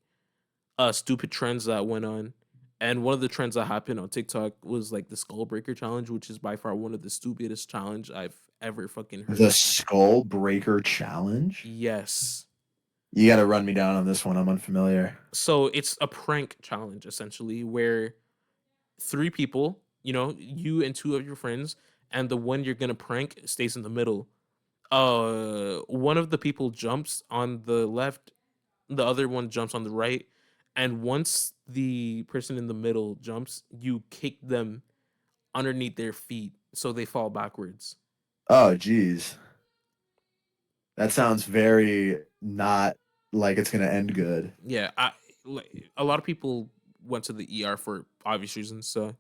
stupid trends that went on. And one of the trends that happened on TikTok was like the skull breaker challenge, which is by far one of the stupidest challenge I've ever fucking The heard. Skull Breaker Challenge. Yes. You got to run me down on this one. I'm unfamiliar. So it's a prank challenge essentially where three people, you and two of your friends, and the one you're gonna prank stays in the middle. One of the people jumps on the left, the other one jumps on the right, and once the person in the middle jumps, you kick them underneath their feet so they fall backwards. Oh, geez, that sounds very not like it's gonna end good. Yeah, a lot of people went to the ER for obvious reasons. So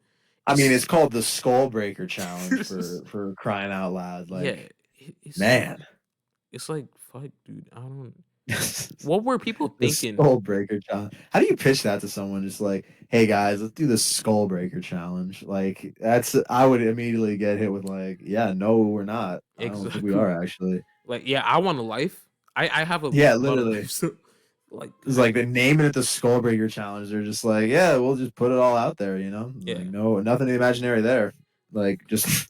I mean, it's it's called the Skull Breaker Challenge for crying out loud. yeah, Like, it's man. like fuck, dude. I don't. What were people The thinking? Skull Breaker Challenge. How do you pitch that to someone? Just like, hey guys, let's do the Skull Breaker Challenge. Like, I would immediately get hit with like, yeah, no, we're not. I don't think we Exactly. are actually. Like, yeah, I want a life. I have a Yeah, lot of literally. life. So, like, It's like the naming it the Skull Breaker Challenge. They're just like, yeah, we'll just put it all out there, you know? Like, yeah. no, nothing imaginary there. Like, just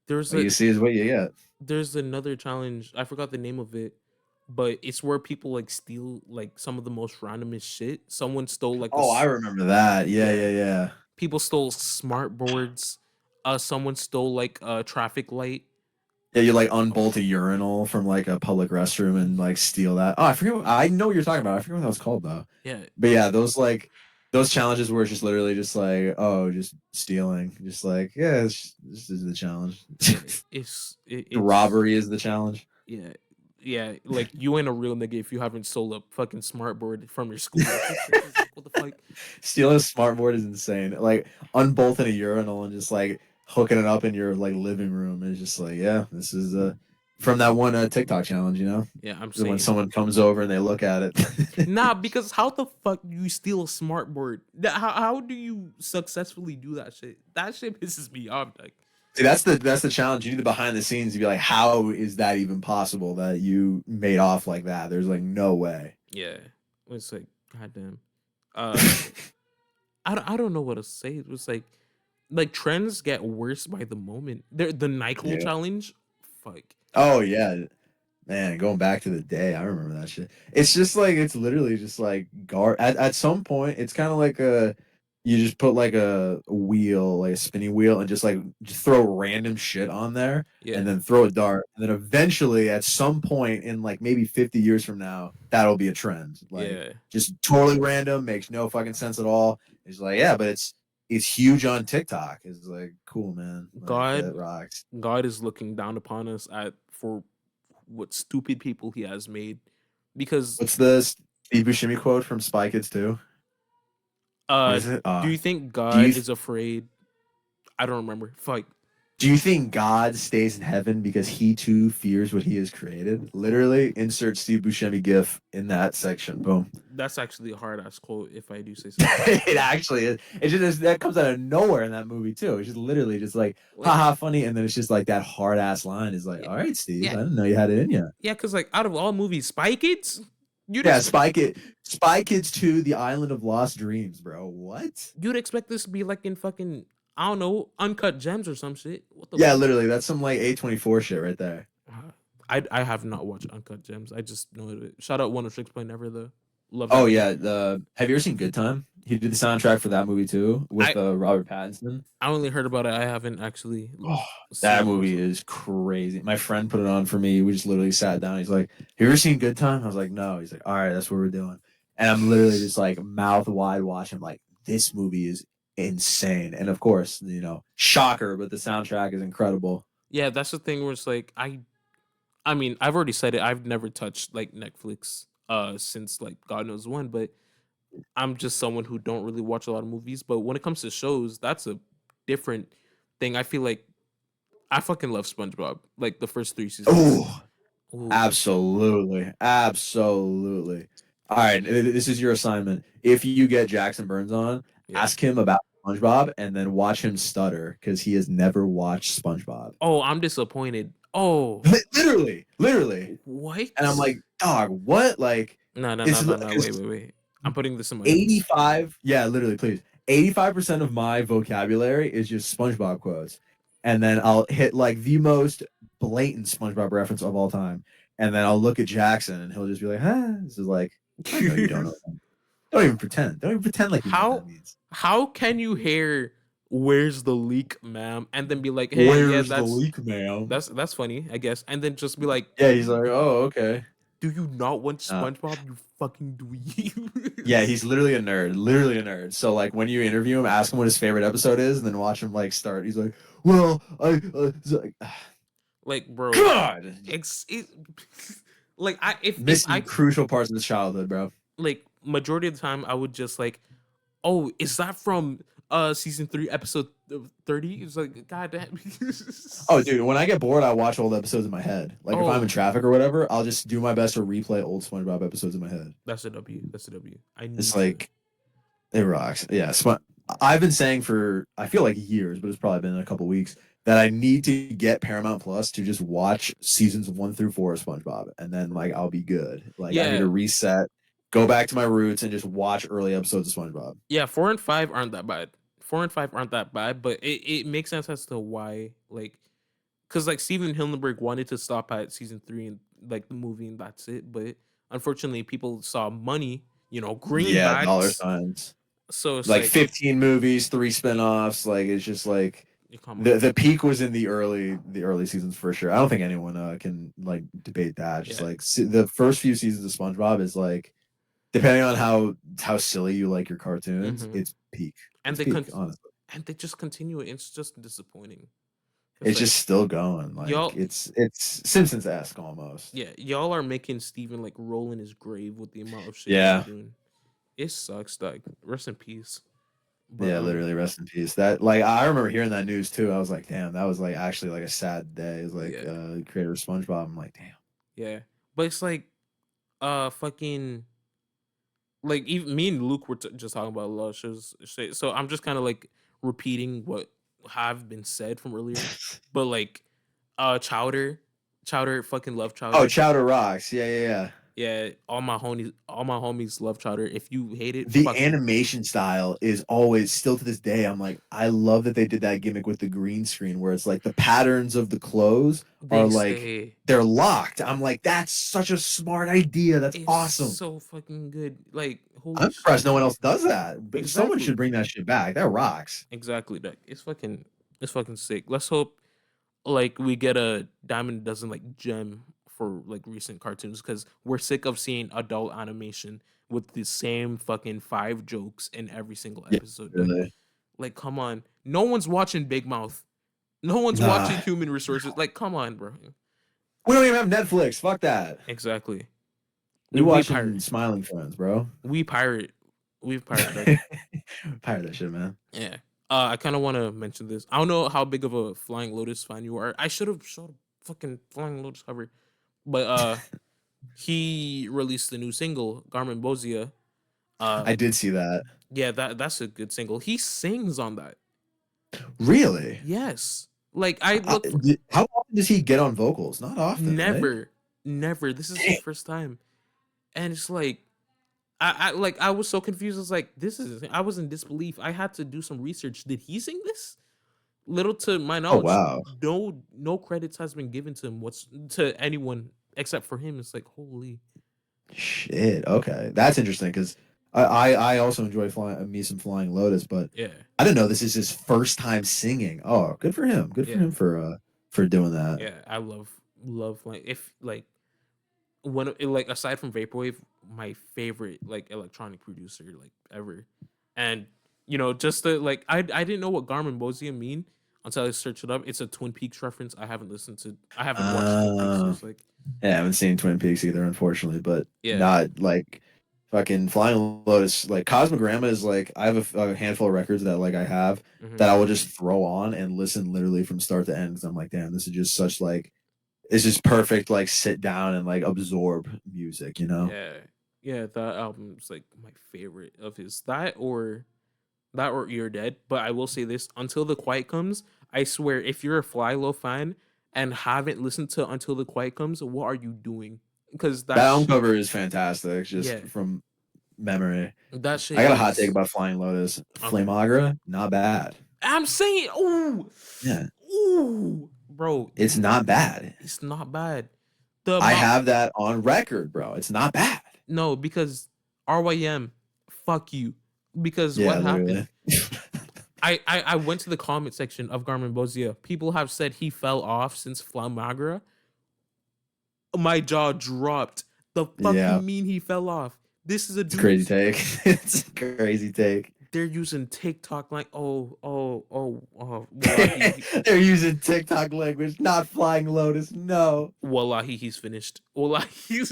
There's what a you see is what you get. there's another challenge. I forgot the name of it, but it's where people like steal like some of the most randomest shit. Someone stole like Oh, I remember that. Yeah, yeah. yeah, yeah. People stole smart boards. Someone stole like a traffic light. Yeah, you like unbolt a urinal from like a public restroom and like steal that. Oh, I forget. I know what you're talking about. I forget what that was called though. Yeah, But yeah, those challenges were just literally just like, oh, just stealing. Just like, yeah, this is the challenge. yeah. The It's robbery is the challenge. yeah, yeah. Like you ain't a real nigga if you haven't stole a fucking smart board from your school or some shit. It's like what the fuck? Stealing a smartboard is insane. Like unbolting a urinal and just like hooking it up in your like living room is just like, yeah, this is from that one TikTok challenge, you know, Yeah, I'm when saying. someone comes over and they look at it. Nah, because how the fuck do you steal a smart board? How do you successfully do that shit? That shit pisses me off. Like, See, that's the challenge. You need the behind the scenes to be like, how is that even possible that you made off like that? There's like no way. yeah, it's like, goddamn. Uh, I don't know what to say. It was like trends get worse by the moment. The Nyquil Yeah. challenge, fuck. Oh yeah, man. Going back to the day, I remember that shit. It's just like it's literally just like At some point, it's kind of like a you just put like a wheel, like a spinning wheel, and just throw random shit on there, and Yeah, then throw a dart, and then eventually, at some point in like maybe 50 years from now, that'll be a trend. Like yeah. just totally random, makes no fucking sense at all. It's like yeah, but it's huge on TikTok. It's like cool, man. Like that God, rocks. God is looking down upon us at for what stupid people He has made, because What's the Steve Buscemi quote from Spy Kids 2? What uh, is it? do you think Do you God is afraid? I don't remember. Fuck. do you think God stays in heaven because he too fears what he has created? Literally, insert Steve Buscemi gif in that section. Boom. That's actually a hard ass quote, if I do say so myself. It actually is. It just that comes out of nowhere in that movie too. It's just literally just like Like, haha funny, and then it's just like that hard ass line is like, yeah, all right, Steve, yeah, I didn't know you had it in you. yeah. Because like, out of all movies, Spy Kids, you'd Yeah, expect Spy Kids 2, The Island of Lost Dreams, bro. What? you'd expect this to be like in fucking, I don't know, Uncut Gems or some shit. What the Yeah, fuck? literally, that's some like A24 shit right there. I have not watched Uncut Gems. I just know it. Shout out 106 Point Never, though. Love that Oh movie. yeah, the have you ever seen Good Time? He did the soundtrack for that movie too with I Robert Pattinson. I only heard about it. I haven't actually Oh, seen that it movie myself. is crazy. My friend put it on for me. We just literally sat down. He's like, "Have you ever seen Good Time?" I was like, "No." He's like, "All right, that's what we're doing." And I'm literally just like mouth wide watching. Like, this movie is insane. And of course, shocker, but the soundtrack is incredible. Yeah, that's the thing where it's like I mean, I've already said it. I've never touched like Netflix since like God knows when, but I'm just someone who don't really watch a lot of movies. But when it comes to shows, that's a different thing. I feel like I fucking love SpongeBob. Like the first 3 seasons. Oh, Ooh, absolutely, absolutely. All right, this is your assignment. If you get Jackson Burns on, yeah. ask him about SpongeBob and then watch him stutter because he has never watched SpongeBob. Oh, I'm disappointed. Oh, Literally. And I'm what? like, dog, what? Like, No, no, no, it's no, no. because Wait. I'm putting this in my notes. 85, yeah, literally, please. 85% of my vocabulary is just SpongeBob quotes. And then I'll hit like the most blatant SpongeBob reference of all time. And then I'll look at Jackson and he'll just be like, huh? This is like, I know you don't know. Don't even pretend. Don't even pretend like you know what that how means. how can you hear "Where's the leak, ma'am?" and then be like, "Hey, yeah, Where's the leak, ma'am? that's funny, I guess," and then just be like, Yeah, he's like, oh, okay. "Do you not want Uh, SpongeBob? You fucking dweeb." Yeah, he's literally a nerd. So like when you interview him, ask him what his favorite episode is, and then watch him like start. He's like, "Well, I it's like, Like, bro, God, it, like I if missing crucial parts of his childhood, bro." like majority of the time I would just like, oh, is that from season 3 episode 30? It's like, god damn. Oh, dude, when I get bored, I watch old episodes in my head. Like if I'm in Oh, traffic or whatever, I'll just do my best to replay old SpongeBob episodes in my head. that's a W. That's a W. I It's need to. like it rocks. Yeah, I've been saying for I feel like years, but it's probably been a couple weeks that I need to get Paramount Plus to just watch seasons 1 through 4 of SpongeBob, and then like I'll be good. Like I need Yeah, to reset, go back to my roots, and just watch early episodes of SpongeBob. yeah. 4 and 5 aren't that bad. 4 and 5 aren't that bad, but it makes sense as to why, like, because like Steven Hillenburg wanted to stop at season 3 and like the movie and that's it, but unfortunately people saw money, Yeah, dollar greenbacks. signs. So it's Like like, 15 movies, 3 spinoffs. Like it's just like come on. the peak was in the early seasons for sure. I don't think anyone can like debate that. Just Yeah. like the first few seasons of SpongeBob is like depending on how silly you like your cartoons, Hmm. it's peak. And It's they peak, honestly. and they just continue it. It's just disappointing. It's It's like just still going. Like y'all, it's Simpsons-esque almost. yeah, y'all are making Steven like roll in his grave with the amount of shit y'all are Yeah. doing. It sucks. Like, rest in peace. But Yeah, literally, rest in peace. That like I remember hearing that news too. I was like, damn, that was like actually like a sad day. It's like yeah, creator of SpongeBob. I'm like, damn. yeah. But it's like fucking like even me and Luke were just talking about a lot of shows. Shit. So I'm just kind of like repeating what have been said from earlier. But like Chowder, Chowder fucking love Oh, Chowder. Chowder rocks. Yeah, yeah, yeah. Yeah, all my homies love Chowder. If you hate it, The fuck you. animation style is always still to this day. I'm like, I love that they did that gimmick with the green screen where it's like the patterns of the clothes are They like stay. they're locked. I'm like, that's such a smart idea. That's It's awesome. so fucking good. Like holy I'm surprised shit. no one else does that. But someone should Exactly. bring that shit back. That rocks. Exactly. Like it's fucking sick. Let's hope like we get a diamond dozen like gem for like recent cartoons because we're sick of seeing adult animation with the same fucking 5 jokes in every single Yeah, episode. really. Like come on. No one's watching Big Mouth. No one's Nah, watching Human Resources. Like come on, bro. we don't even have Netflix. Fuck that. Exactly. We We pirate. watching Smiling Friends, bro. We pirate. We pirate. Like Pirate that shit, man. yeah. I kind of want to mention this. I don't know how big of a Flying Lotus fan you are. I should have showed a fucking Flying Lotus cover, but he released the new single Garmin Bozia. I did see that. Yeah, that's a good single. He sings on that. Really? Yes, like I look for How often does he get on vocals? Not often, right? never, never. This is his Damn. first time, and it's like I was so confused. I was like, this is. I was in disbelief. I had to do some research. Did he sing this? Little to my Oh knowledge, wow. no credits has been given to him. What's to anyone except for him? It's like holy. Shit. Okay, that's interesting because I also enjoy flying me some Flying Lotus, but Yeah, I didn't know this is his first time singing. Oh, good for him. Good for yeah, him for doing that. yeah. I love like if like when like aside from vaporwave, my favorite like electronic producer like ever, and just the like I didn't know what Garmin Bozia mean until I searched it up. It's a Twin Peaks reference. I haven't watched Twin Peaks, so Uh, it's like yeah, I haven't seen Twin Peaks either, unfortunately, but yeah, not like fucking Flying Lotus. Like Cosmogramma is like I have a handful of records that like I have hmm that I will just throw on and listen literally from start to end because I'm like, damn, this is just such like it's just perfect like sit down and like absorb music, you know? yeah, yeah. That album's like my favorite of his. That or You're Dead. But I will say this: Until the Quiet Comes, I swear, if you're a Fly Low fan and haven't listened to Until the Quiet Comes, what are you doing? Because That album cover is fantastic, just yeah, from memory. that shit I got a hot take is about Flying Lotus. okay. Flamagra, not bad. I'm saying, ooh, Yeah, ooh, bro, it's not bad. it's not bad. The I amount, have that on record, bro. It's not bad. no, because RYM, fuck you. Because Yeah, what happened? literally. I went to the comment section of Garmin Bozia. People have said he fell off since Flamagra. My jaw dropped. The fuck you Yeah, mean he fell off? This is a it's a crazy dude's. take. It's a crazy take. They're using TikTok like wallahi They're using TikTok language, not Flying Lotus. No. wallahi he's finished. Wallahi he's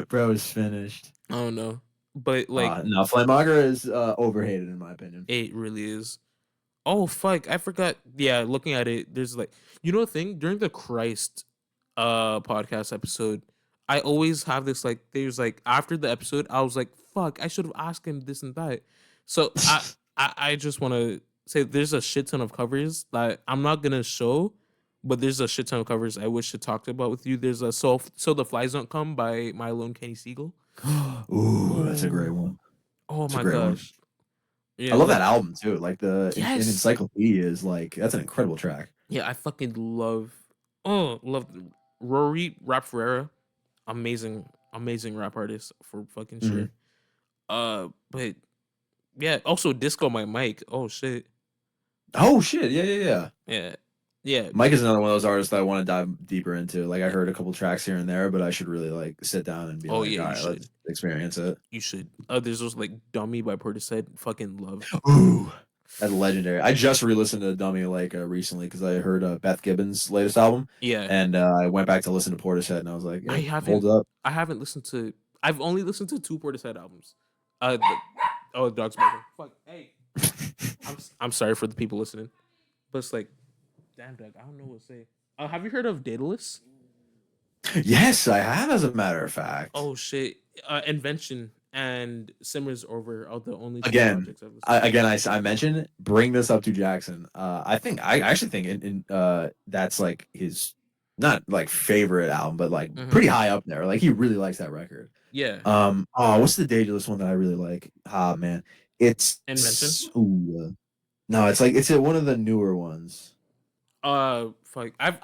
Bro is finished. I don't know, but like No, Flamagra is overhated in my opinion. it really is. Oh fuck, I forgot. Yeah, looking at it, there's like the thing during the Christ podcast episode, I always have this like there's like after the episode, I was like, fuck, I should have asked him this and that. So I just wanna say there's a shit ton of covers that I'm not gonna show, but there's a shit ton of covers I wish to talk about with you. There's a so the Flies Don't Come by Milo and Kenny Siegel. Ooh, that's a great Oh, one. oh That's a my great one. gosh. I Yeah, love that like album too. Like an yes. encyclopedia is like that's an incredible track. Yeah, I fucking love Rory Rap Ferreira. Amazing rap artist for fucking Mhm. sure. But yeah, also Disco My Mike. Oh shit. Oh shit! Yeah, yeah, yeah. Yeah. Yeah. Mike is another one of those artists that I want to dive deeper into. Like I heard a couple tracks here and there, but I should really like sit down and be Oh like, yeah, all you right, should. let's experience it. You should. There's those like Dummy by Portishead. Fucking love. Ooh, that's legendary. I just re-listened to Dummy like recently because I heard Beth Gibbons' latest album, Yeah. and I went back to listen to Portishead, and I was like, I yeah, haven't holds up. I haven't listened to I've only listened to 2 Portishead albums. Uh the, Oh, the dog's barking. Fuck. Hey. I'm sorry for the people listening, but it's like, damn, Doug, I don't know what to say. Have you heard of Daedalus? Yes, I have, as a matter of fact. Oh shit! Invention and Simmers Over are the only two Again, projects I've listened to. I mentioned bring this up to Jackson. I actually think that's like his not like favorite album, but like Mm-hmm. pretty high up there. Like he really likes that record. Yeah, What's the Daedalus one that I really like? Ah, man, it's Invention. no, it's like it's one of the newer ones. Fuck. I've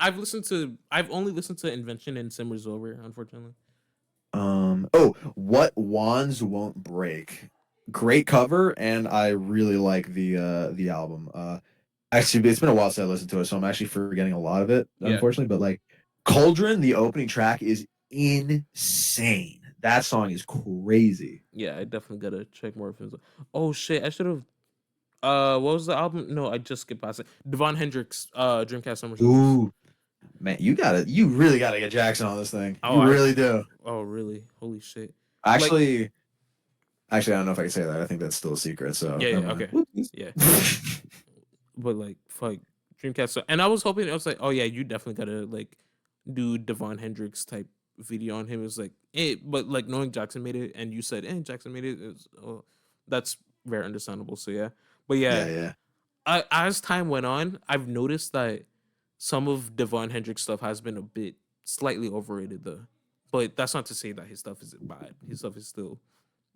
only listened to Invention and Simmers Over, unfortunately. What Wands Won't Break. Great cover, and I really like the album. Actually, it's been a while since I listened to it, so I'm actually forgetting a lot of it, Yeah, unfortunately. But like Cauldron, the opening track is insane. That song is crazy. yeah. I definitely gotta check more of his. Oh shit! I should have. What was the album? No, I just skipped past it. Devon Hendrix. Dreamcast Summer Songs. Ooh, man, you really gotta get Jackson on this thing. Oh, You really do. Oh, really? Holy shit! Like, Actually, I don't know if I can say that. I think that's still a secret. So yeah, never okay, mind. yeah. But like, fuck, Dreamcast. And I was hoping, I was like, oh yeah, you definitely gotta like do Devon Hendrix type video on him. It was like, but like knowing Jackson made it, and you said, Jackson made it. That's very understandable. So yeah, but yeah, Yeah. as time went on, I've noticed that some of Devon Hendrix stuff has been a bit slightly overrated though. But that's not to say that his stuff isn't bad. His stuff is still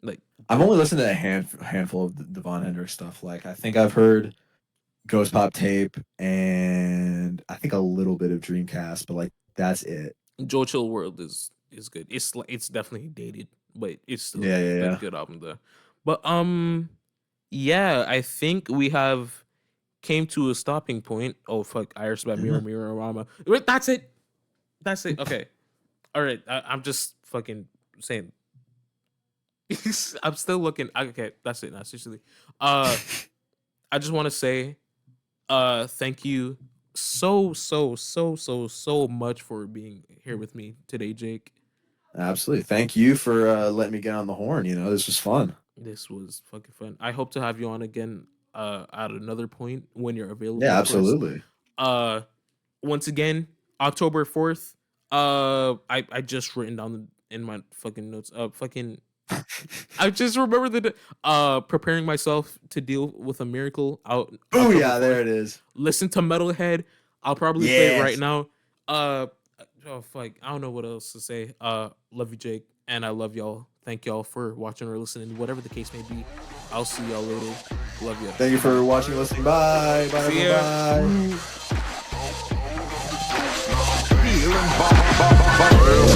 like I've only listened to a handful of the Devon Hendrix stuff. Like I think I've heard Ghost Pop Tape and I think a little bit of Dreamcast, but like that's it. Joe Chill World is good. It's definitely dated, but it's still a Yeah. good album though. But yeah, I think we have came to a stopping point. Oh fuck, Iris by Mirror Mirror Rama. Wait, that's it. That's it. Okay. All right. I'm just fucking saying. I'm still looking. Okay, that's it. Not seriously. I just want to say, thank you so much for being here with me today, Jake. Absolutely. Thank you for letting me get on the horn. You know, this was fun. This was fucking fun. I hope to have you on again at another point when you're available. Yeah, of course. absolutely. Once again, October 4th. I just written down in my fucking notes. I just remember the preparing myself to deal with a miracle out. Oh yeah, 4th. there it is. Listen to Metalhead. I'll probably play it right now. Oh fuck, I don't know what else to say. Love you, Jake, and I love y'all. Thank y'all for watching or listening, whatever the case may be. I'll see y'all later. Love you. Thank you for watching and listening. Bye. Bye. See ya. Bye.